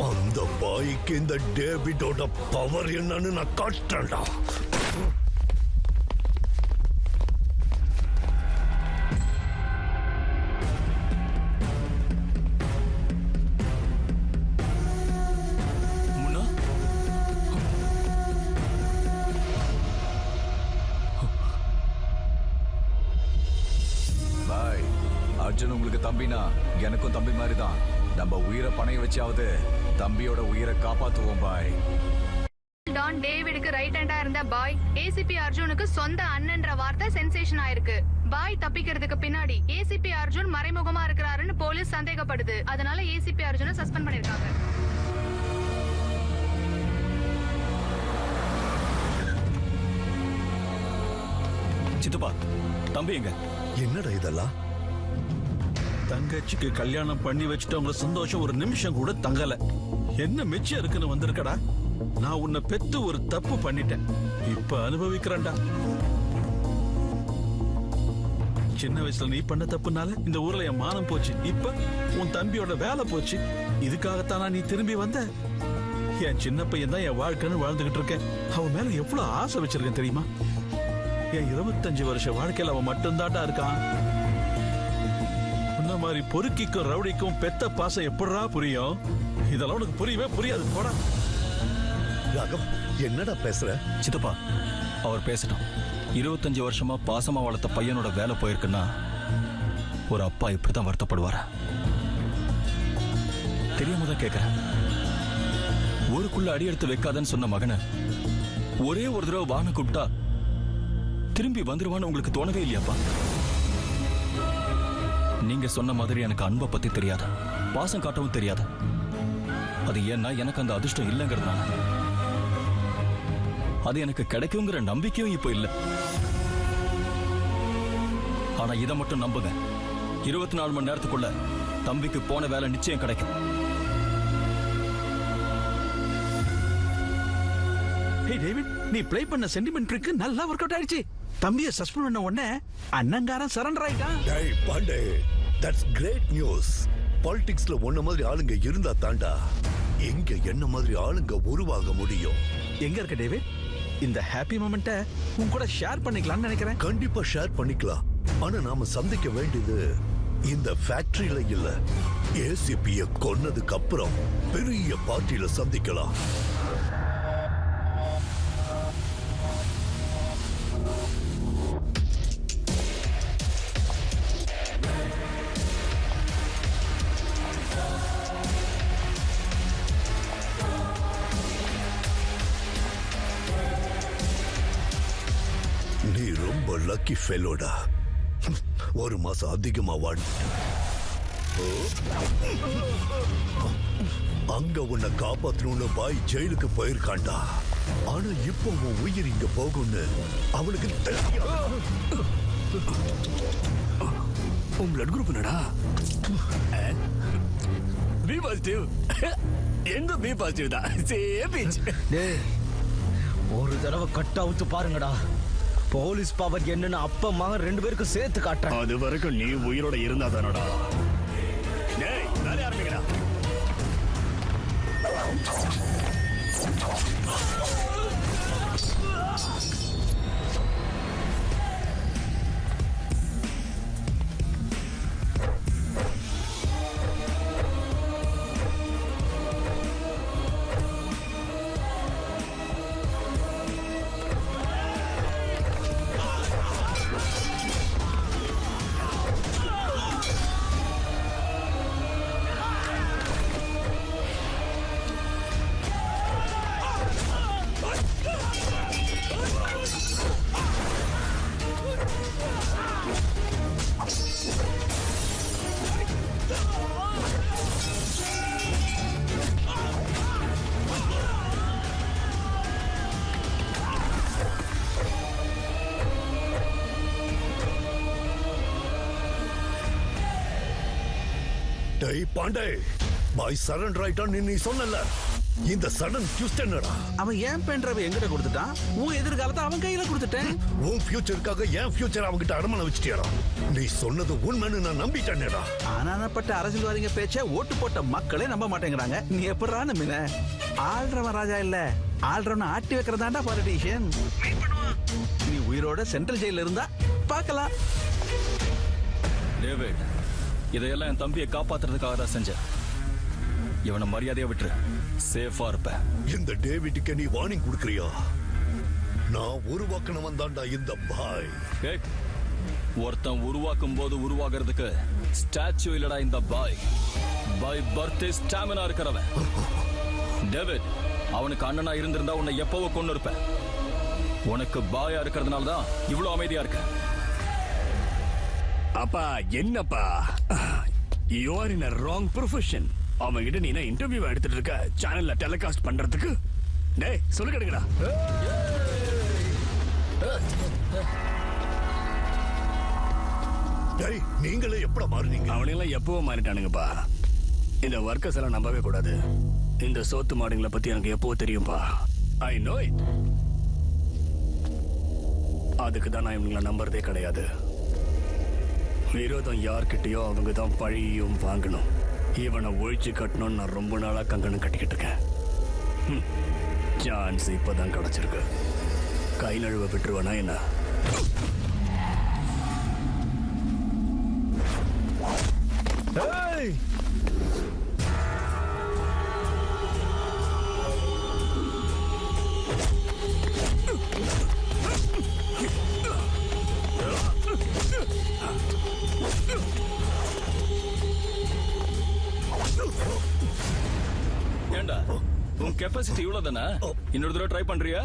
Speaker 4: அந்த பாய்க்கு இந்த டேவிடோட பவர் என்னன்னு நான் காட்டுறேன்டா.
Speaker 9: அர்ஜுன் உங்களுக்கு தம்பினா எனக்கும் தம்பி மாதிரி தான். நம்ம உயிரை பணைய வச்சாவது தம்பியோட உயிரை காப்பாத்துவோம் பாய்.
Speaker 16: டான் டேவிடுக்கு ரைட் ஹேண்டா இருந்த பாய் ஏசிபி அர்ஜுனுக்கு சொந்த அண்ணன்ற வார்த்தை சென்சேஷன் ஆயிருக்கு. பாய் தப்பிக்கிறதுக்கு பின்னாடி ஏசிபி அர்ஜுன் மறைமுகமா இருக்கிறாருன்னு போலீஸ் சந்தேகப்படுது. அதனால ஏசிபி அர்ஜுனை சஸ்பெண்ட் பண்ணிருக்காங்க.
Speaker 8: சித்தப்பா, தம்பி எங்க?
Speaker 4: என்னடா இதெல்லாம்?
Speaker 7: தங்கச்சிக்கு கல்யாணம் பண்ணி வச்சுட்டவங்க சந்தோஷம் ஒரு நிமிஷம் கூட தங்கல. என்ன மிச்சம் இருக்குன்னு வந்திருக்கடா. நான் உன்னை பெத்து ஒரு தப்பு பண்ணிட்டேன், இப்ப அனுபவிக்கிறேன்டா. சின்ன வயசுல நீ பண்ண தப்புனால இந்த ஊர்ல என் மானம் போச்சு. இப்ப உன் தம்பியோட வேலை போச்சு. இதுக்காகத்தானா நீ திரும்பி வந்த? என் சின்ன பையன் தான் என் வாழ்க்கைன்னு வாழ்ந்துகிட்டு இருக்கேன். அவன் மேல எவ்வளவு ஆசை வச்சிருக்கேன் தெரியுமா? என் 25 வருஷ வாழ்க்கையில அவன் மட்டும்தான்டா இருக்கான். இந்த மாதிரி பொறுக்கிக்கும் ரவுடிக்கும் பெத்த பாசம் எப்படா புரியும்? இதெல்லாம் உனக்கு புரியவே புரியாது. போடா.
Speaker 4: ராகவ், என்னடா பேசுற?
Speaker 8: சித்தப்பா, அவர் பேசட்டும். 25 வருஷமா பாசமா வளர்த்த பையனோட வேலை போயிருக்குன்னா ஒரு அப்பா இப்படிதான் வருத்தப்படுவாரா? தெரியாம தான் கேட்கிறேன். ஊருக்குள்ள அடி எடுத்து வைக்காதன்னு சொன்ன மகனை ஒரே ஒரு தடவை வான கூப்பிட்டா திரும்பி வந்துருவான்னு உங்களுக்கு தோணவே இல்லையாப்பா? நீங்க சொன்ன மாதிரி எனக்கு அன்பை பத்தி தெரியாது, பாசம் காட்டவும் தெரியாது. அது ஏன்னா எனக்கு அந்த அதிர்ஷ்டம் இல்லைங்கிறதுனால. அது எனக்கு கிடைக்குங்கிற நம்பிக்கையும் இப்ப இல்ல. ஆனா இதை மட்டும் நம்புங்க, 24 மணி நேரத்துக்குள்ள தம்பிக்கு போன வேலை நிச்சயம் கிடைக்கும்.
Speaker 7: ஹே டேவிட், நீ ப்ளே பண்ண சென்டிமெண்ட் ட்ரிக் நல்லா ஒர்க் அவுட் ஆயிடுச்சு. தம்பியை சஸ்பெண்ட் பண்ண உடனே அண்ணங்காரன் சரண்டர் ஆயிட்டான்.
Speaker 4: டேய் பாண்டே, தட்ஸ் கிரேட் நியூஸ். பாலிடிக்ஸ்ல உன்ன மாதிரி ஆளுங்க இருந்தா தாண்டா எங்க என்ன மாதிரி ஆளுங்க உருவாக முடியும்.
Speaker 7: எங்க இருக்க டேவிட்? இந்த ஹாப்பி மொமெண்ட்டை உன் கூட ஷேர் பண்ணிக்கலாம்னு நினைக்கிறேன்.
Speaker 4: கண்டிப்பா ஷேர் பண்ணிக்கலாம். ஆனா நாம சந்திக்க வேண்டியது இந்த ஃபேக்டரியில இல்ல, ஏசிபியை கொன்னதுக்கு அப்புறம் பெரிய பார்ட்டியில சந்திக்கலாம். நீ ரொம்ப லக்கி ஃபெலோடா. ஒரு மாசம் அதிகமா வாழ்ந்த அங்க உன்னை காப்பாத்தணும்னு பாய் ஜெயிலுக்கு போயிருக்காண்டா. ஆனா இப்போ உன் உயிர் இங்க போகும்னு அவனுக்கு தெரியும்.
Speaker 1: உன் பிளட் குரூப் என்னடா?
Speaker 11: B positive. எந்த பி பாசிட்டிவ் தான். Same pinch.
Speaker 15: டேய், ஒரு தடவை கட் அவுத்து பாருங்கடா. போலீஸ் பவர் என்னன்னு அப்ப மகன் 2 பேருக்கும் சேர்த்து காட்டுறேன்.
Speaker 11: அது வரைக்கும் நீ உயிரோட இருந்தா தானடா. டேய் வேலைய ஆரம்பிக்கடா.
Speaker 4: டேய் பாண்டே, பாய் சரண்டர் ஆயிட்டான் நீ சொன்னல. இந்த சடன் ட்விஸ்ட் என்னடா?
Speaker 7: அவன் ஏன் பென்ட்ரைவ் என்கிட்ட கொடுத்துட்டான், உன் எதிர்காலத்தை அவன் கையில கொடுத்துட்டேன்.
Speaker 4: உன் ஃபியூச்சருக்காக என் ஃபியூச்சர் அவன்கிட்ட அடமான வச்சுட்டியாடா. நீ சொன்னது உண்மைன்னு நான் நம்பிட்டேனேடா.
Speaker 7: ஆனானப்பட்ட அரசியல்வாதிங்க பேச்ச ஓட்டு போட்ட மக்களே நம்ப மாட்டேங்கிறாங்க. நீ எப்படா நம்பின? ஆள்றவன் ராஜா இல்ல, ஆள்றவன் ஆட்டி வைக்கிறதாண்டா பாலிட்டிஷியன். நீ உயிரோட சென்ட்ரல் ஜெயில இருந்தா பார்க்கலாம்.
Speaker 8: டேவிட், இதையெல்லாம் என் தம்பியை காப்பாத்துறதுக்காக தான் செஞ்சேன். இவனை மரியாதையா விட்டுரு, சேஃபா இருப்ப.
Speaker 4: இந்த டேவிட்டுக்கு நீ வார்னிங் கொடுக்கறியா? நான் உருவாக்கணும் தான்டா இந்த பாய்.
Speaker 8: ஒருத்தன் உருவாக்கும் போது உருவாகிறதுக்கு ஸ்டாச்சு இல்லடா இந்த பாய். பாய் பர்த் ஸ்டாமினா இருக்கிறவன். டேவிட், அவனுக்கு அண்ணனா இருந்திருந்தா உன்னை எப்பவோ கொண்டு இருப்பேன். உனக்கு பாயா இருக்கிறதுனால தான் இவ்வளவு அமைதியா இருக்க.
Speaker 11: அப்பா என்னப்பா, you are in a wrong profession. அவன் கிட்ட நீ என்ன இன்டர்வியூ எடுத்துட்டு இருக்க சேனல்ல டெலிகாஸ்ட் பண்றதுக்கு? டேய் சொல்லு கேடுங்கடா.
Speaker 4: டேய் நீங்களே எப்பட மாறுனீங்க?
Speaker 11: அவனெல்லாம் எப்பவும் மாறிட்டானுங்கப்பா. இந்த வர்க்கர்ஸ் எல்லாம் நம்பவே கூடாது. இந்த சோத்து மாடுங்களை பத்தி எனக்கு எப்போ தெரியும்பா. I know it. அதுக்கு தான் நான் இவங்களை நம்புறதே கிடையாது. விரோதம் யார்கிட்டயோ அவங்க தான் பழியும் வாங்கணும். இவனை ஒழிச்சு கட்டணும்னு நான் ரொம்ப நாளா கங்கணம் கட்டிக்கிட்டு இருக்கேன். சான்ஸ் இப்பதான் கிடைச்சிருக்கு. கை நழுவ விட்டுருவானா என்ன?
Speaker 8: ஏண்டா, உன் கெப்பாசிட்டி இவ்வளவு தானே? இன்னொரு தடவை ட்ரை பண்றியா?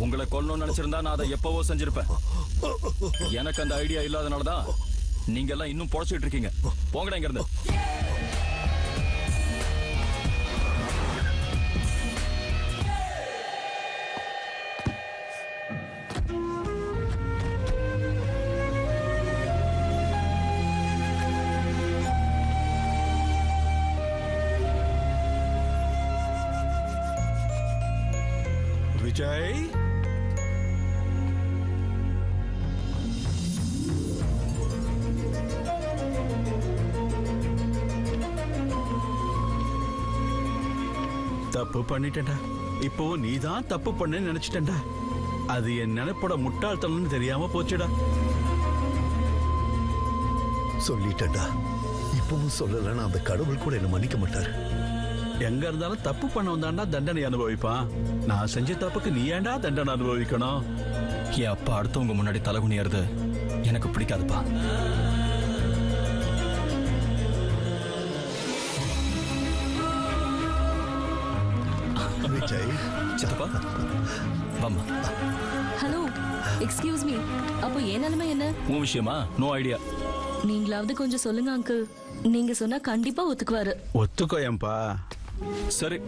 Speaker 8: உங்களை கொல்லணும்னு நினைச்சிருந்தா நான் அதை எப்பவோ செஞ்சிருப்பேன். எனக்கு அந்த ஐடியா இல்லாதனாலதான் நீங்க எல்லாம் இன்னும் பொழைச்சிட்டு இருக்கீங்க. போங்கடா இங்க இருந்து.
Speaker 7: விஜய், தப்பு பண்ணிட்டேன்டா. இப்போ நீ தான் தப்பு பண்ணேன்னு நினைச்சிட்டேன்டா. அது என் நினைப்போட முட்டாள்தனம்னு தெரியாம போச்சுடா.
Speaker 4: சொல்லிட்டேன்டா. இப்பவும் சொல்லலன்னா அந்த கடவுள் கூட என்ன மன்னிக்க மாட்டாரு.
Speaker 7: எங்க இருந்தாலும் தப்பு பண்ண வந்தாண்டா தண்டனை அனுபவிப்பான். நான் செஞ்ச தப்புக்கு நீ ஏன்டா தண்டனை அனுபவிக்கணும்?
Speaker 8: என் அப்பா அடுத்தவங்க முன்னாடி தலகுனியறது எனக்கு பிடிக்காதுப்பா.
Speaker 12: Hello, excuse me. அப்போ ஏன் நிலைமை என்ன?
Speaker 8: உன் விஷயமா? No idea.
Speaker 12: நீங்களாவது கொஞ்சம் சொல்லுங்க அங்கிள். நீங்க சொன்னா கண்டிப்பா ஒத்துக்குவாரு.
Speaker 7: ஒத்துக்கோயம்பா.
Speaker 8: சரி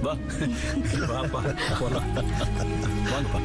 Speaker 8: வா.
Speaker 7: வாப்பா போலாம்.
Speaker 8: வாங்கப்பா.